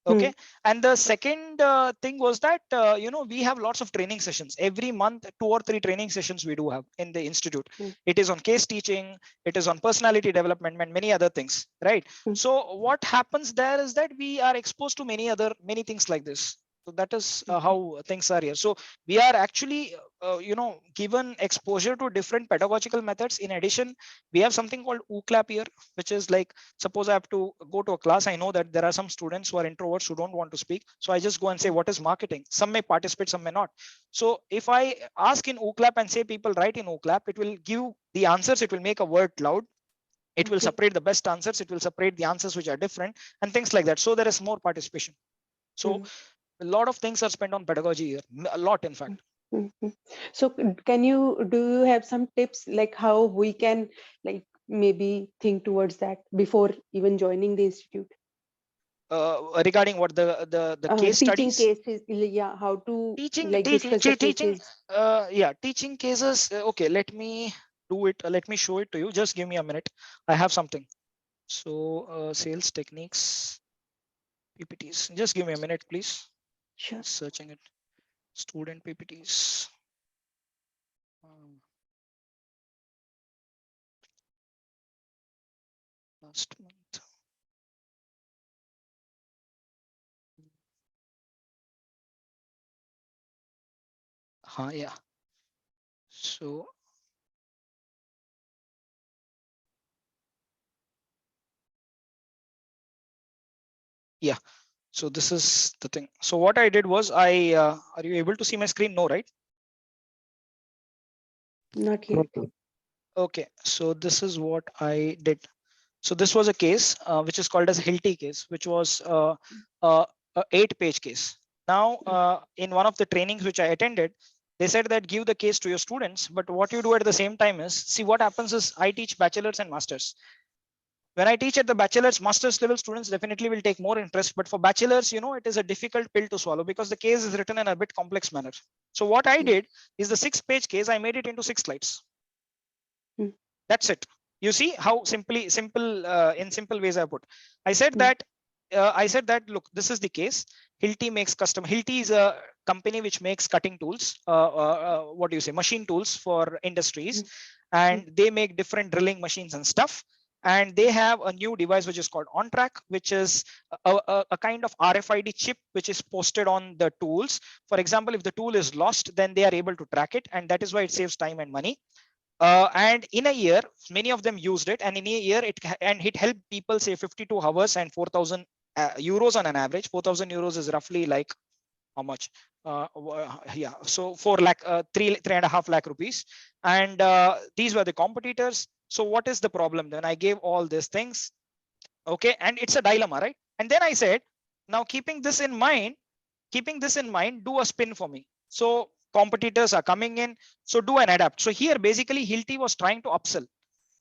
Okay, and the second thing was that we have lots of training sessions every month. 2 or 3 training sessions we do have in the institute. It is on case teaching, it is on personality development, and many other things, right? So what happens there is that we are exposed to many things like this. So that is how things are here. So we are actually given exposure to different pedagogical methods. In addition, we have something called UCLAP here, which is like, suppose I have to go to a class. I know that there are some students who are introverts who don't want to speak. So I just go and say, what is marketing? Some may participate, some may not. So if I ask in UCLAP and say people write in UCLAP, it will give the answers. It will make a word loud. It will separate the best answers. It will separate the answers which are different and things like that. So there is more participation. So a lot of things are spent on pedagogy here, a lot in fact. So do you have some tips like how we can like maybe think towards that before even joining the institute? Regarding what the case teaching studies? cases, yeah, how to teaching discuss the cases. Yeah, teaching cases. Okay, let me do it. Let me show it to you. Just give me a minute. I have something. So sales techniques, PPTs. Just give me a minute, please. Sure. Searching it. Student PPTs. Last month. Yeah. So yeah. So this is the thing. So what I did was are you able to see my screen? No, right? Not yet. Okay. So this is what I did. So this was a case which is called as Hilti case, which was a 8-page case. Now, in one of the trainings which I attended, they said that give the case to your students, but what you do at the same time is, see what happens is I teach bachelor's and master's. When I teach at the bachelor's, master's level students definitely will take more interest, but for bachelor's, it is a difficult pill to swallow because the case is written in a bit complex manner. So what I did is the 6-page case, I made it into 6 slides. That's it. You see how simple in simple ways I put. I said that look, this is the case. Hilti makes custom. Hilti is a company which makes cutting tools. What do you say? Machine tools for industries, and they make different drilling machines and stuff. And they have a new device which is called OnTrack, which is a kind of RFID chip which is posted on the tools. For example, if the tool is lost, then they are able to track it, and that is why it saves time and money. And in a year, many of them used it, and in a year it helped people say 52 hours and 4,000 euros on an average. 4,000 euros is roughly like how much? Yeah, so 4 lakh, 3.5 lakh rupees. And these were the competitors. So what is the problem? Then I gave all these things. Okay, and it's a dilemma, right? And then I said, now keeping this in mind, do a spin for me. So competitors are coming in, so do an adapt. So here basically Hilti was trying to upsell,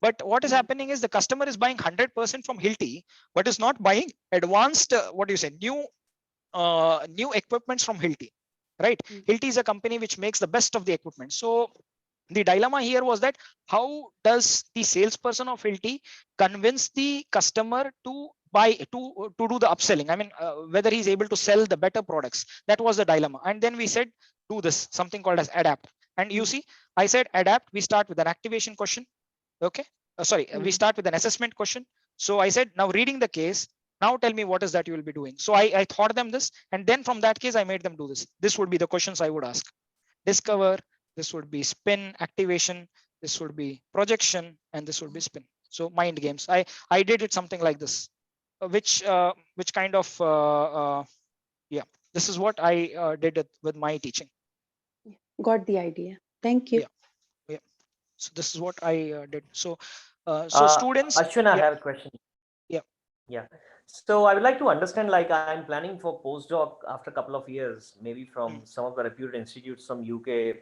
but what is happening is the customer is buying 100% from Hilti, but is not buying advanced what do you say, new equipments from Hilti, right? Hilti is a company which makes the best of the equipment. So the dilemma here was that how does the salesperson of Hilti convince the customer to buy, to do the upselling? I mean, whether he's able to sell the better products. That was the dilemma. And then we said, do this, something called as adapt. And you see, I said adapt. We start with an activation question. Okay. Sorry, we start with an assessment question. So I said, now reading the case, now tell me what is that you will be doing. So I taught them this, and then from that case, I made them do this. This would be the questions I would ask. Discover, this would be spin, activation, this would be projection, and this would be spin. So mind games. I did it something like this, which kind of yeah, this is what I did it with my teaching. Got the idea. Thank you. Yeah. So this is what I did. So students. Ashwin, I have a question. Yeah. So I would like to understand, like I'm planning for postdoc after a couple of years, maybe from some of the reputed institutes from UK,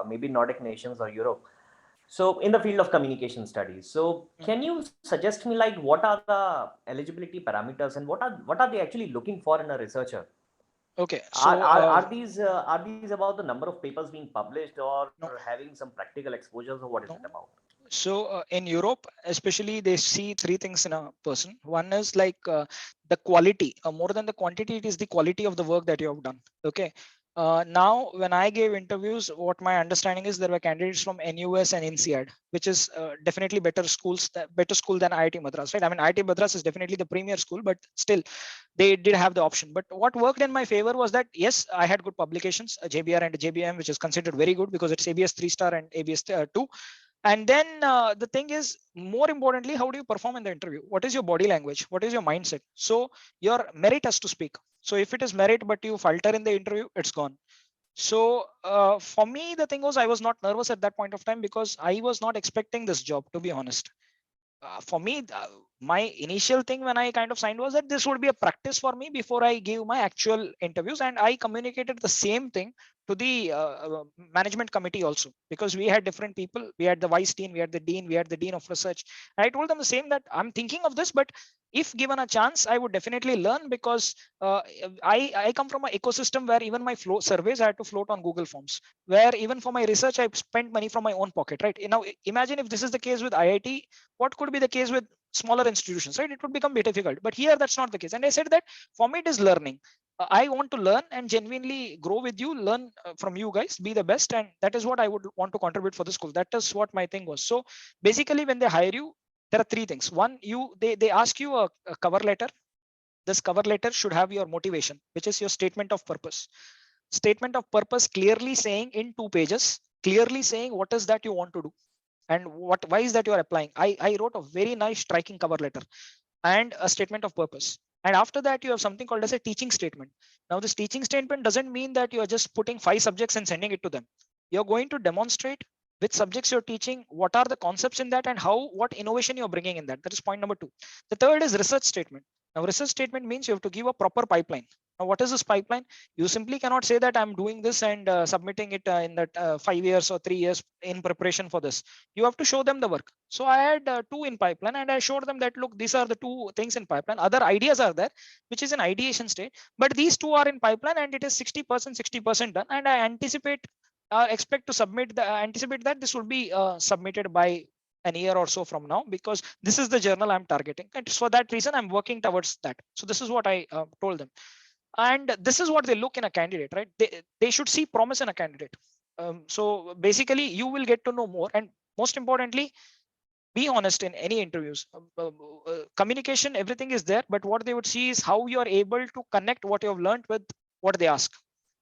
maybe Nordic nations or Europe. So in the field of communication studies. So can you suggest me like what are the eligibility parameters and what are they actually looking for in a researcher? Okay. So are these about the number of papers being published or having some practical exposures, or what is it about? So in Europe, especially, they see three things in a person. One is like the quality, more than the quantity, it is the quality of the work that you have done. Okay. Now, when I gave interviews, what my understanding is there were candidates from NUS and INSEAD, which is definitely better school than IIT Madras, right? I mean, IIT Madras is definitely the premier school, but still they did have the option. But what worked in my favor was that, yes, I had good publications, JBR and JBM, which is considered very good because it's ABS 3-star and ABS 2. And then the thing is, more importantly, how do you perform in the interview? What is your body language? What is your mindset? So your merit has to speak. So if it is merit, but you falter in the interview, it's gone. So for me, the thing was, I was not nervous at that point of time because I was not expecting this job, to be honest. For me, my initial thing when I kind of signed was that this would be a practice for me before I gave my actual interviews. And I communicated the same thing to the management committee also, because we had different people. We had the vice dean, we had the dean, we had the dean of research. And I told them the same, that I'm thinking of this, but if given a chance, I would definitely learn, because I come from an ecosystem where even my surveys I had to float on Google Forms, where even for my research, I spent money from my own pocket, right? Now, imagine if this is the case with IIT, what could be the case with smaller institutions, right? It would become very difficult. But here, that's not the case. And I said that for me, it is learning. I want to learn and genuinely grow with you, learn from you guys, be the best. And that is what I would want to contribute for the school. That is what my thing was. So basically, when they hire you, there are three things. One, they ask you a cover letter. This cover letter should have your motivation, which is your statement of purpose. Statement of purpose clearly saying in 2 pages, clearly saying what is that you want to do and why is that you are applying. I wrote a very nice striking cover letter and a statement of purpose. And after that, you have something called as a teaching statement. Now, this teaching statement doesn't mean that you are just putting 5 subjects and sending it to them. You're going to demonstrate which subjects you're teaching, what are the concepts in that, and what innovation you're bringing in that. That is point number 2. The third is research statement. Now, research statement means you have to give a proper pipeline. Now, what is this pipeline? You simply cannot say that I'm doing this and submitting it in that 5 years or 3 years in preparation for this. You have to show them the work. So I had 2 in pipeline, and I showed them that, look, these are the 2 things in pipeline. Other ideas are there, which is in ideation state, but these 2 are in pipeline, and it is 60% done. And I expect to anticipate that this will be submitted by an year or so from now, because this is the journal I'm targeting. And for that reason, I'm working towards that. So this is what I told them. And this is what they look in a candidate, right? They should see promise in a candidate. So basically, you will get to know more. And most importantly, be honest in any interviews. Communication, everything is there, but what they would see is how you are able to connect what you have learned with what they ask.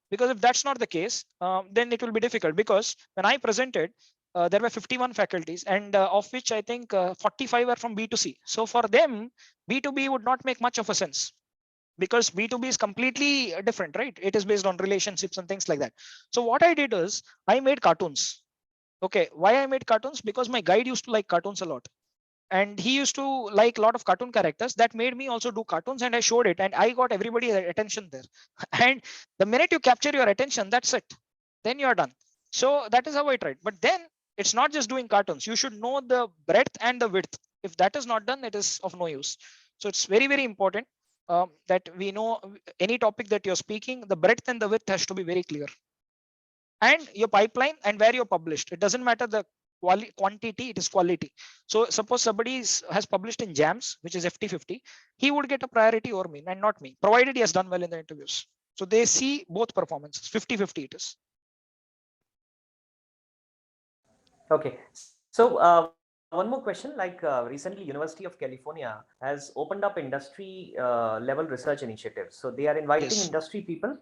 Because if that's not the case, then it will be difficult. Because when I presented, there were 51 faculties, and of which I think 45 are from B2C. So for them, B2B would not make much of a sense, because B2B is completely different, right? It is based on relationships and things like that. So what I did is I made cartoons. Okay, why I made cartoons? Because my guide used to like cartoons a lot, and he used to like a lot of cartoon characters. That made me also do cartoons, and I showed it, and I got everybody's attention there. And the minute you capture your attention, that's it, then you're done. So that is how I tried. But then it's not just doing cartoons. You should know the breadth and the width. If that is not done, it is of no use. So it's very, very important that we know any topic that you're speaking, the breadth and the width has to be very clear. And your pipeline and where you're published. It doesn't matter the quantity, it is quality. So suppose somebody has published in JAMS, which is FT50, he would get a priority over me and not me, provided he has done well in the interviews. So they see both performances, 50-50 it is. Okay, so one more question, like recently University of California has opened up industry level research initiatives. So they are inviting industry people,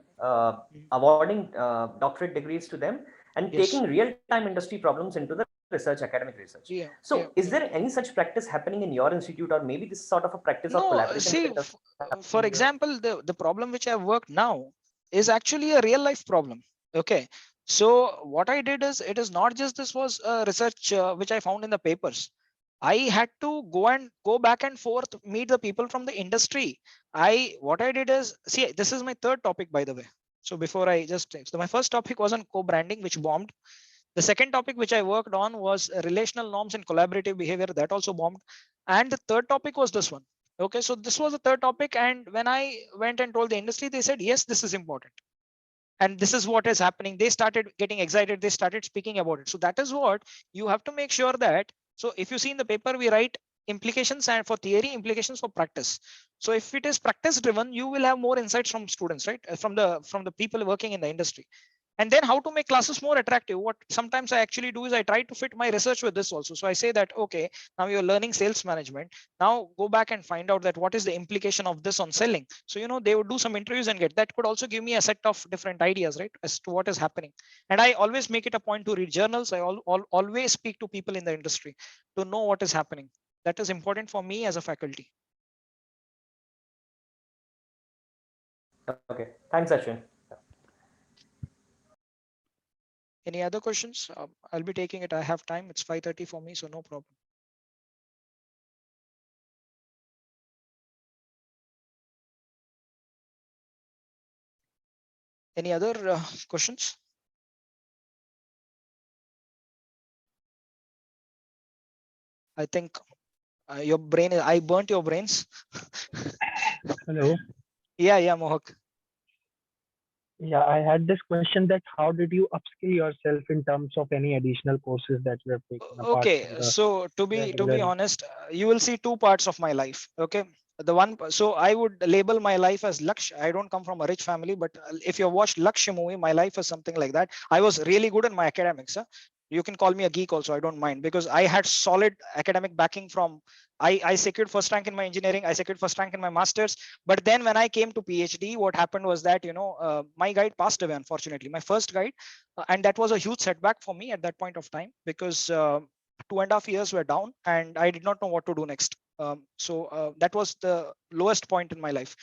awarding doctorate degrees to them, and taking real-time industry problems into the research, academic research. Is there any such practice happening in your institute, or maybe this sort of a practice of collaboration? See, for example, the problem which I've worked now is actually a real life problem. Okay. So what I did is, it is not just this was research which I found in the papers. I had to go back and forth, meet the people from the industry. What I did is, see, this is my third topic, by the way. So before I just, so my first topic was on co-branding, which bombed. The second topic which I worked on was relational norms and collaborative behavior. That also bombed. And the third topic was this one. Okay, so this was the third topic. And when I went and told the industry, they said, yes, this is important. And this is what is happening. They started getting excited. They started speaking about it. So that is what you have to make sure that. So if you see in the paper, we write implications and for theory, implications for practice. So if it is practice driven, you will have more insights from students, right? From the people working in the industry. And then how to make classes more attractive. What sometimes I actually do is I try to fit my research with this also. So I say that, okay, now you're learning sales management. Now go back and find out that what is the implication of this on selling. So, you know, they would do some interviews and get that could also give me a set of different ideas, right, as to what is happening. And I always make it a point to read journals. I always speak to people in the industry to know what is happening. That is important for me as a faculty. Okay, thanks, Ashwin. Any other questions? I'll be taking it. I have time. It's 5:30 for me, so no problem. Any other questions? I think your brain, I burnt your brains. Hello. Yeah, Mohak. Yeah, I had this question that how did you upskill yourself in terms of any additional courses that you have taken? Okay, so to be honest, you will see two parts of my life. Okay, the one, so I would label my life as Laksh. I don't come from a rich family, but if you watched Laksh movie, my life is something like that. I was really good in my academics. You can call me a geek also, I don't mind, because I had solid academic backing from, I secured first rank in my engineering, I secured first rank in my master's. But then when I came to PhD, what happened was that, you know, my guide passed away, unfortunately, my first guide. And that was a huge setback for me at that point of time, because 2.5 years were down and I did not know what to do next. So that was the lowest point in my life.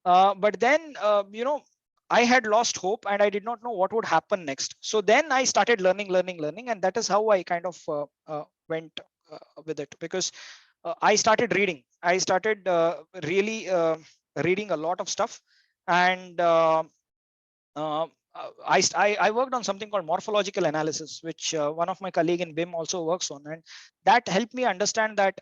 But then, you know, I had lost hope and I did not know what would happen next. So then I started learning. And that is how I kind of went with it, because I started reading. I started really reading a lot of stuff. And I worked on something called morphological analysis, which one of my colleague in BIM also works on. And that helped me understand that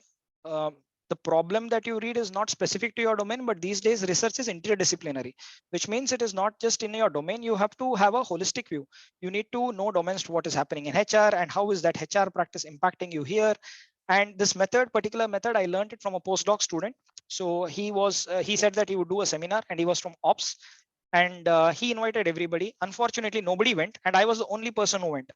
the problem that you read is not specific to your domain, but these days research is interdisciplinary, which means it is not just in your domain. You have to have a holistic view. You need to know domains to what is happening in HR and how is that HR practice impacting you here. And this particular method, I learned it from a postdoc student. So he said that he would do a seminar and he was from ops. And he invited everybody. Unfortunately, nobody went, and I was the only person who went.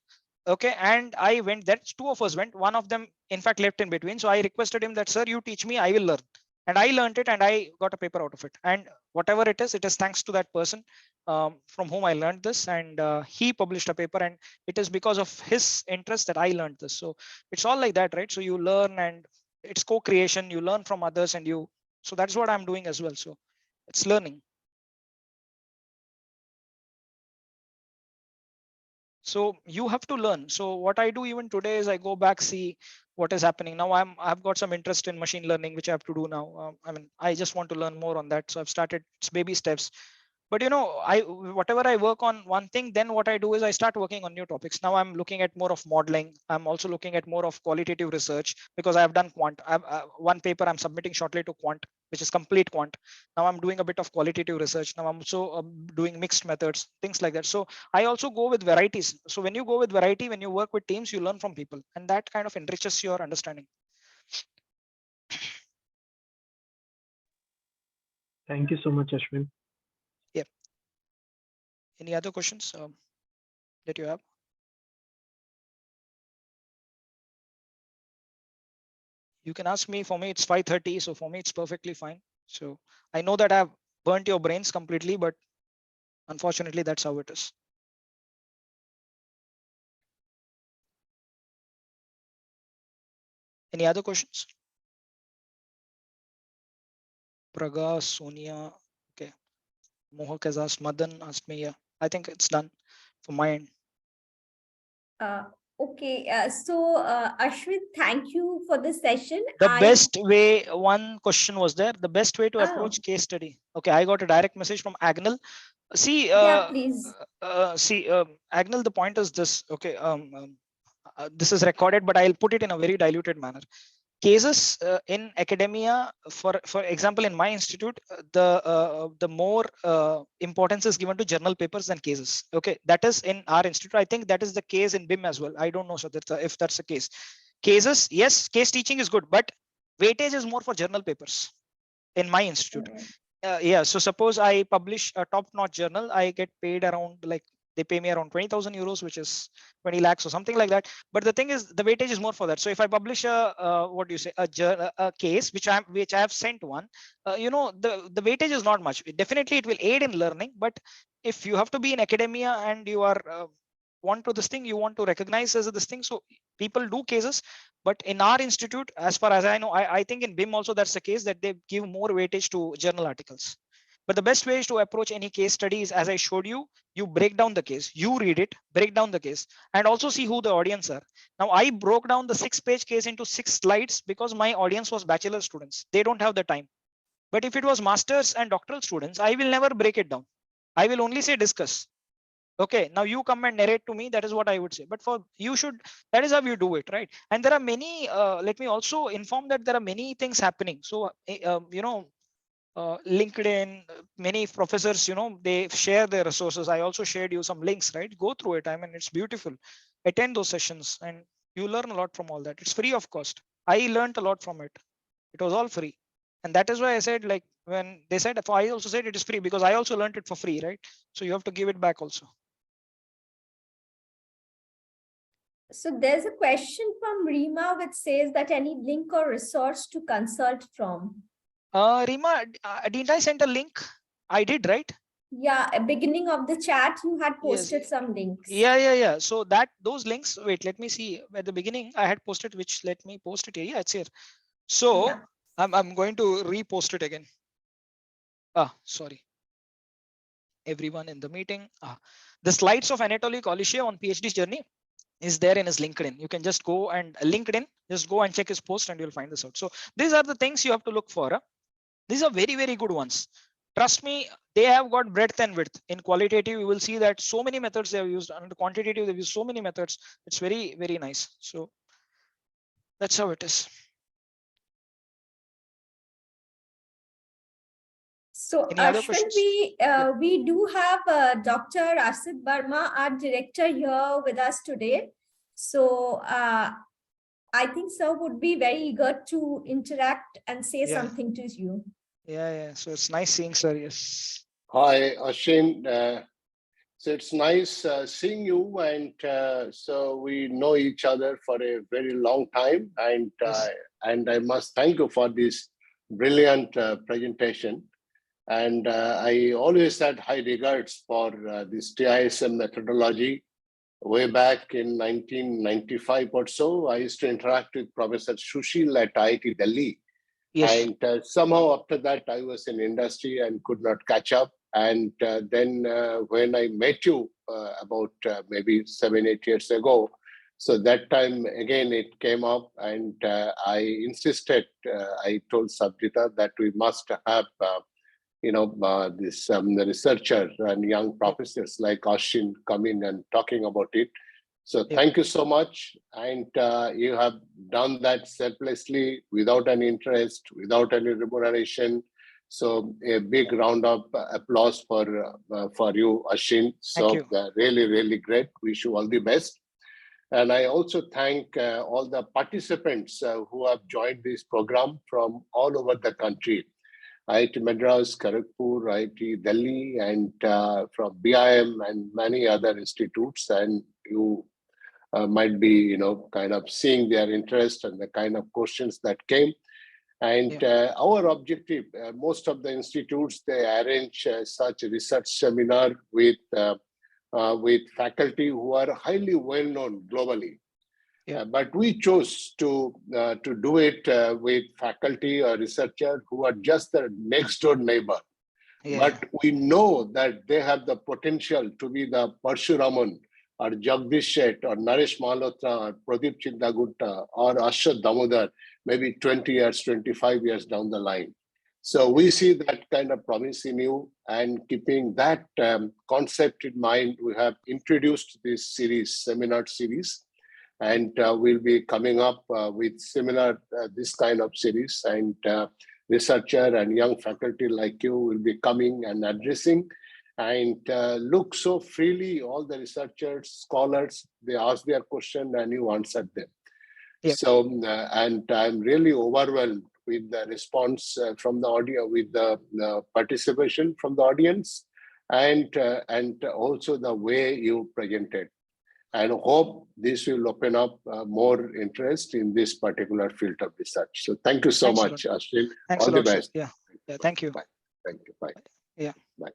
Okay, and I went there. Two of us went. One of them, in fact, left in between. So I requested him that, sir, you teach me, I will learn. and I learned it and I got a paper out of it. And whatever it is thanks to that person from whom I learned this, and he published a paper, and it is because of his interest that I learned this. So it's all like that, right? So you learn, and it's co-creation. You learn from others, and so that's what I'm doing as well. So it's learning. So you have to learn. So what I do even today is I go back, see what is happening now. I've got some interest in machine learning, which I have to do now. I mean, I just want to learn more on that. So I've started, it's baby steps. But whatever I work on one thing, then what I do is I start working on new topics. Now I'm looking at more of modeling. I'm also looking at more of qualitative research, because I have done quant. One paper I'm submitting shortly to quant, which is complete quant. Now I'm doing a bit of qualitative research. Now I'm also doing mixed methods, things like that. So I also go with varieties. So when you go with variety, when you work with teams, you learn from people, and that kind of enriches your understanding. Thank you so much, Ashwin. Yeah. Any other questions that you have? You can ask me. For me, it's 5:30. So for me, it's perfectly fine. So I know that I've burnt your brains completely, but unfortunately, that's how it is. Any other questions? Praga, Sonia, okay. Mohak has asked, Madan asked me. Yeah, I think it's done from my end. Okay, Ashwin, thank you for the session. The best way, one question was there, the best way to approach case study. Okay, I got a direct message from Agnel. See, please. Agnel, the point is this. Okay, this is recorded, but I'll put it in a very diluted manner. Cases in academia, for example, in my institute, the more importance is given to journal papers than cases. Okay, that is in our institute. I think that is the case in BIM as well. I don't know, so if that's the case. Cases, yes, case teaching is good, but weightage is more for journal papers in my institute. Yeah, so suppose I publish a top-notch journal, I get paid around, like, they pay me around 20,000 euros, which is 20 lakhs or something like that. But the thing is, the weightage is more for that. So if I publish what do you say, a case which I have sent one, the weightage is not much. Definitely, it will aid in learning. But if you have to be in academia and you are want to this thing, you want to recognize as this thing. So people do cases, but in our institute, as far as I know, I think in BIM also that's the case, that they give more weightage to journal articles. But the best way is to approach any case studies, as I showed you, you break down the case, you read it, break down the case, and also see who the audience are. Now, I broke down the 6-page case into 6 slides because my audience was bachelor students. They don't have the time. But if it was masters and doctoral students, I will never break it down. I will only say discuss. Okay, now you come and narrate to me. That is what I would say. But for you should, that is how you do it, right? And there are many, let me also inform that there are many things happening. So, LinkedIn, many professors, they share their resources. I also shared you some links, right? Go through it. I mean, it's beautiful. Attend those sessions and you learn a lot from all that. It's free of cost. I learned a lot from it. It was all free. And that is why I said, like, when they said, I also said it is free because I also learned it for free, right? So you have to give it back also. So there's a question from Rima which says that any link or resource to consult from. Rima, didn't I send a link? I did, right? Yeah, at beginning of the chat, you had posted some links. Yeah. So those links, wait, let me see. At the beginning, I had posted, which let me post it here. Yeah, it's here. So yeah. I'm going to repost it again. Sorry. Everyone in the meeting. The slides of Anatoly Kolishev on PhD's journey is there in his LinkedIn. You can just go and LinkedIn, just go and check his post and you'll find this out. So these are the things you have to look for. These are very, very good ones. Trust me, they have got breadth and width. In qualitative, you will see that so many methods they have used, and quantitative, they've used so many methods. It's very, very nice. So that's how it is. So Ashwin, we do have Dr. Asit Barma, our director, here with us today. So I think sir would be very eager to interact and say something to you. Yeah. So it's nice seeing sir. Yes. Hi, Ashwin. So it's nice seeing you, and so we know each other for a very long time, and I must thank you for this brilliant presentation. And I always had high regards for this TISM methodology. Way back in 1995 or so, I used to interact with Professor Sushil at IIT Delhi. Yes. And somehow after that, I was in industry and could not catch up. And then when I met you about maybe 7-8 years ago, so that time again it came up, and I insisted. I told Sabjita that we must have this researcher and young professors like Ashwin coming and talking about it. So thank you so much. And you have done that selflessly, without any interest, without any remuneration. So a big round of applause for you, Ashwin. So really, really great. Wish you all the best. And I also thank all the participants who have joined this program from all over the country. IIT Madras, Kharagpur, IIT Delhi, and from BIM and many other institutes. And you might be, kind of seeing their interest and the kind of questions that came. And our objective, most of the institutes, they arrange such a research seminar with faculty who are highly well-known globally. But we chose to do it with faculty or researchers who are just the next door neighbor. But we know that they have the potential to be the Parshuraman or Jagdish Shet or Naresh Malhotra or Pradeep Chindagutta or Ashwat Damodar, maybe 20 years, 25 years down the line. So we see that kind of promise in you, and keeping that concept in mind, we have introduced this series, seminar series. And we'll be coming up with similar, this kind of series, and researcher and young faculty like you will be coming and addressing, and look so freely, all the researchers, scholars, they ask their question and you answered them. So, and I'm really overwhelmed with the response from the audience, with the participation from the audience, and also the way you presented. And hope this will open up more interest in this particular field of research. So thank you so much, Ashwin. All the best. Yeah, thank you. Bye. Thank you. Bye. Yeah. Bye.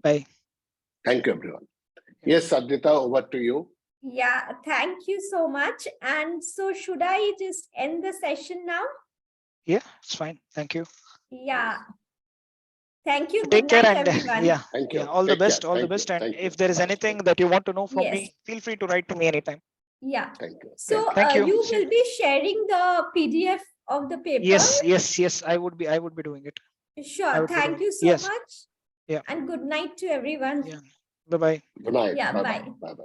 Bye. Thank you, everyone. Yes, Sabjita, over to you. Yeah, thank you so much. And so should I just end the session now? Yeah, it's fine. Thank you. Yeah. Thank you. Take Good care, night, and everyone. Thank you. All the best. Care. All the Thank best. you. And Thank if there is anything that you want to know from me, feel free to write to me anytime. Yeah. Thank you. So Thank you. you will be sharing the PDF of the paper. Yes. I would be doing it. Sure. Thank you so much. Yeah. And good night to everyone. Yeah. Bye-bye. Good night. Yeah. Bye-bye. Bye. Bye-bye.